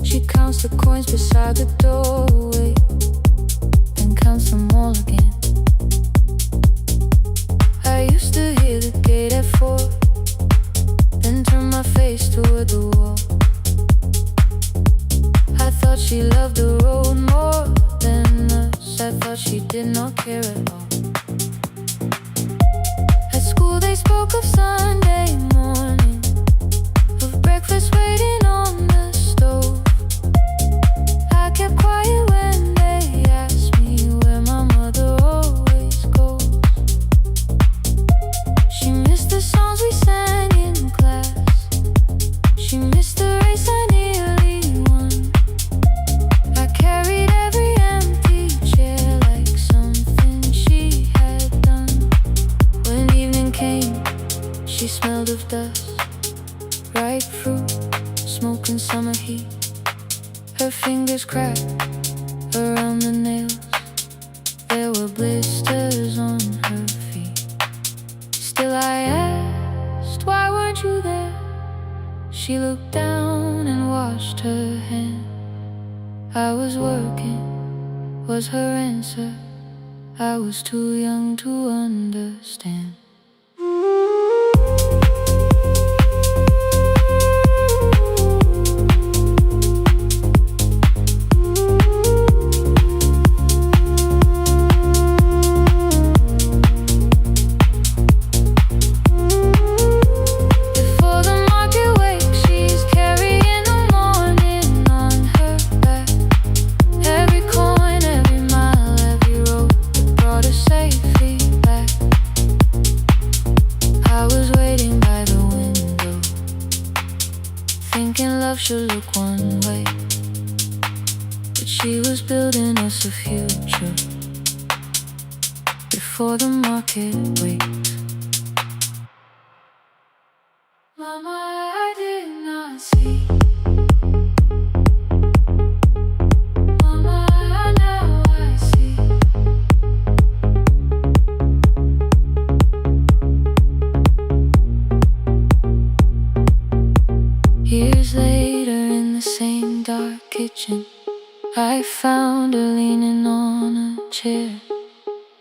She counts the coins beside the doorway, then counts them all again. I used to hear the gate at 4, then turn my face toward the wall. I thought she loved the road more than us. I thought she did not care at all. At school they spoke of Sunday morning, of breakfast waiting on the stove. I kept quiet when they asked me where my mother always goes. She missed the songs we sang in class, she missed the race I nearly won. I carried every empty chair like something she had done. When evening came, she smelled of dust, ripe fruit, smoke and summer heat. Her fingers cracked around the nails, there were blisters on her feet. Still I asked, why weren't you there? She looked down and washed her hand. I was working, was her answer. I was too young to understand. Before the market wakes, she's carrying the morning on her back. Every coin, every mile, every road brought her safely back. I was waiting by the window, thinking love should look one way, but she was building us a future before the market wakes. Mama, I did not see. Mama, now I see. Years later in the same dark kitchen, I found her leaning on a chair.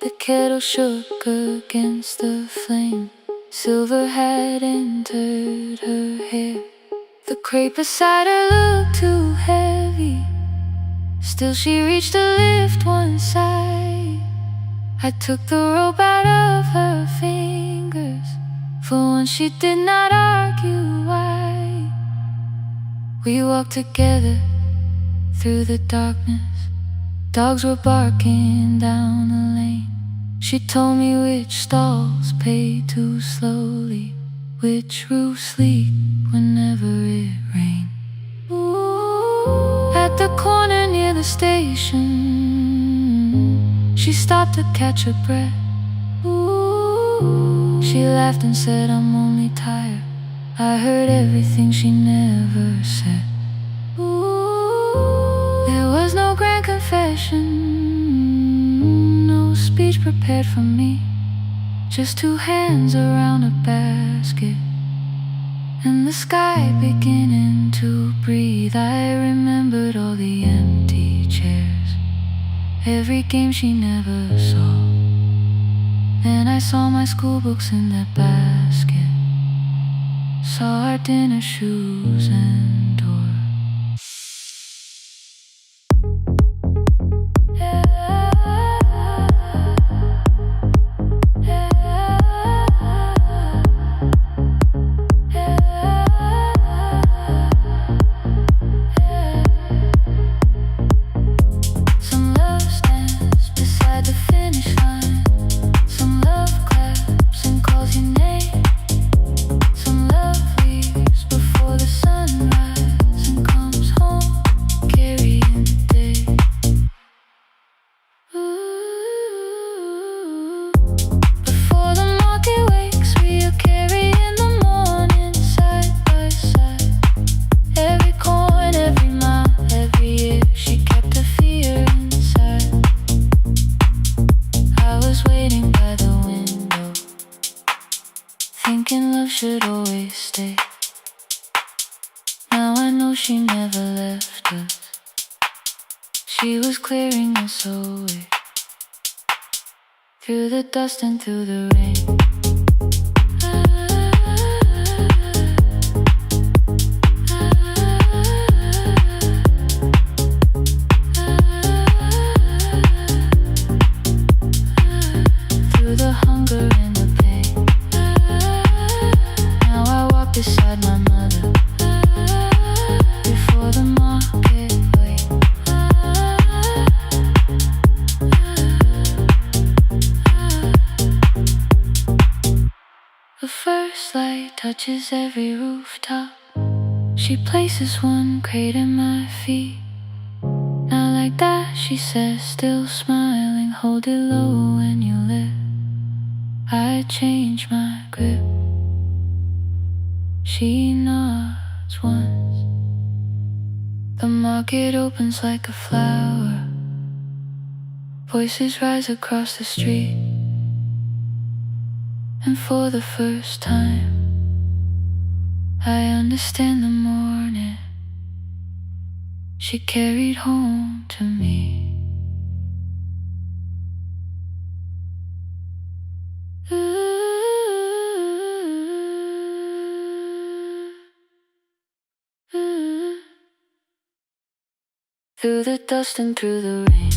The kettle shook against the flame, silver had entered her hair. The crepe beside her looked too heavy, still she reached to lift one side. I took the rope out of her fingers, For once she did not argue why. We walked together through the darkness. Dogs were barking down the lane. She told me which stalls pay too slowly, which roofs leak whenever it rains. At the corner near the station, she stopped to catch her breath. She laughed and said, I'm only tired. I heard everything she never said. There was no grand confession, no speech prepared for me, just two hands around a basket and the sky beginning to breathe. I remembered all the empty chairs, every game she never saw. Then I saw my school books in that basket, saw our dinner shoes and door. Thinking love should always stay. Now I know she never left us. She was clearing us away, through the dust and through the rain. Through the hunger and the pain. Now I walk beside my mother, before the market way. The first light touches every rooftop. She places one crate at my feet. Now like that, she says, still smiling, hold it low when you lift. I change my grip. She nods once. The market opens like a flower. Voices rise across the street. And for the first time, I understand the morning she carried home to me. Through the dust and through the rain.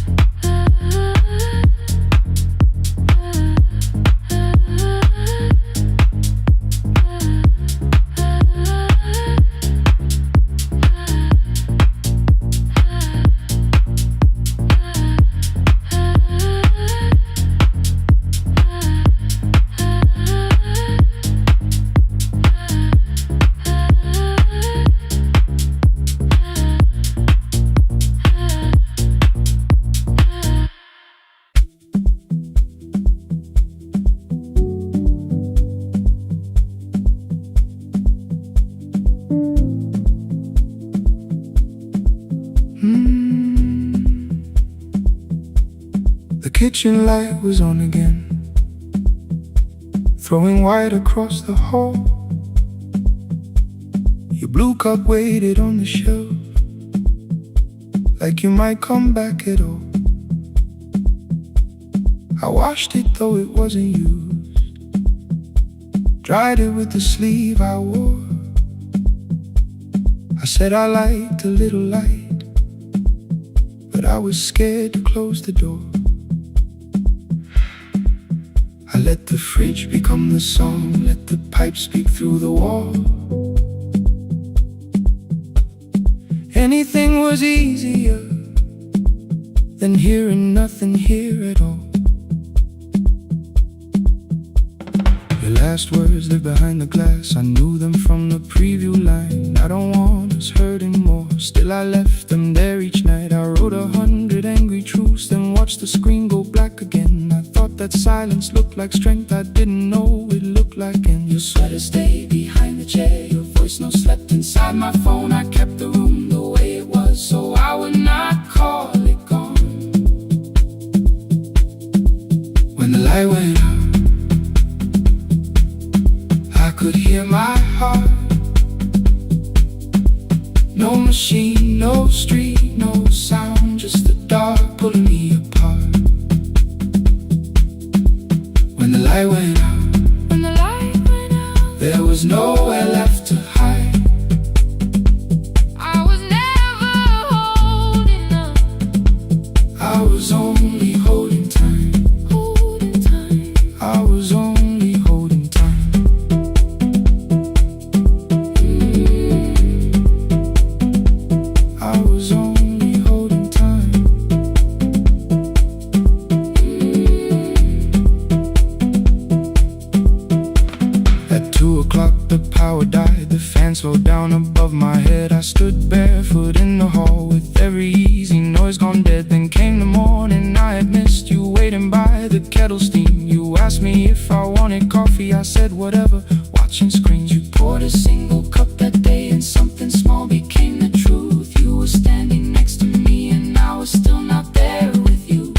The kitchen light was on again, throwing white across the hall. Your blue cup waited on the shelf, like you might come back at all. I washed it though it wasn't used, dried it with the sleeve I wore. I said I liked a little light, but I was scared to close the door. I let the fridge become the song, let the pipe speak through the wall. Anything was easier than hearing nothing here at all. Your last words live behind the glass, I knew them from the preview line. I don't want us hurting more, still I left them there each night. I wrote 100 angry truths, then watched the screen go black again. I thought that silence looked like strength, I didn't know it looked like end. Your sweater stayed behind the chair, your voice no slept inside my phone. I kept the room the way it was, so I would not call it gone. When the light went out, I could hear my heart. No machine, no street, no sound, just the dark pulling me apart. When the light went out, there was nowhere left to hide. I was never holding up, I was only holding time. I was only holding time. I was only holding time. At 2 o'clock the power died, the fan slowed down above my head. I stood barefoot in the hall with every easy noise gone dead. Then came the morning, I had missed you waiting by the kettle steam. You asked me if I wanted coffee, I said whatever, watching screens. You poured a single cup that day and something small became the truth. You were standing next to me and I was still not there with you.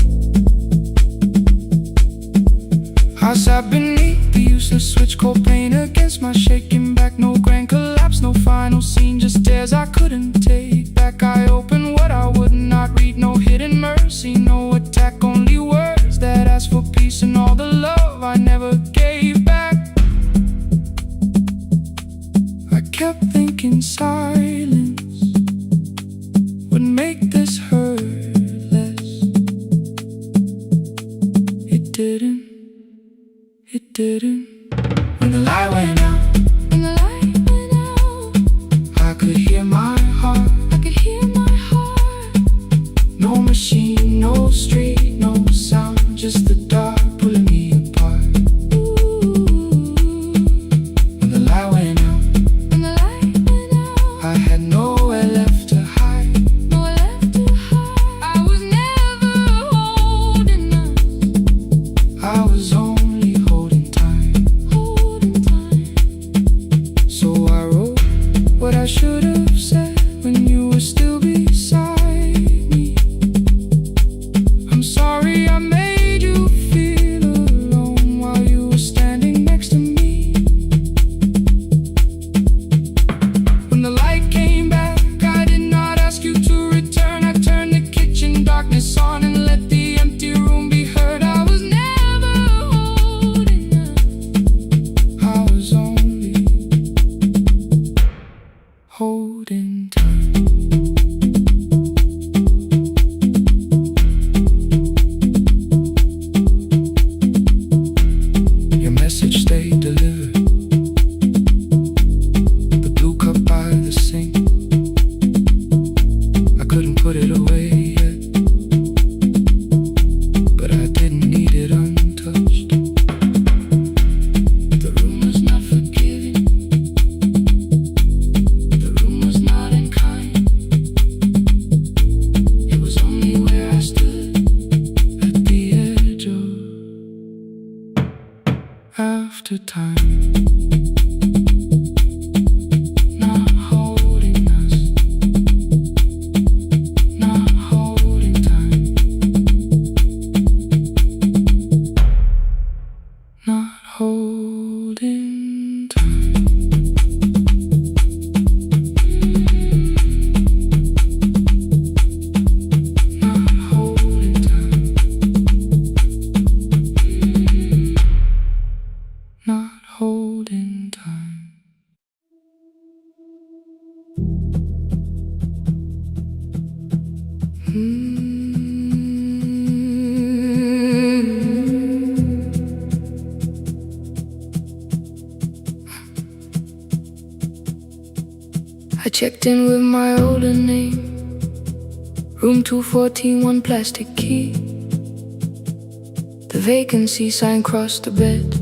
I sat beneath the useless switch, cold pain against my shaking back. No grand collapse, no final scene, just tears I couldn't take back. I opened what I would not read, no hidden mercy, no attack, only words that asked for peace and all the love I never gave back. I kept thinking silence would make this hurt less. It didn't. When the light went out, I could hear my heart. No machine, no street, no sound, just the dark pulling me apart. When the light went out, I had nowhere left to hide. I was never holding up, I was only holding time. So I wrote what I should have said when you were still beside me. I'm sorry I made you feel alone while you were standing next to me. When the light came back, I did not ask you to return. I turned the kitchen darkness on and let the empty room be heard. I was never holding up, I was only holding time. Your message stayed delivered, the blue cup by the sink. I couldn't put it away yet, but I didn't need it untouched. The room was not forgiving, the room was not unkind. It was only where I stood at the edge of after time. Not holding us, not holding time, not holding time. Not holding time, not holding time. I checked in with my older name, room 214, one plastic key. The vacancy sign crossed the bed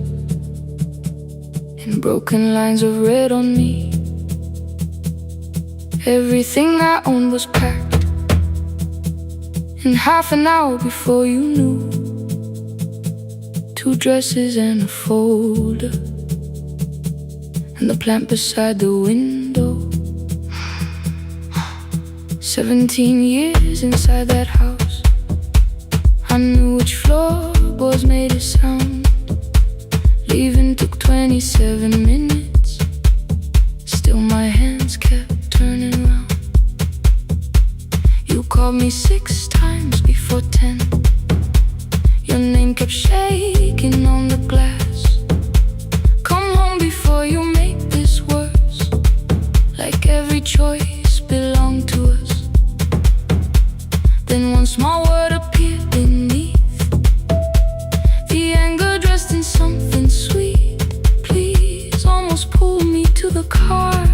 in broken lines of red on me. Everything I owned was packed in half an hour before you knew. 2 dresses and a folder, and the plant beside the window. 17 years inside that house, I knew which floorboards made a sound. Leaving took 27 minutes, still my hands kept turning round. You called me 6 times before 10. Your name kept shaking on the glass. Come home before you make this worse, like every choice belonged to us. Then one small word appeared beneath, the anger dressed in something sweet. Please, almost pulled me to the car,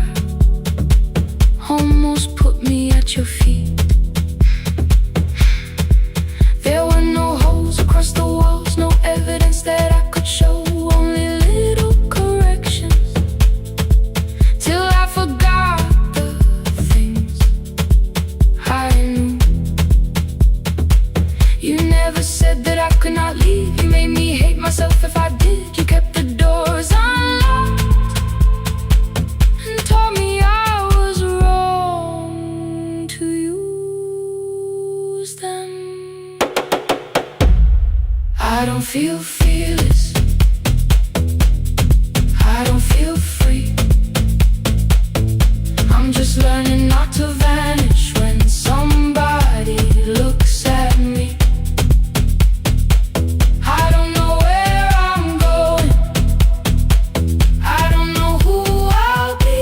almost put me at your feet. There were no holes across the walls, no evidence that I could show, only little corrections, till I forgot the things I knew. You never said that I could not leave. You made me hate myself if I did. You kept the doors unlocked and told me I was wrong to use them. I don't feel fearless, I don't feel free. I'm just learning not to vanish when somebody looks at me. I don't know where I'm going, I don't know who I'll be,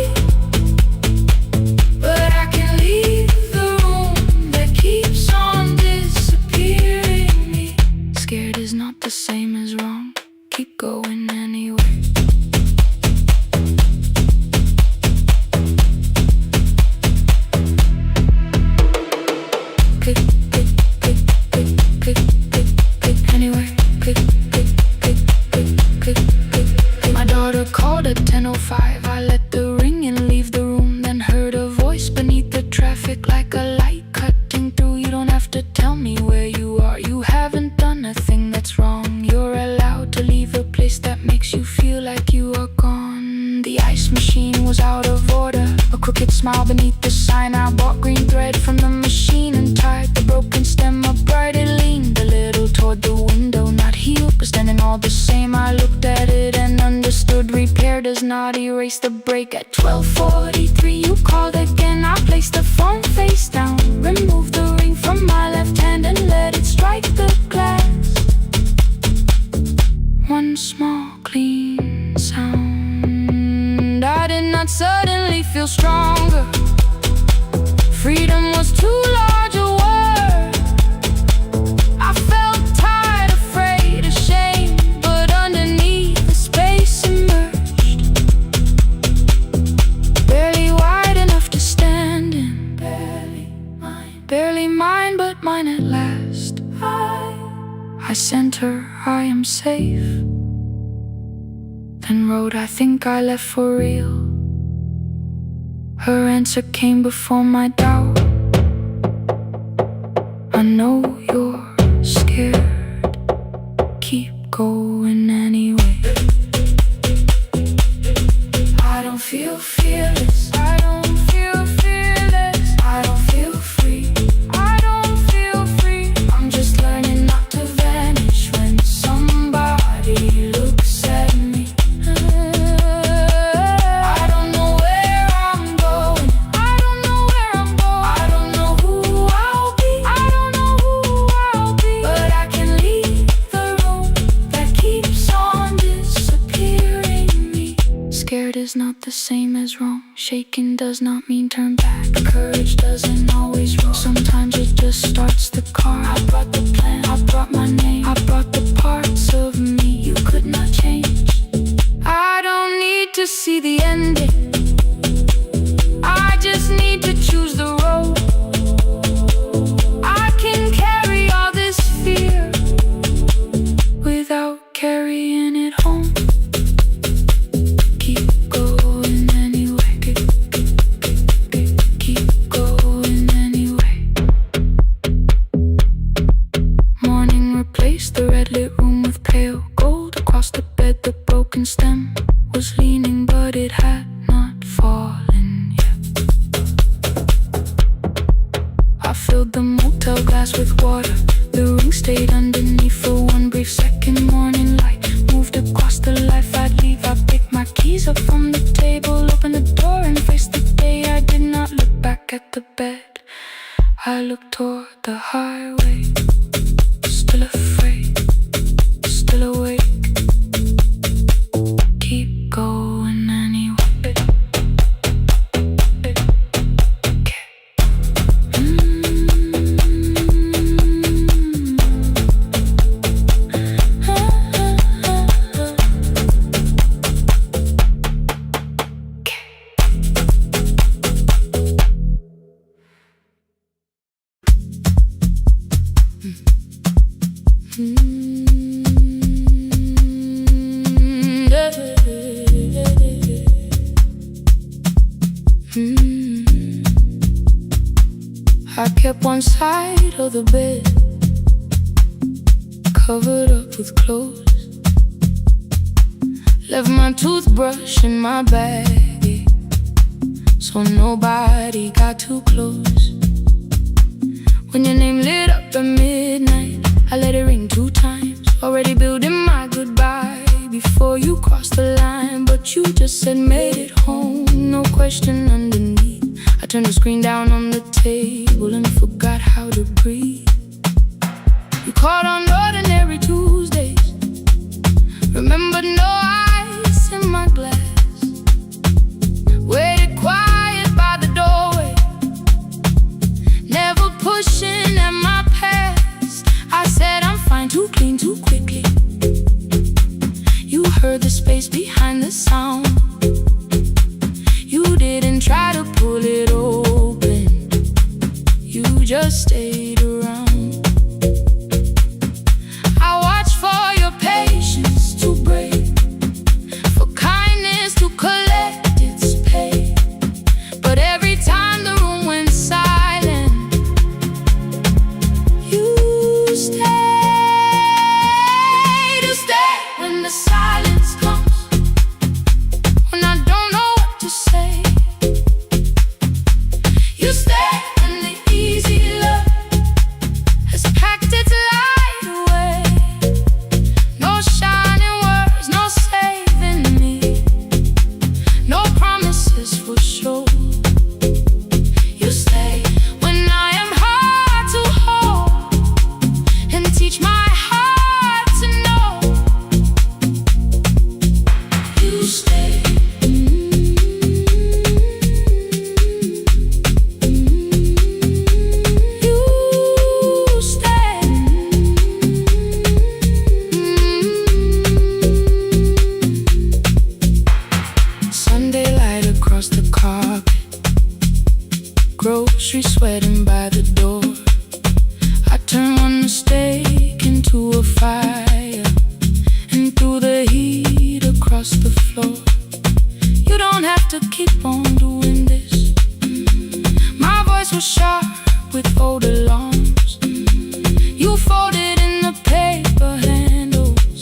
but I can leave the room that keeps on disappearing me. Scared is not the same as wrong, keep going anyway. Click, click, click, click, click, click, click, anyway. Click, click, click, click, click, click, click. My daughter called at 10:05. I let the ring and leave the room, then heard a voice beneath the traffic like a light cutting through. You don't have to tell me where you are, you haven't done a thing that's wrong. You're allowed to leave a place that makes you feel like you are gone. The ice machine was out of order, a crooked smile beneath the sign. I bought green thread from the machine and tied the broken stem upright. It leaned a little toward the window, not healed but standing all the same. I looked at it and understood, repair does not erase the break. At 12:43 you called again. I placed the phone face down, removed the ring from my left hand and let it strike the glass. One small clean sound. I did not suddenly feel stronger. Freedom was too large a word. I felt tired, afraid, ashamed, but underneath the space emerged, barely wide enough to stand in. Barely mine, but mine at last. I sent her, I am safe, then wrote, I think I left for real. Her answer came before my doubt. I know you're scared, keep going anyway. I don't feel fearless, I don't feel fearless, I don't feel free, I don't feel free. I'm just learning not to vanish when somebody looks at me. I don't know where I'm going, I don't know where I'm going, I don't know who I'll be, I don't know who I'll be, but I can leave the room that keeps on disappearing me. Scared is not the same as wrong, shaken does not mean turn back. Courage doesn't always roll, sometimes it just starts the car. I brought the plan, I brought my name, I brought the parts of me you could not change. I don't need to see the ending, I just of pale gold. Across the bed the broken stem was leaning, but it had not fallen yet. I filled the motel glass with water. The ring stayed underneath for one brief second. Morning light moved across the life I'd leave. I picked my keys up from the table, opened the door and faced the day. I did not look back at the bed. I looked toward the highway, still afraid, still awake. Keep going anyway. I kept one side of the bed covered up with clothes. Left my toothbrush in my bag, so nobody got too close. When your name lit up at midnight, I let it ring 2 times. Already building my goodbye before you crossed the line, but you just said made it home, no question underneath. I turned the screen down on the table and forgot how to breathe. You called on ordinary Tuesdays, remembered no ice in my glass. Waited quiet by the doorway, never pushing at my past. I said I'm fine, too clean, too quickly. You heard the space behind the sound. You didn't try to pull it open, you just stayed around. I watched for your patience to break, for kindness to collect its pay. But every time the room went silent, you stayed. You stayed when the silence comes, when I don't know what to say. You stay when the easy love has packed its light away. No shining words, no saving me, no promises for sure. You stay when I am hard to hold and teach my heart to know. You stay. Sunday light across the carpet, grocery sweating by the door. I turn one mistake into a fire, and through the heat across the floor. You don't have to keep on doing this. My voice was sharp with old alarms. You folded in the paper handles,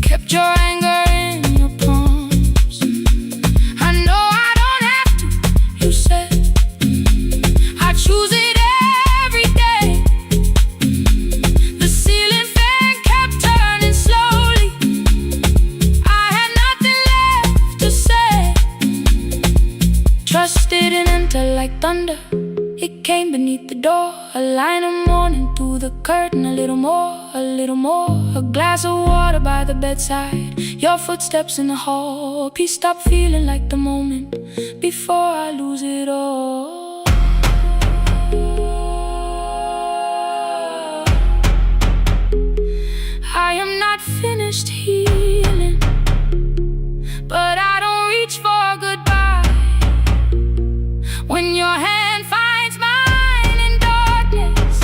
kept your anger in your palms. I know I don't have to, you said. I choose it every day. The ceiling fan kept turning slowly. I had nothing left to say. Trusted and enter like thunder. It came beneath the door, a line of mourning through the curtain. A little more, a little more. A glass of water by the bedside, your footsteps in the hall. Peace stopped feeling like the moment before I lose it all. I am not finished healing, but I don't reach for goodbye. When your hand finds mine in darkness,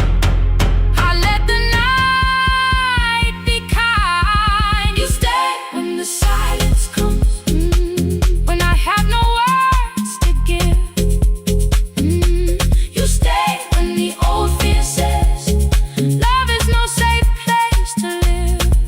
I let the night be kind. You stay when the silence comes, when I have no words to give. You stay when the old fear says love is no safe place to live.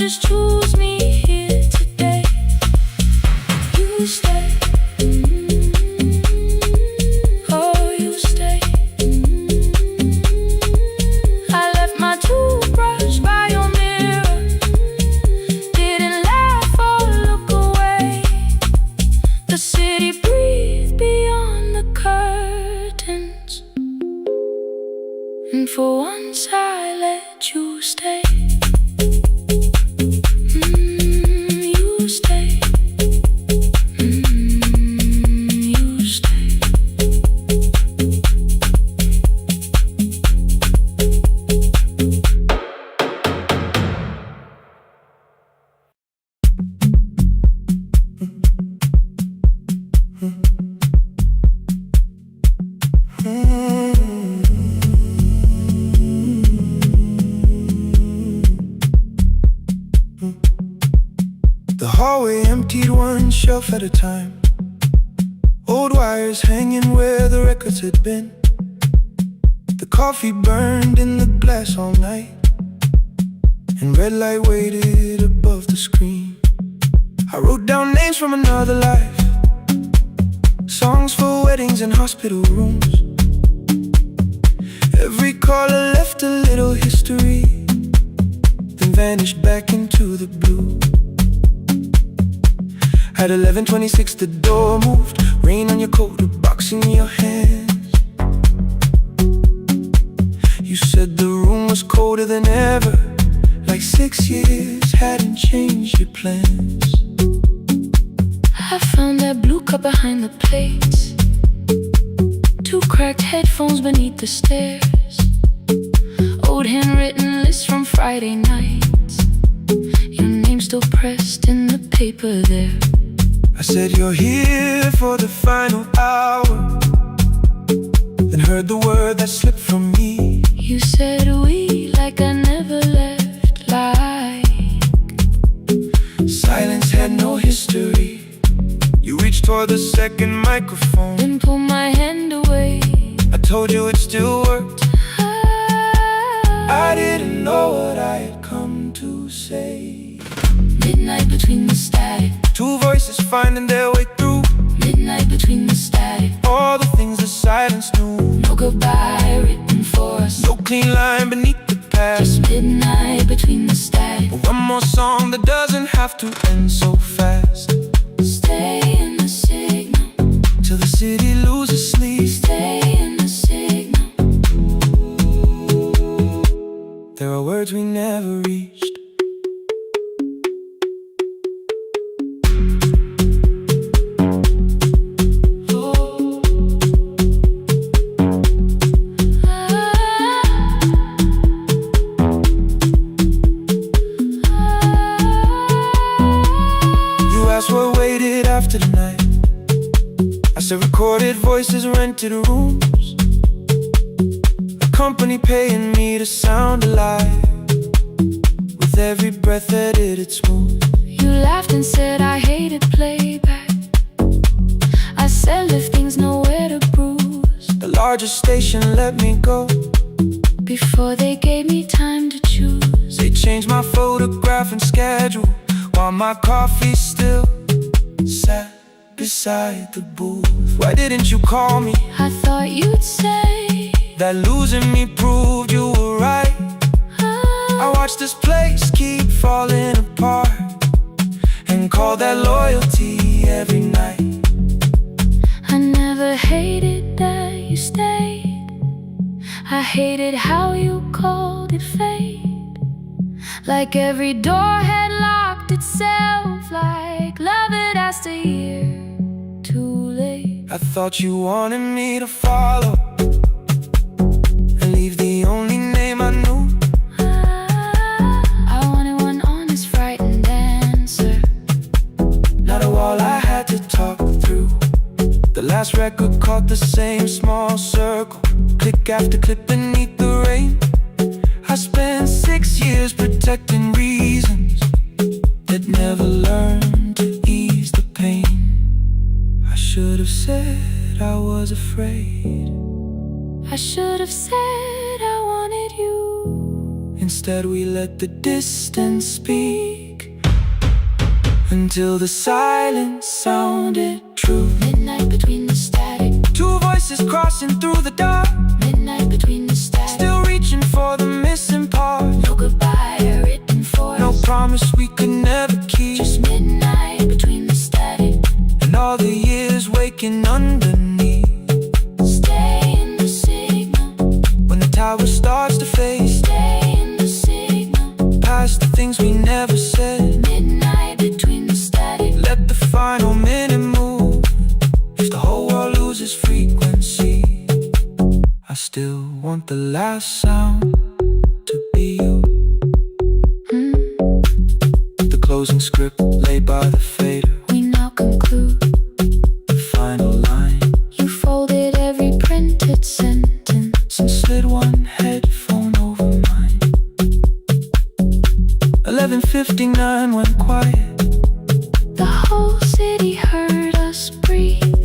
just choose me here today. You stay. Oh, you stay. I left my toothbrush by your mirror. Didn't laugh or look away. The city breathed beyond the curtains, and for once I let you stay. You stay. You stay. The hallway emptied one shelf at a time. Old wires hanging where the records had been. The coffee burned in the glass all night, and red light waited above the screen. I wrote down names from another life, songs for weddings and hospital rooms. Every caller left a little history, then vanished back into the blue. At 11:26 the door moved, rain on your coat, a box in your hands. You said the room was colder than ever, like 6 years hadn't changed your plans. I found that blue cup behind the plates, 2 cracked headphones beneath the stairs, old handwritten lists from Friday nights, your name still pressed in the paper there. I said you're here for the final hour, then heard the word that slipped from me. You said we like I never left, like silence had no history. You reached toward the second microphone, then pulled my hand away. I told you it still worked. I didn't know what I had come to say. Midnight between the static, 2 voices finding their way through. midnight between the static, All the things the silence knew. no goodbye written for us, No clean line beneath the past. just midnight between the static. One more song that doesn't have to end so fast. Stay in the signal, Till the city loses sleep. stay in the signal. There are words we never reached. What waited after the night? I said recorded voices, rented rooms, a company paying me to sound alive, with every breath edited smooth. You laughed and said I hated playback. I said lifting's nowhere to bruise. The largest station let me go Before they gave me time to choose. They changed my photograph and schedule, while my coffee still sat beside the booth. Why didn't you call me? I thought you'd say that losing me proved you were right. I watched this place keep falling apart, and call that loyalty every night. I never hated that you stayed. I hated how you called it fate, like every door had locked itself, like love had asked a year too late. I thought you wanted me to follow and leave the only name I knew. I wanted one honest, frightened answer, not a wall I had to talk through. The last record caught the same small circle, click after click beneath the rain. I spent 6 years protecting reasons that never learned to ease the pain. I should have said I was afraid. I should have said I wanted you. Instead we let the distance speak. until the silence sounded true. Midnight between the static. Two voices crossing through the dark. Midnight between the static. Still reaching for the missing part. No goodbye written for us. No promise we could never keep. Just midnight between the static. And all the years waking underneath. Stay in the signal. When the tower starts to fade. Stay in the signal. Past the things we never said. Midnight between the static. Let the final minute move. If the whole world loses frequency, I still want the last sound to be you. The closing script laid by the fader. We now conclude The final line. You folded every printed sentence And slid one headphone over mine. 11:59 went quiet. The whole city heard us breathe.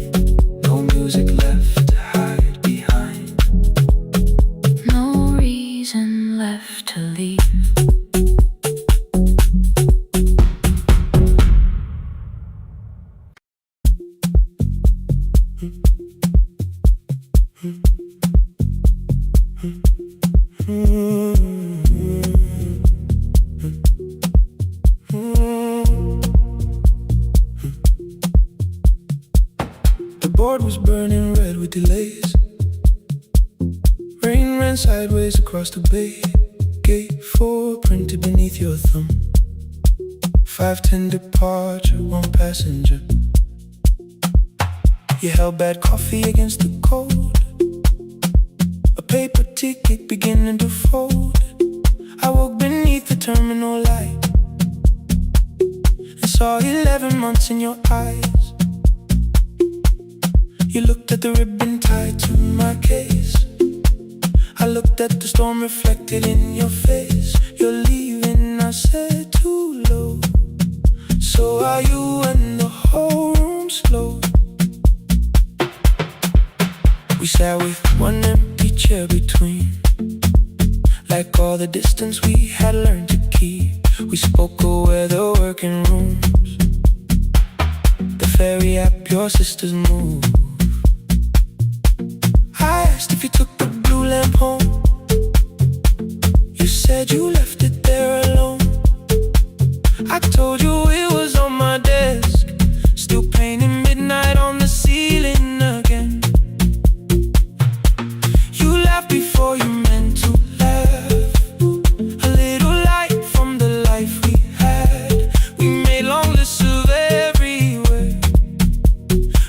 No music left to hide behind. No reason left to leave. The board was burning red with delays. Rain ran sideways across the bay. Gate 4 printed beneath your thumb. 5:10 departure, 1 passenger. You held bad coffee against the cold. A paper ticket beginning to fold. I woke beneath the terminal light and saw 11 months in your eyes. You looked at the ribbon tied to my case. I looked at the storm reflected in your face. You're leaving, I said, too low. So are you, and the whole room slowed. We sat with one empty chair between, like all the distance we had learned to keep. We spoke of weather, working rooms, the ferry app, your sister's move. I asked if you took the blue lamp home. You said you left it there alone. I told you it was on my desk, still painting midnight on the ceiling again. You laughed before you meant to laugh. A little light from the life we had. We made long lists of everywhere,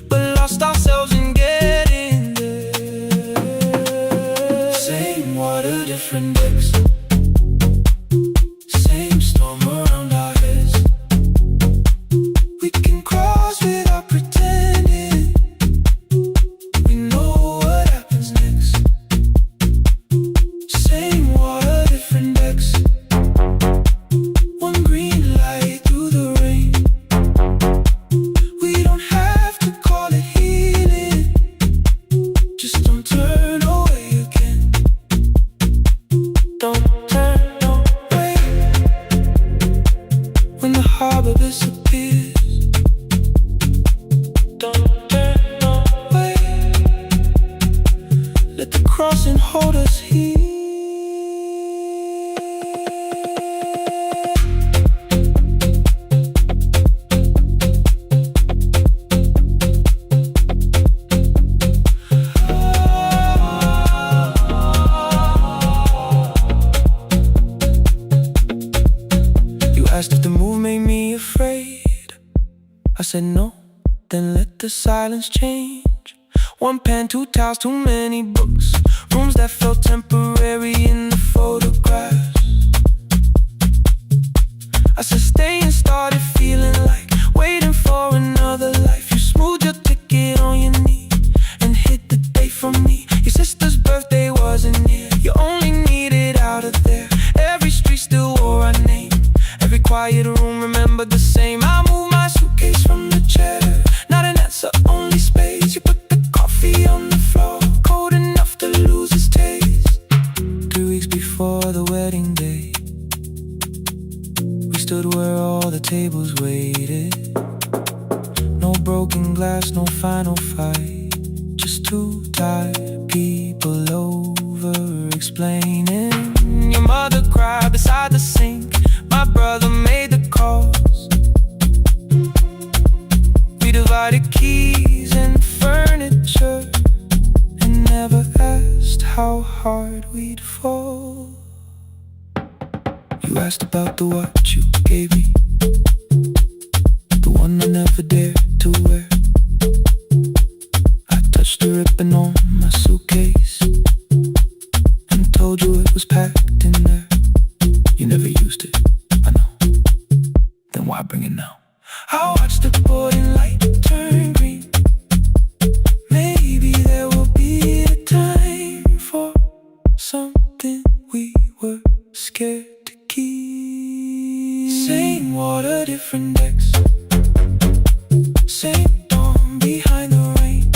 but lost ourselves in getting there. Same water, different decks. Same storm around our heads. We can cross without pretending. We know what happens next. Same water, different decks. One green light through the rain. We don't have to call it healing. Just don't turn away again. Don't turn away. When the harbor disappears, don't turn away. Let the crossing hold us here. You asked if the move made me afraid. I said no, then let the silence change. One pen, 2 towels, too many books. Rooms that felt temporary in the photographs. I said stay and started feeling like waiting for another life. You smoothed your ticket on your knee and hid the date from me. Your sister's birthday wasn't near. You only needed out of there. Every street still wore our name. Every quiet room remembered the same. I moved my suitcase from the chair. Not an answer, only space. You put the coffee on the floor, cold enough to lose its taste. 3 weeks before the wedding day, we stood where all the tables waited. No broken glass, no final fight. Just two tired people over explaining. Your mother cried beside the sink. My brother made the calls. We divided keys and furniture and never asked how hard we'd fall. You asked about the watch you gave me, the one I never dared to wear. I touched the ribbon on my suitcase and told you it was packed in there. You never used it, I know. Then why bring it now? I watched the boarding light turn green. Maybe there will be a time for something we were scared to keep. Same water, different decks. Same dawn behind the rain.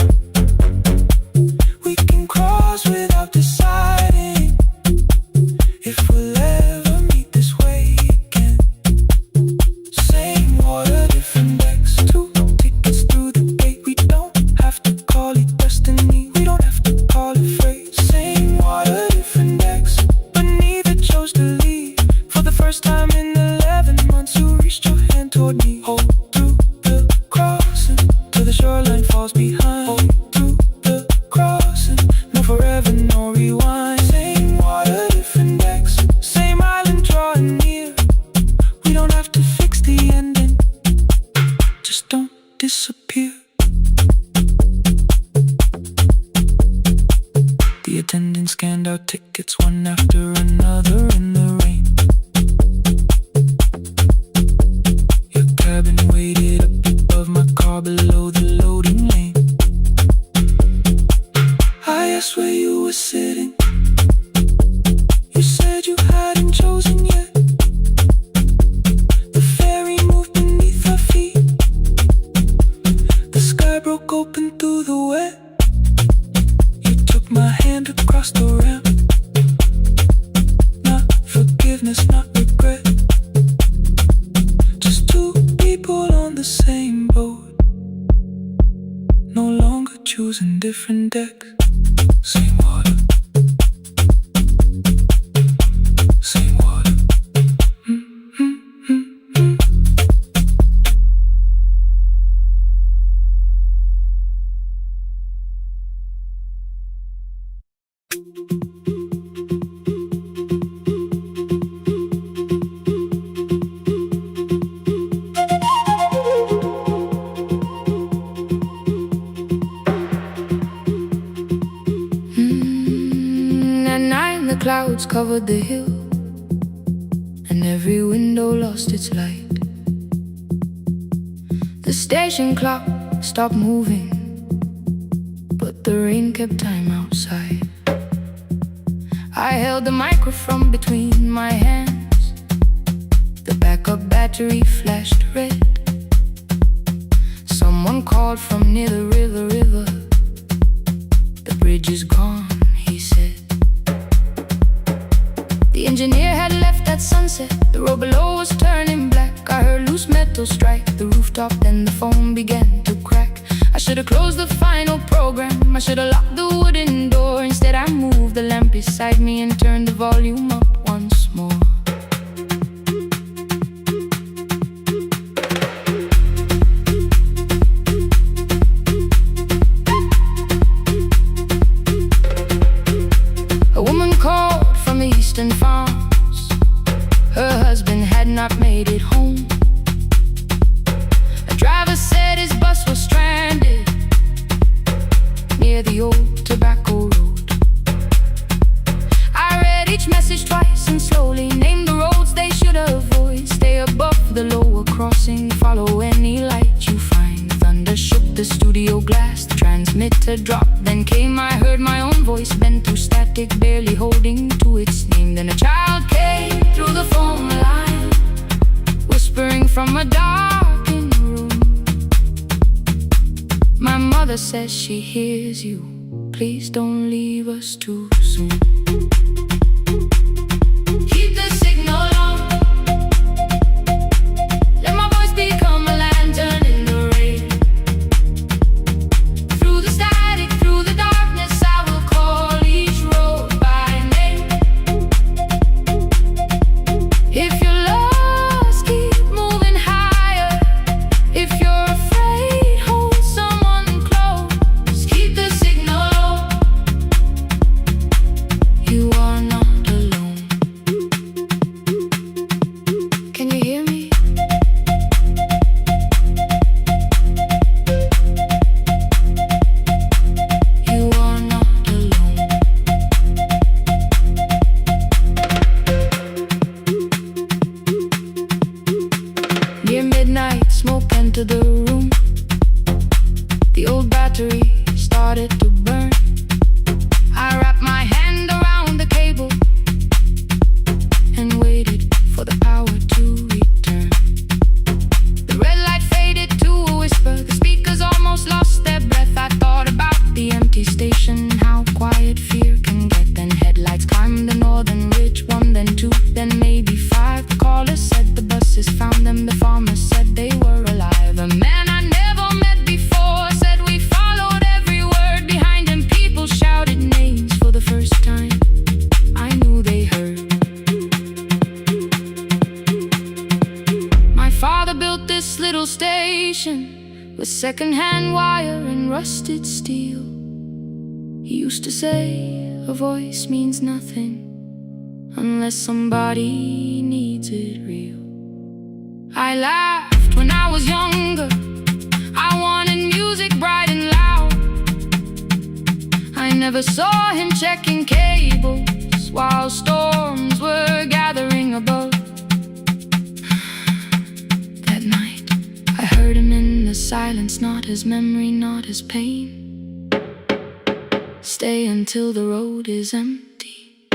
We can cross without deciding if we'll ever meet this way again. Same water, different decks. Two tickets through the gate. We don't have to call it destiny. We don't have to call it fate. Same water, different decks. But neither chose to leave. For the first time in 11 months, you reached your hand toward me. Hold through the crossing till the shoreline falls behind. Hold through the crossing. No forever, no rewind. Same water, different decks. Same island drawing near. We don't have to fix the ending. Just don't disappear. The attendant scanned our tickets one after another in the rain. Your cabin waited up above my car below the loading lane. I asked where you were sitting. You said you hadn't chosen yet. The ferry moved beneath our feet. The sky broke open through the wet. You took my hand across the ramp. Not forgiveness, not regret. Just two people on the same boat, no longer choosing different decks. Same water. Same water. At night the clouds covered the hill, and every window lost its light. The station clock stopped moving, but the rain kept time outside. I held the microphone between my hands. The backup battery flashed red. Someone called from near the river. The bridge is gone, he said. The engineer had left at sunset. The road below was turning black. I heard loose metal strike the rooftop, then the phone began to crack. I should've closed the final program. I should've locked the wooden door. Instead I moved the lamp beside me and turned the volume up once more. A woman called from the eastern farms. Her husband had not made it home. A driver said his bus was stranded near the old tobacco road. I read each message twice and slowly named the roads they should avoid. Stay above the lower crossing, follow any light you find. Thunder shook the studio glass, the transmitter dropped. Then came, I heard my own voice bent through static, barely holding to its name. Then a child came through the phone line, whispering from a darkened room. My mother says she hears you. Please don't leave us too soon. Keep the signal on. Near midnight, smoke entered the room. The old battery started to burn. I wrapped my hand around the cable and waited for the power to return. The red light faded to a whisper. The speakers almost lost their breath. I thought about the empty station, how quiet fear can get. Then headlights climbed the northern ridge. One, then two, then maybe five. The caller said the buses found them. The farmer said they were alive. A man I never met before said we followed every word behind him. People shouted names for the first time. I knew they heard. My father built this little station with second-hand wire and rusted steel. He used to say a voice means nothing unless somebody needs it real. I laughed when I was younger. I wanted music bright and loud. I never saw him checking cables while storms were gathering above. That night, I heard him in the silence, not his memory, not his pain. Stay until the road is empty.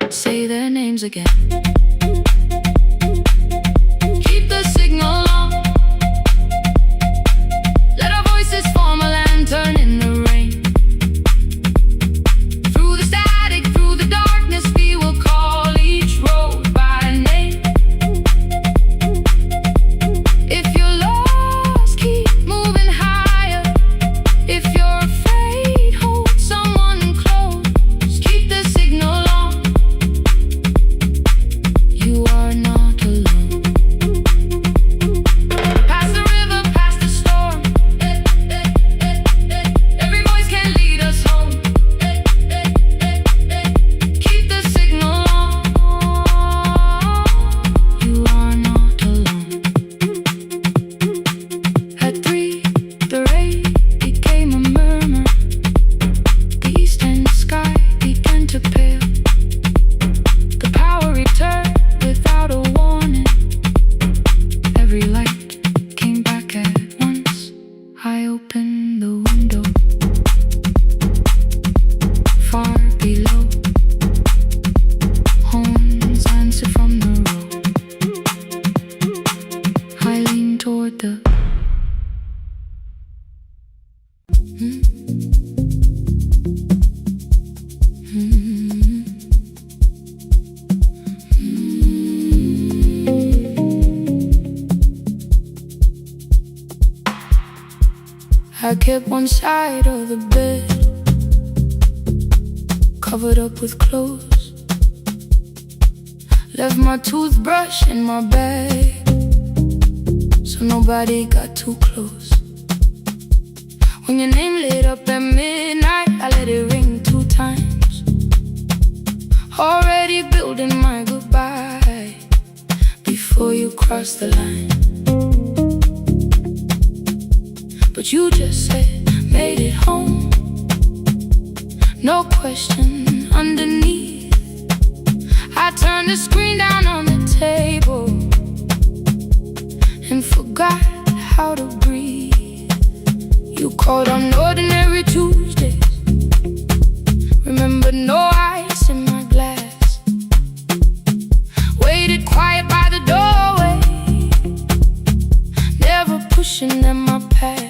Say their names again. Keep the signal on. Let our voices form a lantern in the rain. Through the static, through the darkness, we will call each road by name. If you're lost, keep moving higher. If you're afraid, hold someone close. Keep the signal on. You are not alone. Past the river, past the storm. Every voice can lead us home. Keep the signal on. You are not alone. At 3, the rain became a murmur. The eastern sky began to pale. The power returned without a warning. Every light came back at once. I opened the window. Far below, horns answered from the road. I leaned toward the I kept one side of the bed covered up with clothes. Left my toothbrush in my bag so nobody got too close. When your name lit up at midnight, I let it ring 2 times. Already building my goodbye before you cross the line. But you just said, made it home. No question underneath. I turned the screen down on the table and forgot how to breathe. You called on ordinary Tuesdays. Remember, no ice in my glass. Waited quiet by the doorway, never pushing them my past.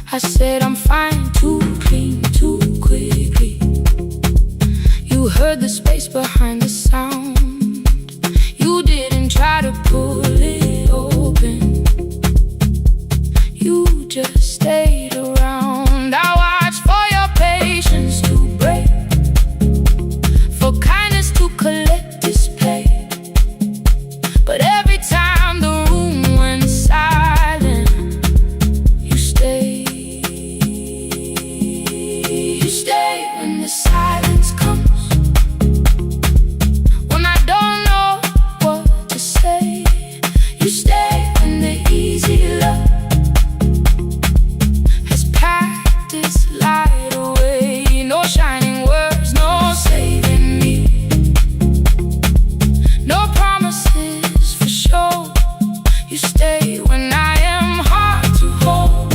I said I'm fine, too clean, too quickly. You heard the space behind the sound. You didn't try to pull it open. You just stayed around. I watched for your patience to break, for kindness to collect display. But every time the room went silent, you stayed. You stay when the silence comes, when I don't know what to say. You stay when the easy love has packed its light away. No shining words, no saving me. No promises for sure. You stay when I am hard to hold,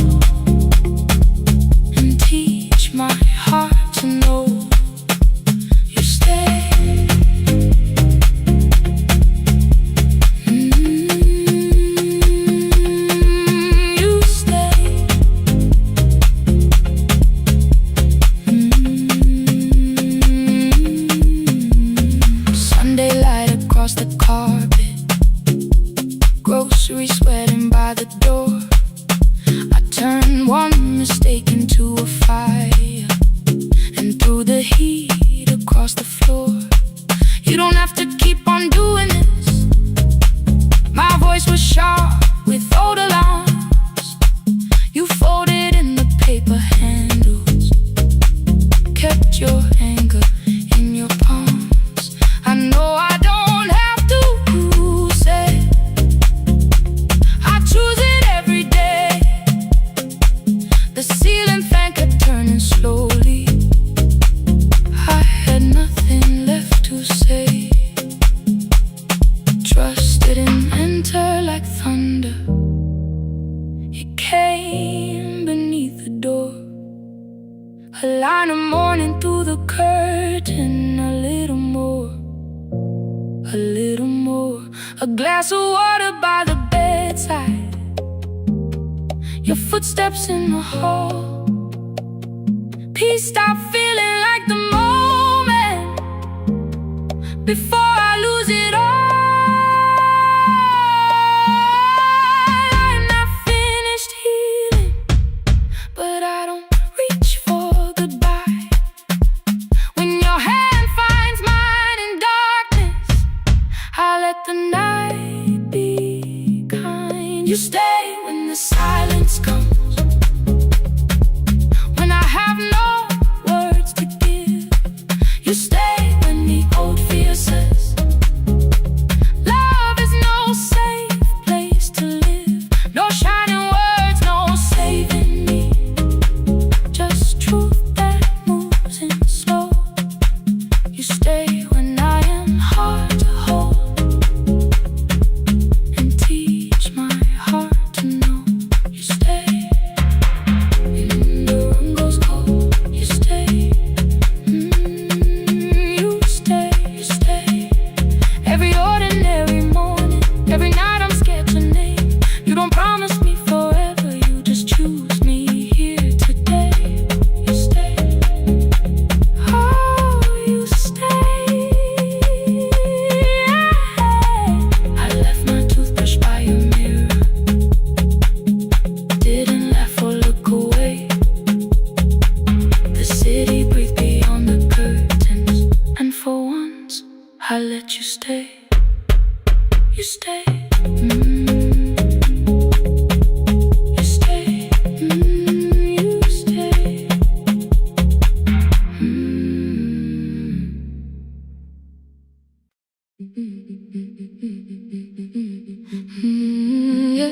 and teach my heart to know. You stay. You stay. Sunday light across the carpet, groceries sweating by the door. I turn one mistake into a fire, and through the heat across the floor. You don't have to keep on doing this. My voice was sharp with old alarms. You folded in the paper handles, kept your anger in your palms. I know I don't have to say, I choose it every day. The ceiling fan kept turning slowly. I had nothing left to say. Trust didn't enter like thunder. It came beneath the door. A line of morning through the curtain. A little more, a little more. A glass of water by the bedside. Your footsteps in the hall. Peace stopped feeling like the moment before I lose it all. I'm not finished healing, but I don't reach for goodbye. When your hand finds mine in darkness, I let the night be kind. You stay when the silence comes, when I have no words to give. You stay when the old fear says love is no safe place to live. No shining words, no saving me. Just truth that moves in slow. You stay when I am hard to hold, and teach my heart to know. You stay. The room goes cold. You stay. You stay. You stay. Every ordinary morning, every night I'm scared to name. You don't promise me forever, you just choose me here today. You stay. Oh, you stay. I left my toothbrush by your mirror. Didn't laugh or look away. The city breathed beyond the curtains, and for once I let you stay. You stay. You stay. You stay. Yeah.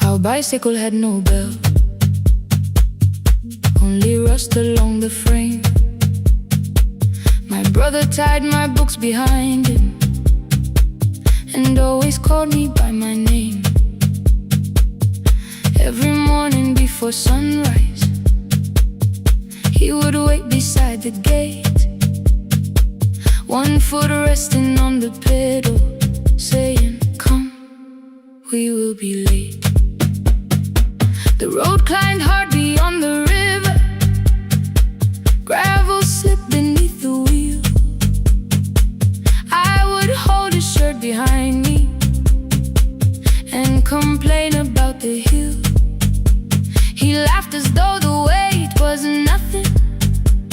Our bicycle had no bell, only rust along the frame. My brother tied my books behind him, and always called me by my name. Every morning before sunrise, he would wait beside the gate, one foot resting on the pedal, saying, "Come, we will be late." The road climbed hard beyond the river, gravel slipped beneath the wheel. I would hold his shirt behind me and complain about the hill. He laughed as though the weight was nothing.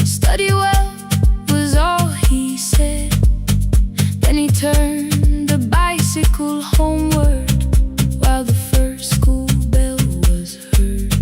Study well was all he said. Then he turned the bicycle homeward while the first school bell was heard.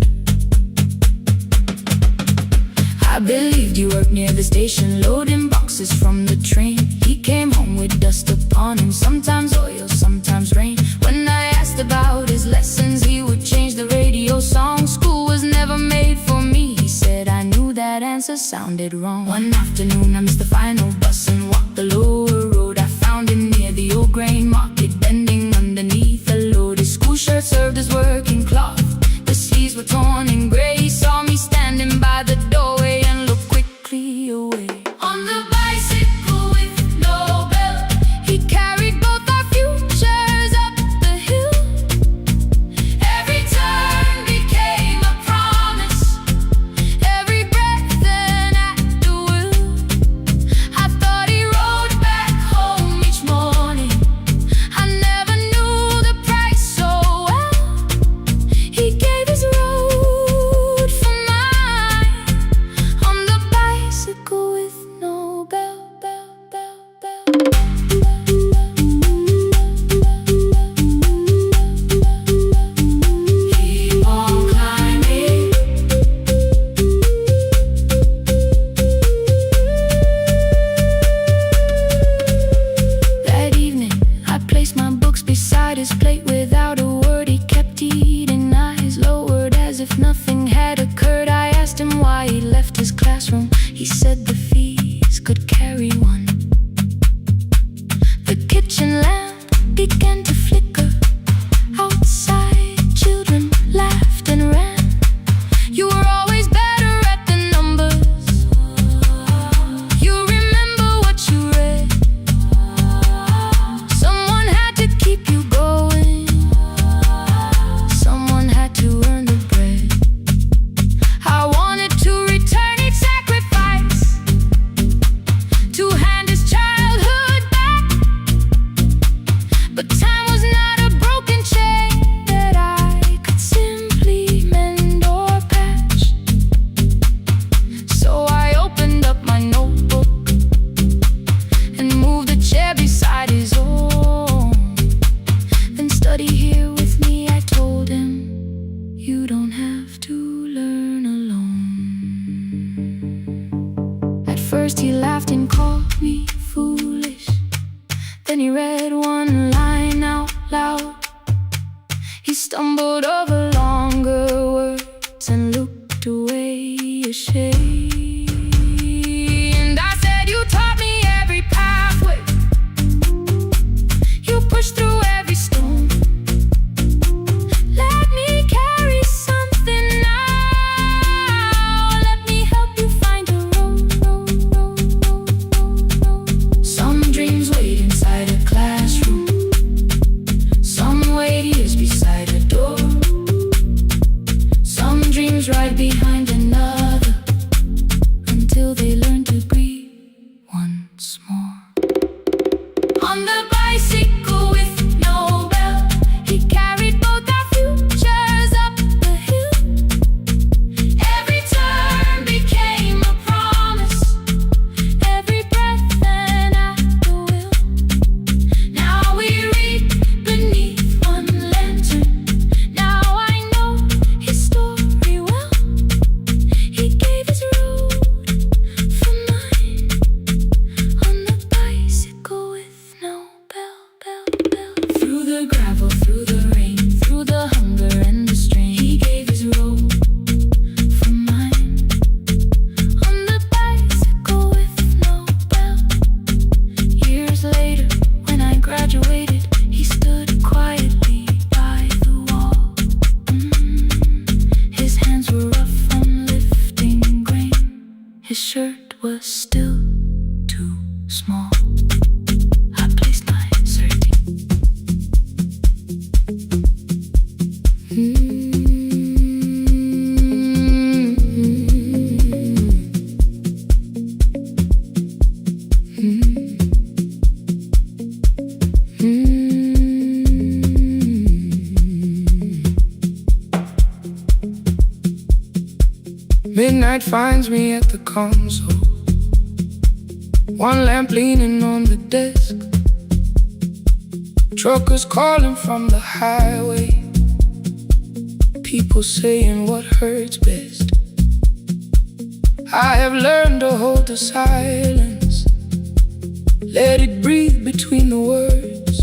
I believed you worked near the station, loading boxes from the train. He came home with dust upon morning, sometimes oil, sometimes rain. When I asked about his lessons, he would change the radio song. School was never made for me, he said. I knew that answer sounded wrong. One afternoon I missed the final bus and walked the lower road. I found him near the old grain market, bending underneath a load. His school shirt served as working cloth, the sleeves were torn and gray. He saw me standing by the doorway and looked quickly away. On the bicycle with no belt, he carried both our futures up the hill. Every turn became a promise, every breath an act of will. I thought he rode back home each morning, I never knew the price so well. He gave his road for mine, on the bicycle with no bell. Keep on climbing. That evening, I placed my books beside his plate. Without a word, he kept eating, eyes lowered as if nothing had occurred. I asked him why he left his classroom. He said the fees could carry one. The kitchen lamp began to flicker. Outside, children laughed and ran. You were always better at the numbers. You remember what you read. Someone had to keep you going, someone had to earn the bread. I wanted to return each sacrifice, to hand his childhood back. But time was not a broken chain that I could simply mend or patch. So I opened up my notebook and moved the chair beside his own. Then study here with me, I told him. You don't have to learn alone. At first he laughed and called me foolish. Then he read one line out loud. He stumbled over longer words and looked away ashamed. And I said, you taught me every pathway, you pushed through every stone. Let me carry something now, let me help you find a road. Some dreams wait inside a classroom, some wait years beside a door. Some dreams right behind another, until they learn to breathe once more. On the bicycle with no bell, he carried both our futures up the hill. Every turn became a promise, every breath an act of will. Now we read beneath one lantern, now I know his story well. He gave his road for mine, on the bicycle with no bell. Through the gravel, through the rain, through the hunger and the strain, he gave his road for mine, on the bicycle with no bell. Years later, when I graduated, he stood quietly by the wall. His hands were rough on lifting grain, his shirt was still too small. I placed my certain. Midnight finds me at the console, one lamp leaning on the desk. Truckers calling from the highway, people saying what hurts best. I have learned to hold the silence, let it breathe between the words.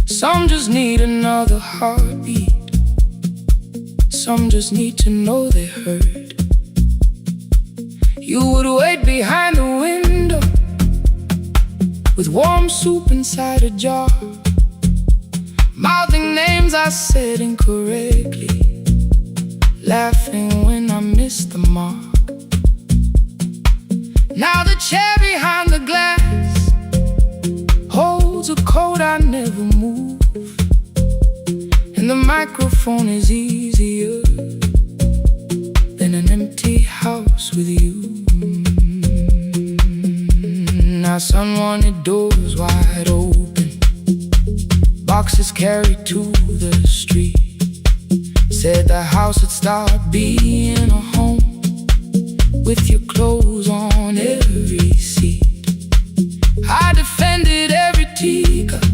Some just need another heartbeat. Some just need to know they heard. You would wait behind the window with warm soup inside a jar, mouthing names I said incorrectly, laughing when I missed the mark. Now the chair behind the glass holds a coat I never move, and the microphone is easier than an empty house with you. Our son wanted doors wide open, boxes carried to the street. Said the house would start being a home with your clothes on every seat. I defended every teacup,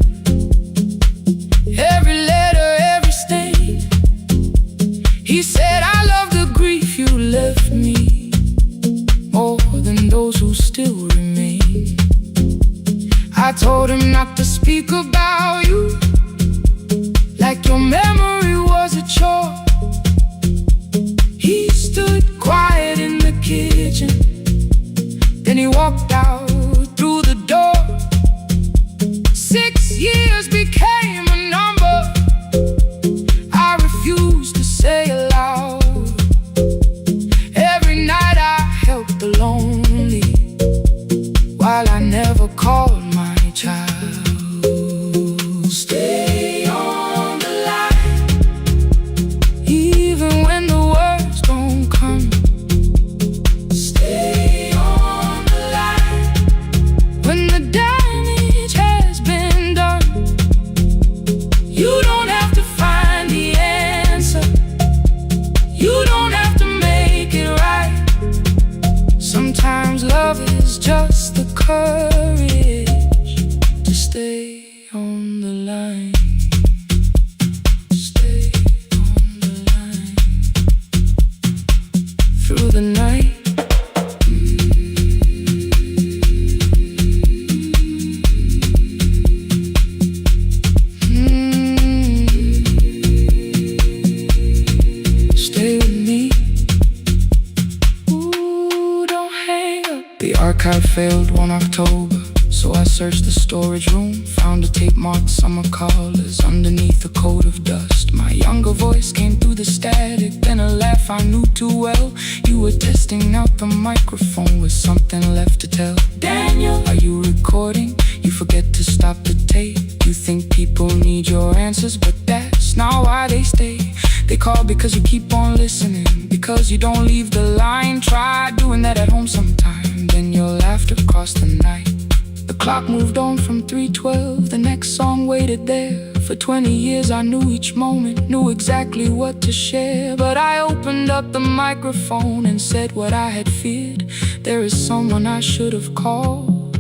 every letter, every stain. He said I love the grief you left me more than those who still remain. I told him not to speak about you like your memory was a chore. He stood quiet in the kitchen, then he walked out through the door. 6 years became a number I refused to say aloud. Every night I helped the lonely while I never called my child. Stay on the line, even when the words don't come. Stay on the line, when the damage has been done. You don't have to find the answer, you don't have to make it right. Sometimes love is just the courage to stay on the line. Stay on the line through the night. Stay with me. Ooh, don't hang up. The archive failed one October, so I searched the storage room, found a tape marked summer callers underneath a coat of dust. My younger voice came through the static, then a laugh I knew too well. You were testing out the microphone with something left to tell. Daniel, are you recording? You forget to stop the tape. You think people need your answers, but that's not why they stay. They call because you keep on listening, because you don't leave the line. Try doing that at home sometime, then your laughter crossed the night. The clock moved on from 3:12, the next song waited there. For 20 years I knew each moment, knew exactly what to share. But I opened up the microphone and said what I had feared. There is someone I should have called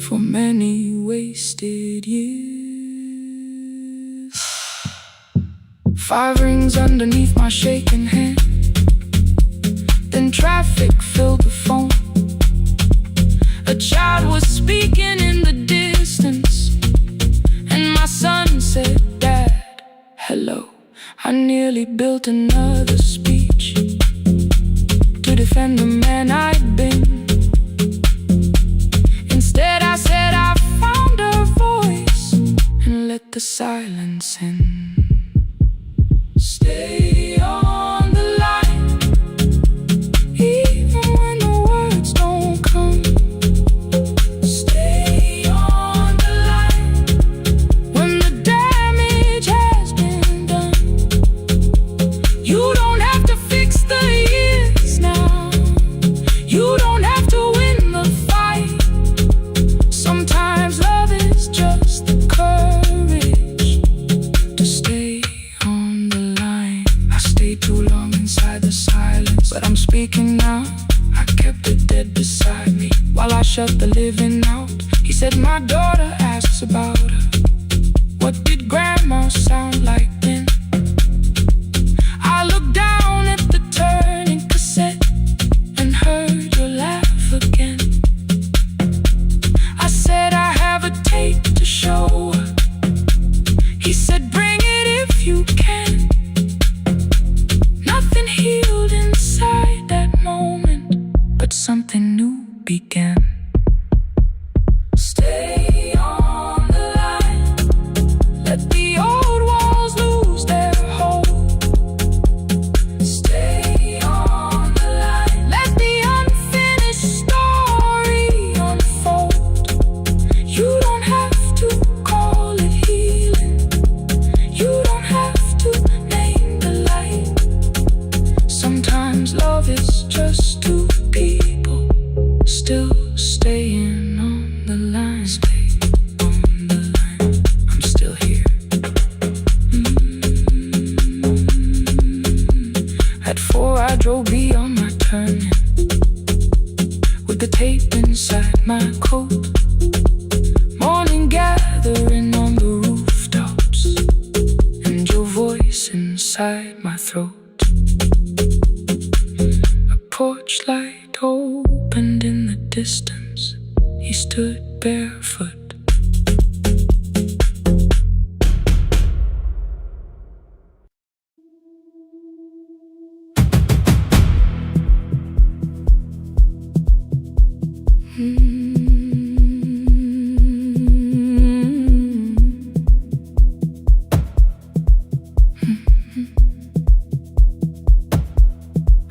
for many wasted years. 5 rings underneath my shaking hand, then traffic filled the phone. A child was speaking in the distance, and my son said, "Dad, hello." I nearly built another speech to defend the man I'd been. Instead I said I found a voice and let the silence in. Stay on the line, even when the words don't come. Stay on the line, when the damage has been done. You don't have to fix the years now, you don't have to win the fight. Sometimes love is just the courage to stay on the line. I stayed too long inside the silence, but I'm speaking now. I kept it dead beside me while I shut the living out. He said my daughter asks about her. What did grandma sound like then? I looked down at the turning cassette and heard your laugh again. You don't have to call it healing. You don't have to name the light. Sometimes love is just two people still staying on the line. Stay on the line. I'm still here. At 4 I drove beyond my turning, with the tape inside my coat. Morning gathering on the rooftops, and your voice inside my throat. A porch light opened in the distance. He stood barefoot.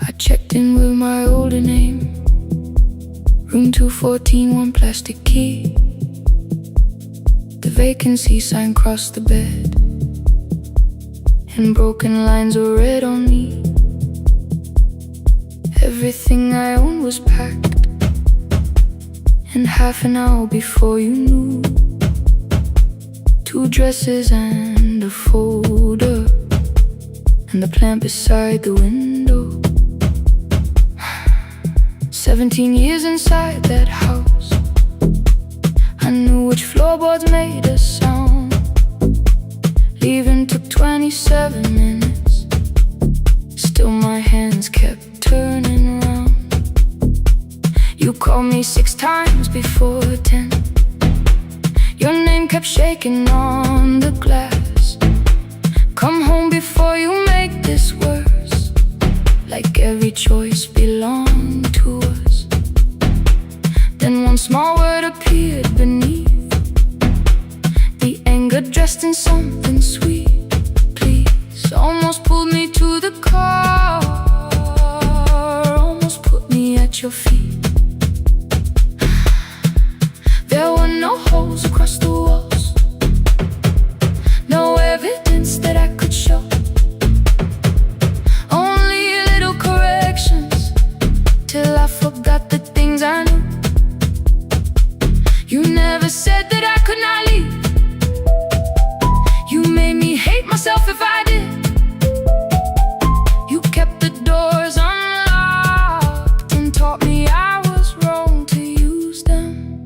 I checked in with my older name, room 214, one plastic key. The vacancy sign crossed the bed, and broken lines were read on me. Everything I owned was packed, and half an hour before you knew, 2 dresses and a folder, and the plant beside the window. 17 years inside that house, I knew which floorboards made a sound. Leaving took 27 minutes, still my hands kept turning around. You called me 6 times before 10. Your name kept shaking on the glass. Come home before you make this worse, like every choice belonged to us. Then one small word appeared beneath, the anger dressed in something sweet. Please, almost pulled me to the car, almost put me at your feet. There were no holes across the walls, no evidence that I could show, only little corrections, till I forgot the things I knew. You never said that I could not leave. You made me hate myself if I did. You kept the doors unlocked and taught me I was wrong to use them.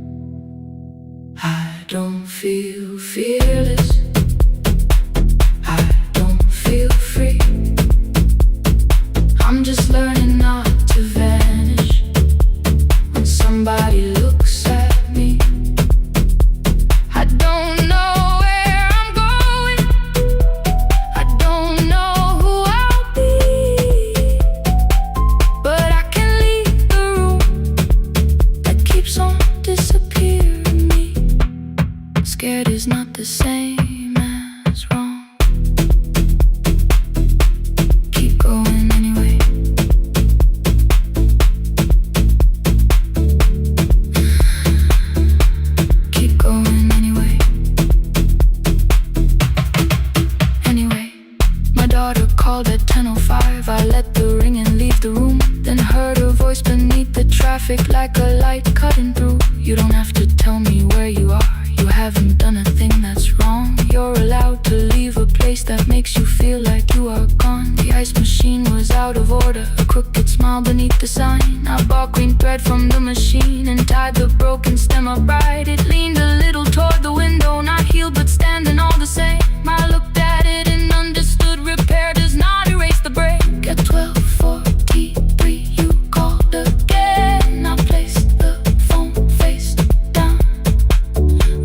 I don't feel fearless, I don't feel free. I'm just learning not to vanish when somebody looks at me. I don't know where I'm going, I don't know who I'll be, but I can leave the room that keeps on disappearing me. Scared is not the same as wrong. Keep going anyway. Keep going anyway. Anyway, my daughter called at 10:05. I let the ring and leave the room, then heard her voice beneath the traffic like a light cutting through. You don't have to tell me where you are, you haven't done a thing that's wrong. You're allowed to leave a place that makes you feel like you are gone. The ice machine was out of order, a crooked smile beneath the sign. I bought green thread from the machine and tied the broken stem upright. It leaned a little toward the window, not healed but standing all the same. I looked at it and understood repair does not erase the break. At 12:43 you called again. I placed the phone face down,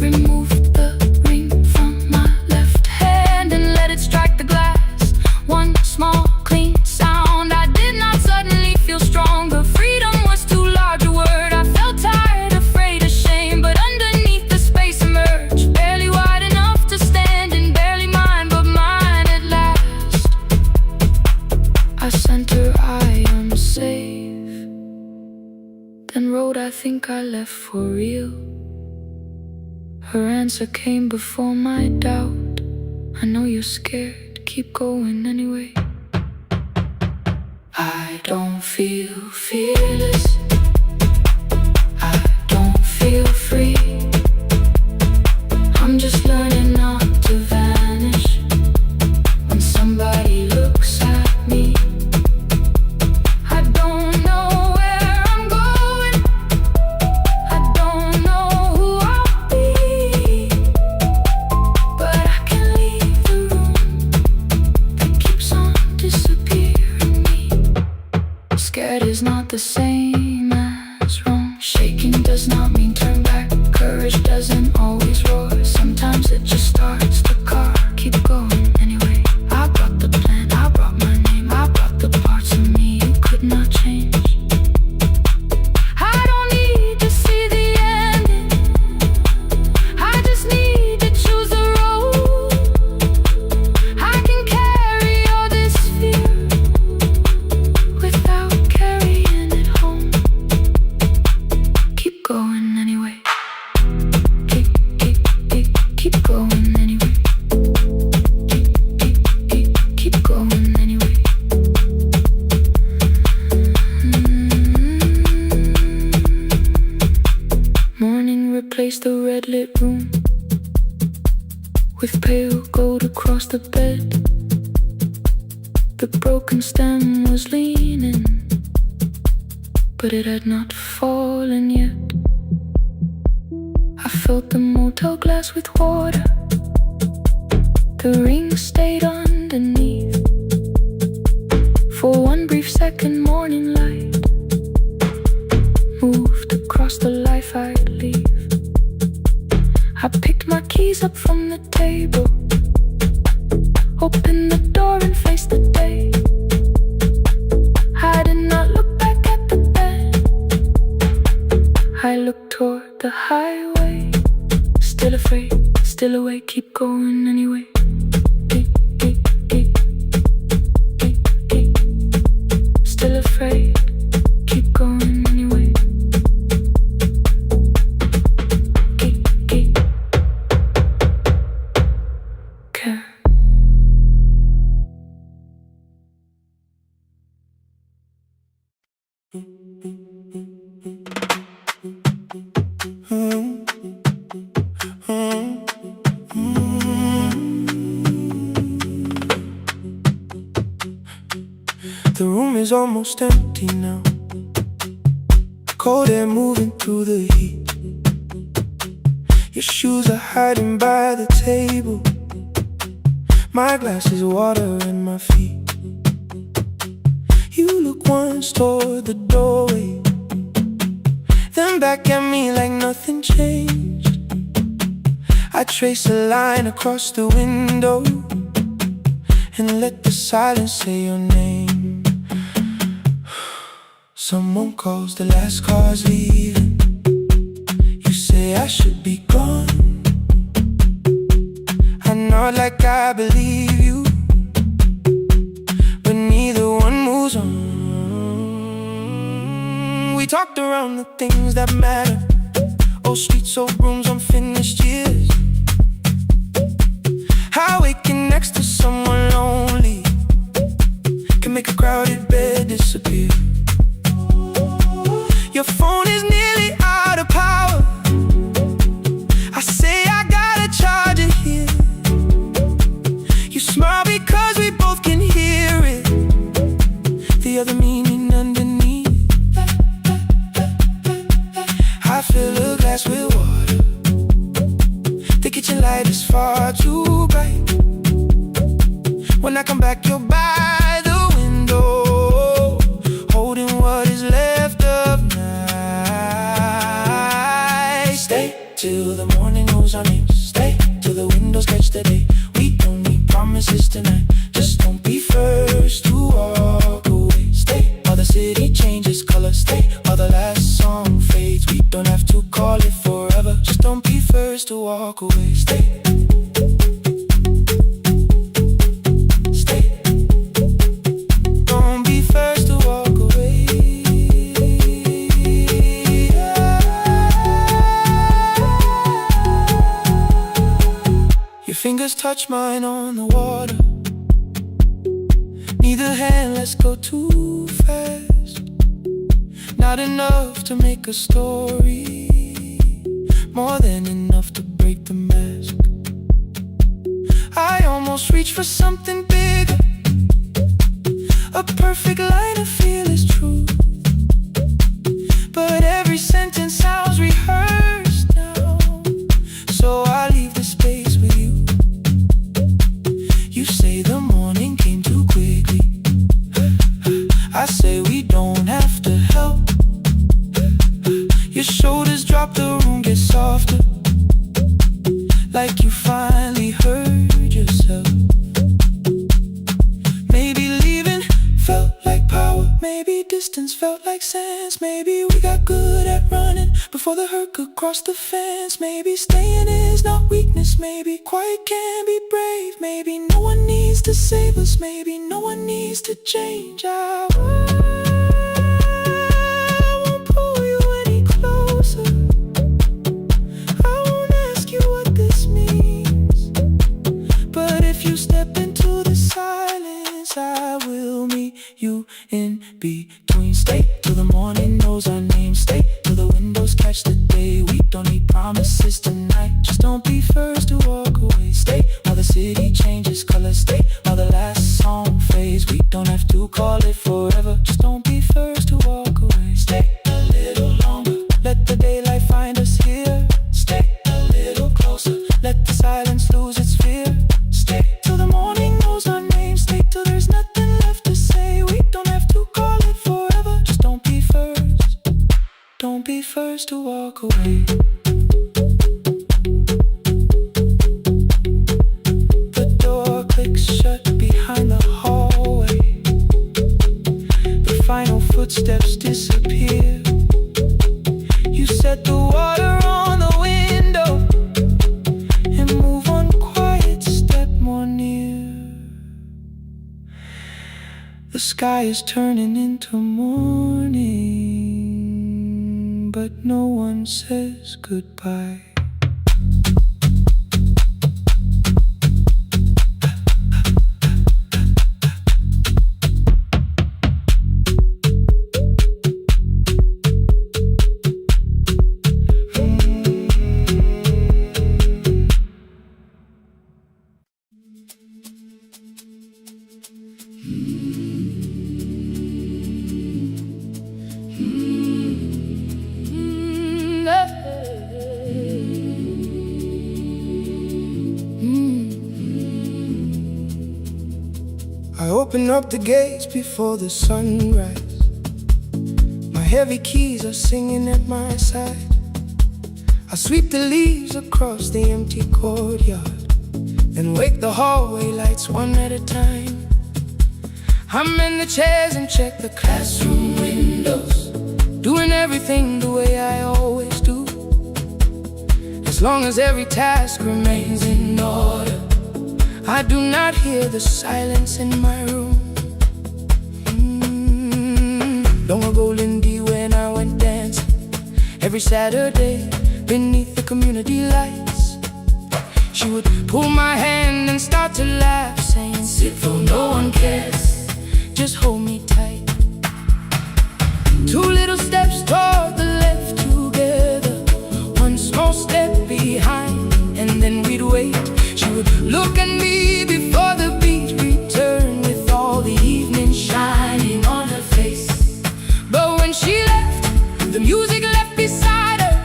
removed the ring from my left hand and let it strike the glass. One small clean sound. I did not suddenly feel stronger. Freedom was too large a word. I felt tired, afraid, ashamed, but underneath the space emerged, barely wide enough to stand and barely mine, but mine at last. I sent her, I am safe, then wrote, I think I left for real. Her answer came before my doubt. I know you're scared, keep going anyway. I don't feel fearless, I don't feel free. I'm just learning not to vanish when somebody looks at me. I don't know where I'm going, I don't know who I'll be, but I can leave the room that keeps on disappearing me. Scared is not the same as wrong. Shaking does not mean turn back. Courage doesn't always roar. Sometimes it just starts the car. Keep going anyway. I brought the plan, I brought my name, I brought the parts of me you could not change. I don't need to see the ending, I just need to choose the road. I can carry all this fear without carrying it home. Keep going anyway. Keep going anyway. Keep going anyway. Morning replaced the red lit room with pale gold across the bed. The broken stem was leaning, but it had not fallen yet. I filled the motel glass with water. The ring stayed underneath. For one brief second, morning light moved across the life I'd leave. I picked my keys up from the table, opened the door and faced the day. I did not look back at the bed, I looked toward the highway. Still afraid, still awake, keep going anyway. Still afraid, keep going anyway. Care. The room is almost empty now. Cold air moving through the heat. Your shoes are hiding by the table. My glass is water in my feet. You look once toward the doorway, then back at me like nothing changed. I trace a line across the window and let the silence say your name. Someone calls, the last car's leaving. You say I should be gone. I nod like I believe you, but neither one moves on. We talked around the things that matter. Old streets, old rooms, unfinished years. How waking next to someone lonely can make a crowded bed disappear. Your phone is nearly out of power. I say I gotta charge it here. You smile because we both can hear it, the other meaning underneath. I fill a glass with water. The kitchen light is far too bright. When I come back, you're by the window, holding what is left of night. Stay till the morning knows our names. Stay till the windows catch the day. We don't need promises tonight. Just don't be first to walk away. Stay while the city changes color. Stay while the last song fades. We don't have to call it forever. Just don't be first to walk away. Stay. fingers touch mine on the water. Neither hand lets go too fast. Not enough to make a story, more than enough to break the mask. I almost reach for something bigger, a perfect line of fearless truth. But every sentence sounds rehearsed now, so I leave the space with you. You say the morning came too quickly. I say we don't have to help. Your shoulders drop, the room gets softer, like you finally heard yourself. Maybe leaving felt like power, maybe distance felt like sense. Maybe we got good at running before the hurt could cross the fence. Maybe staying is not weakness, maybe quiet can be brave. Maybe no one needs to save us, maybe no one needs to change. I won't pull you any closer, I won't ask you what this means. But if you step into the silence, I will meet you in between. Stay till the morning knows our name. Stay till the windows catch the day. We don't need promises tonight, just don't be first to walk away. Stay while the city changes colors. Stay while the last song fades. We don't have to call it forever, just don't be first to walk away. Stay a little longer, let the daylight find us here. Stay a little closer, let the silence lose its fear. Stay till the morning knows our name. Stay till there's nothing left to say. We don't have to call it forever, just don't be first. Don't be first to walk away. The door clicks shut behind the hallway. The final footsteps disappear. You set the water on the window and move on quiet, step more near. The sky is turning into morning, but no one says goodbye. I open up the gates before the sunrise. My heavy keys are singing at my side. I sweep the leaves across the empty courtyard and wake the hallway lights one at a time. I'm in the chairs and check the classroom windows, doing everything the way I always do. As long as every task remains in order, I do not hear the silence in my room. Long ago, Lindy, when I went dancing every Saturday beneath the community lights, she would pull my hand and start to laugh, saying, "Sit though no one cares, just hold me tight." Two little steps toward the left together, one small step behind, and then we'd wait. She would look at me before the beat returned, with all the evening shining on her face. But when she left, the music left beside her,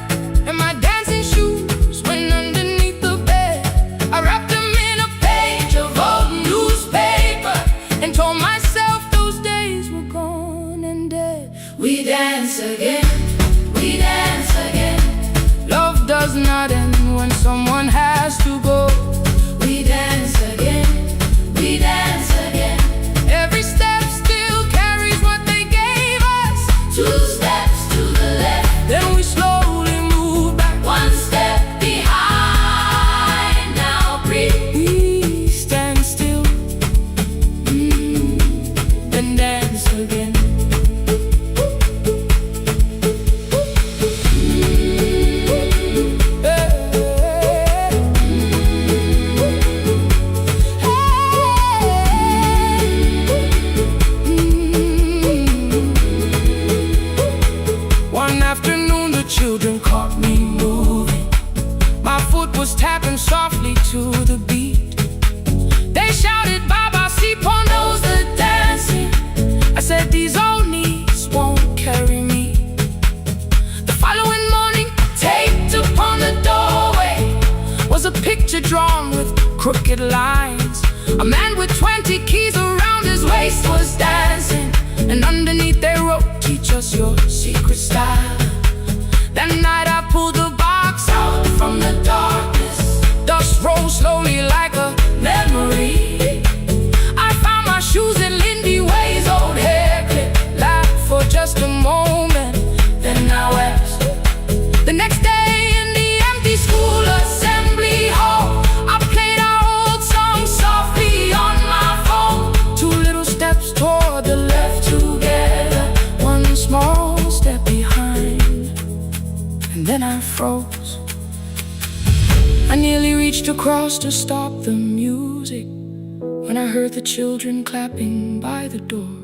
and my dancing shoes went underneath the bed. I wrapped them in a page of old newspaper and told myself those days picture drawn with crooked lines. A man with 20 keys around his waist was dancing, and underneath they wrote, "Teach us your secret style." That night I pulled the box out from the darkness. Dust rose slowly like a memory. I found my shoes in Lindy Way's old hair clip. Laughed for just a moment, then I wept. The next day in the empty school assembly hall, I played our old song softly on my phone. 2 little steps toward the left together, 1 small step behind, and then I froze. I nearly reached across to stop the music when I heard the children clapping by the door.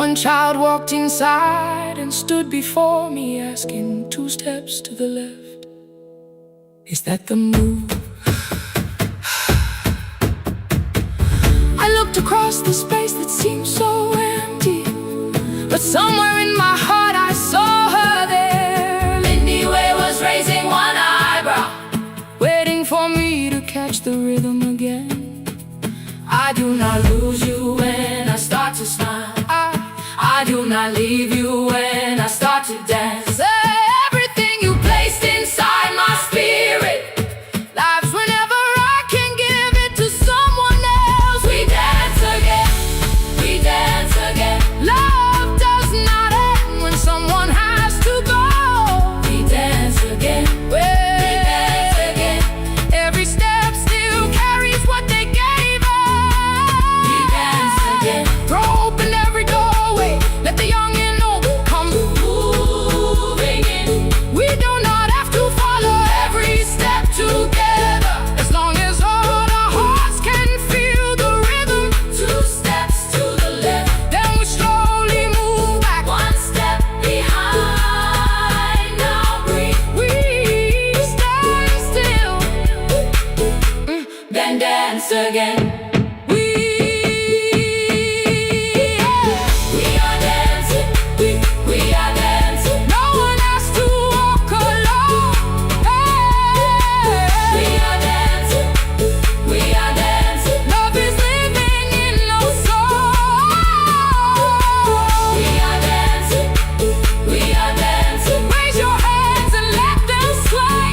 One child walked inside and stood before me, asking 2 steps to the left, "Is that the move?" I looked across the space that seemed so empty, but somewhere in my heart I saw her there. Lindy Way was raising 1 eyebrow, waiting for me to catch the rhythm again. I do not lose you when I start to smile. I do not leave you when I start to dance. Everything you placed inside my spirit lives whenever I can give it to someone else. We dance again, we dance again. Love does not end when someone has to go. We dance again, we dance again. Every step still carries what they gave us. We dance again. Throw open every doorway, let the young and old come moving in. We do not have to follow every step together, as long as all our hearts can feel the rhythm. 2 steps to the left, then we slowly move back, 1 step behind. Now breathe, we stand still, then dance again. We are dancing, we are dancing. No one has to walk alone. We are dancing, we are dancing. Love is living in our soul. We are dancing, we are dancing. Raise your hands and let them sway.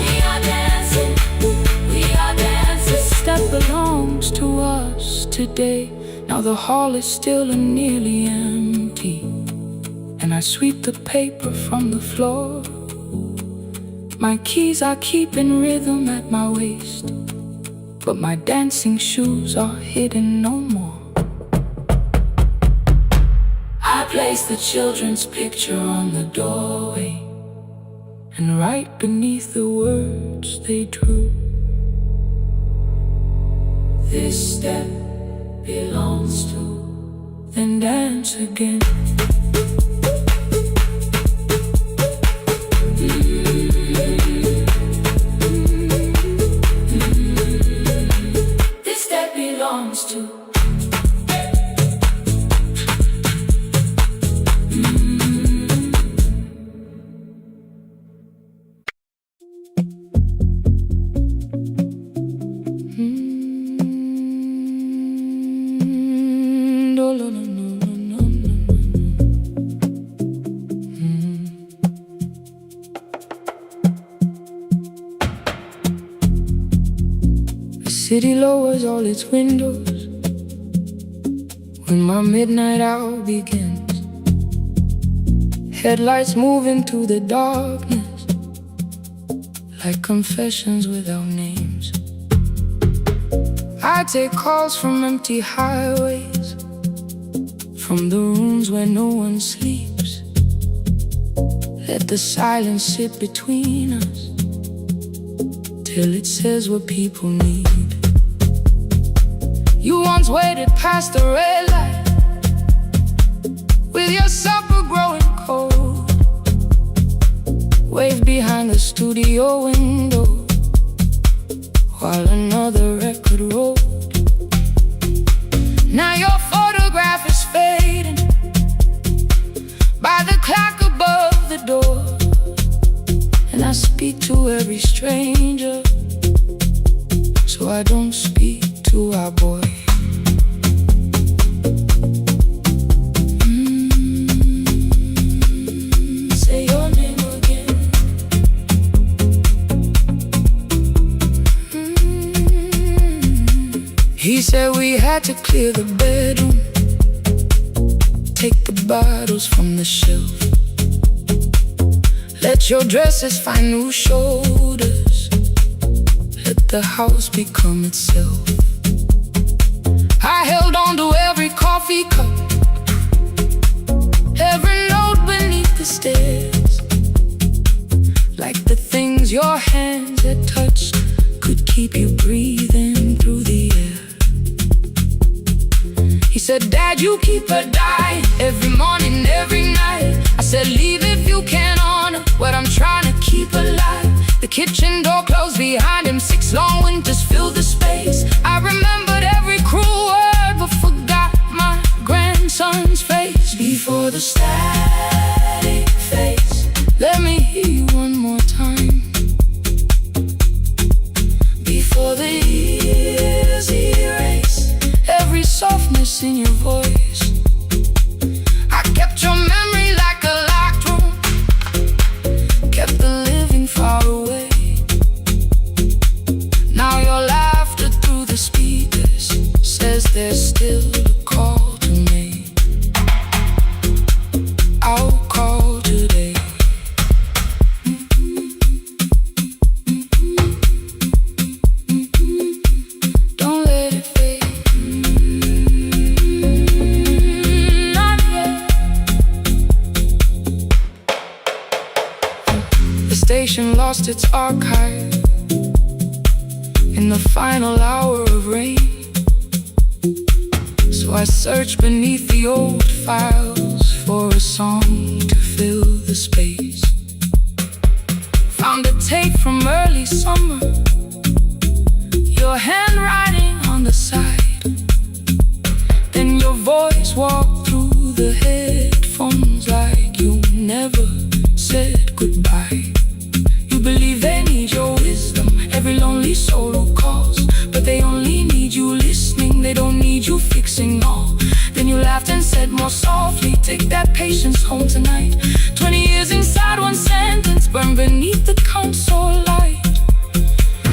We are dancing, we are dancing. This step belongs to us today. Now the hall is still and nearly empty, and I sweep the paper from the floor. My keys I keep in rhythm at my waist, but my dancing shoes are hidden no more. I place the children's picture on the doorway, and right beneath the words they drew, "This step belongs to," then dance again. This step belongs to. City lowers all its windows when my midnight hour begins. Headlights move into the darkness like confessions without names. I take calls from empty highways, from the rooms where no one sleeps. Let the silence sit between us till it says what people need. You once waited past the red light with your supper growing cold, waved behind the studio window while another record rolled. Now your photograph is fading by the clock above the door, and I speak speak to every stranger, so I don't speak to our boy. Say your name again. He said we had to clear the bedroom, take the bottles from the shelf, let your dresses find new shoulders, let the house become itself. I held on to every coffee cup, every note beneath the stairs, like the things your hands had touched could keep you breathing through the air. He said, Dad, you keep her dying every morning, every night. I said, leave if you can honor what I'm trying to keep alive. The kitchen door closed behind him, 6 long winters filled the space. I remembered every cruel word but forgot my grandson's face. Before the static fades, let me hear you one more time. Before the years erase every softness in your voice, I kept your memory like a locked room, kept the living far away. Now your laughter through the speakers says there's still a call to make. I'll call today. Don't let it fade. Not yet. The station lost its archive in the final hour of rain, so I searched beneath the old files for a song to fill the space. Found a tape from early summer, your handwriting on the side, then your voice walked through the headphones like you never said goodbye. You believe they need your wisdom, every lonely soul who calls, but they only need you listening, they don't need you fixing all. Then you laughed and said more softly, take that patience home tonight. 20 years inside one sentence, burned beneath the console light.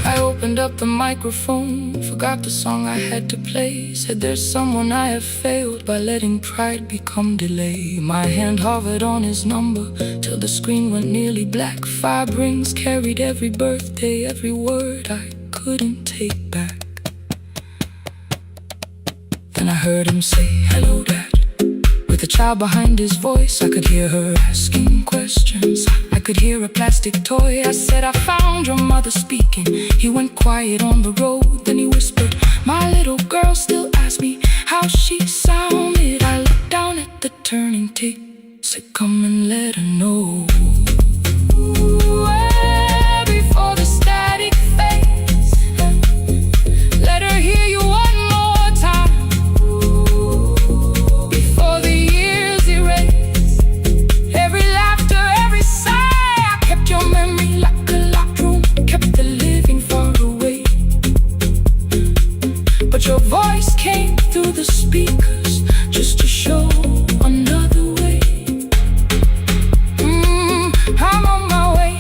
I opened up the microphone, forgot the song I had to play. Said there's someone I have failed by letting pride become delay. My hand hovered on his number till the screen went nearly black. 5 rings carried every birthday, every word I couldn't take back. Then I heard him say, hello, Dad. With a child behind his voice, I could hear her asking questions. I could hear a plastic toy. I said, I found your mother speaking. He went quiet on the road, then he whispered, my little girl still asks me how she sounded. I looked down at the turning tick, said, come and let her know. Before the static fades, let her hear you one more time. Before the years erase every laughter, every sigh, I kept your memory like a locked room, kept the living far away. But your voice came through the speakers just to show another way. I'm on my way.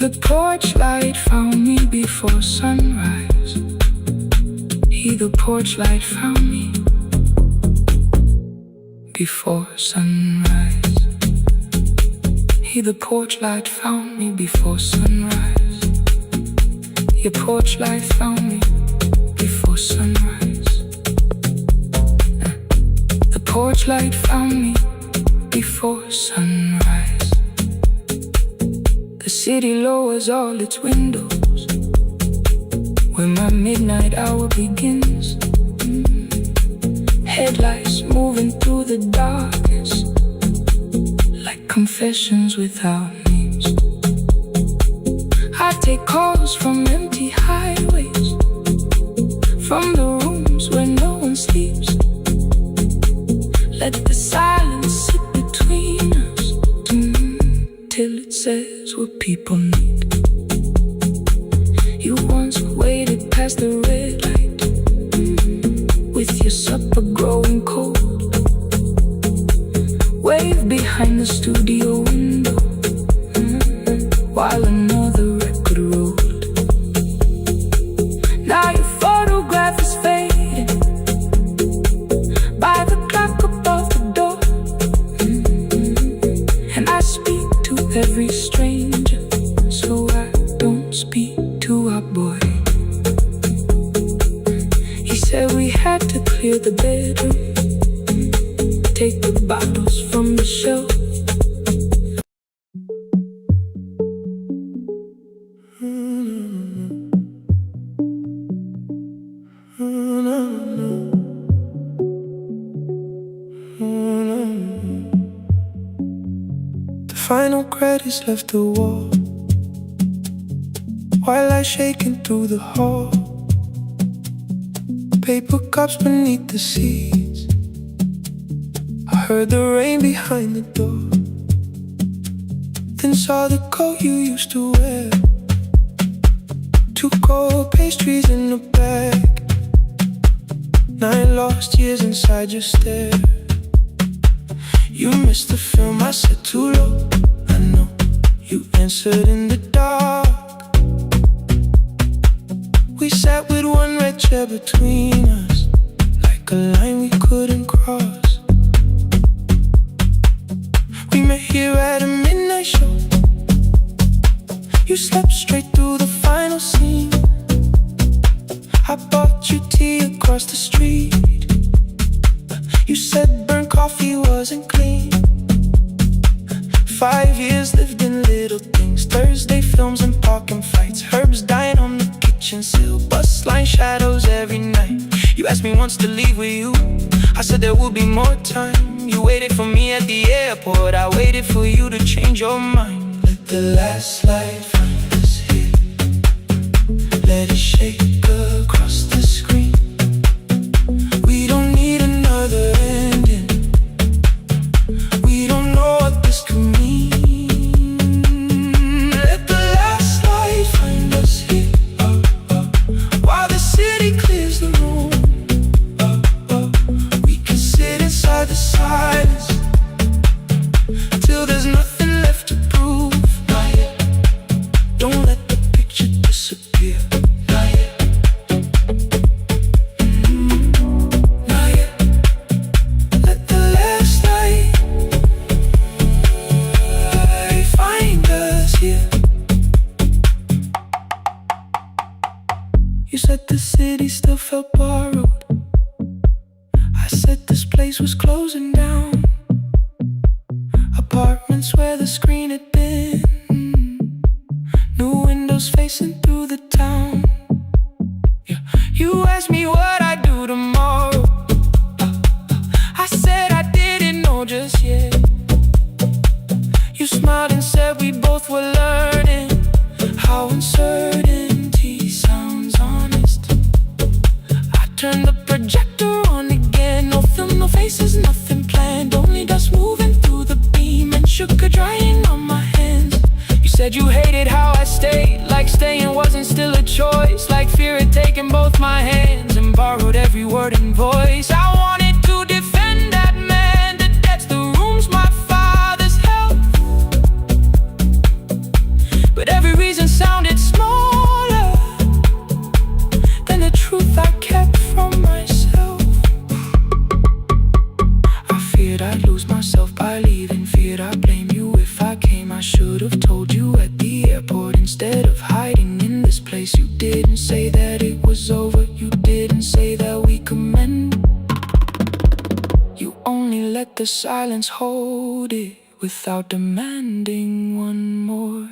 The porch light found me before sunrise. The porch light found me before sunrise. The porch light found me before sunrise. Your porch light found me before sunrise. The porch light found me before sunrise. The city lowers all its windows when my midnight hour begins. Headlights moving through the darkness like confessions without names. I take calls from empty highways, from the rooms where no one sleeps. Let the silence sit between us till it says what people need. You once waited past the red light with your supper growing cold. Wave behind the studio window while another record rolled. Now your photograph is fading by the clock above the door. And I speak to every stranger so I don't speak to our boy. He said we had to clear the bedroom, take the bottles from the shelf. The final credits left the wall, white light shaking through the hall. Paper cups beneath the seats. I heard the rain behind the door, then saw the coat you used to wear. 2 cold pastries in a bag, 9 lost years inside your stare. You missed the film, I said too low. I know you answered in the dark. We sat with one red chair between us, like a line we couldn't cross. We met here at a midnight show. You slept straight through the final scene. I bought you tea across the street. You said burnt coffee wasn't clean. 5 years lived in little things, Thursday films and parking fights, herbs dying on the kitchen sill, bus line shadows every night. You asked me once to leave with you, I said there would be more time. You waited for me at the airport, I waited for you to change your mind. Let the last light find us here, let it shake across the screen. We don't need another ending, we don't know what this could mean. Let the last light find us here, while the city clears the room. We can sit inside the silence till there's nothing left to prove. Not yet. Don't let the picture disappear. Not yet. Not yet. Let the last light find us here. You said the city still felt borrowed. I said this place was closing down. Apartments where the screen had been, new windows facing through the town. Yeah. You asked me what I'd do tomorrow. I said I didn't know just yet. You smiled and said we both were learning how uncertainty sounds honest. I turned the projector on again, no film, no faces, nothing planned, only dust moving through the beam and sugar drying on my hands. You said you hated how I stayed, like staying wasn't still a choice, like fear had taken both my hands and borrowed every word and voice. I wanted to defend that man, the debts, the rooms, my father's health, but every reason sounded smaller than the truth I kept from myself. I feared I'd lose myself by leaving, feared I'd blame you if I came. I should have told you at the airport instead of hiding in this place. You didn't say that it was over, you didn't say that we could mend. You only let the silence hold it without demanding one more.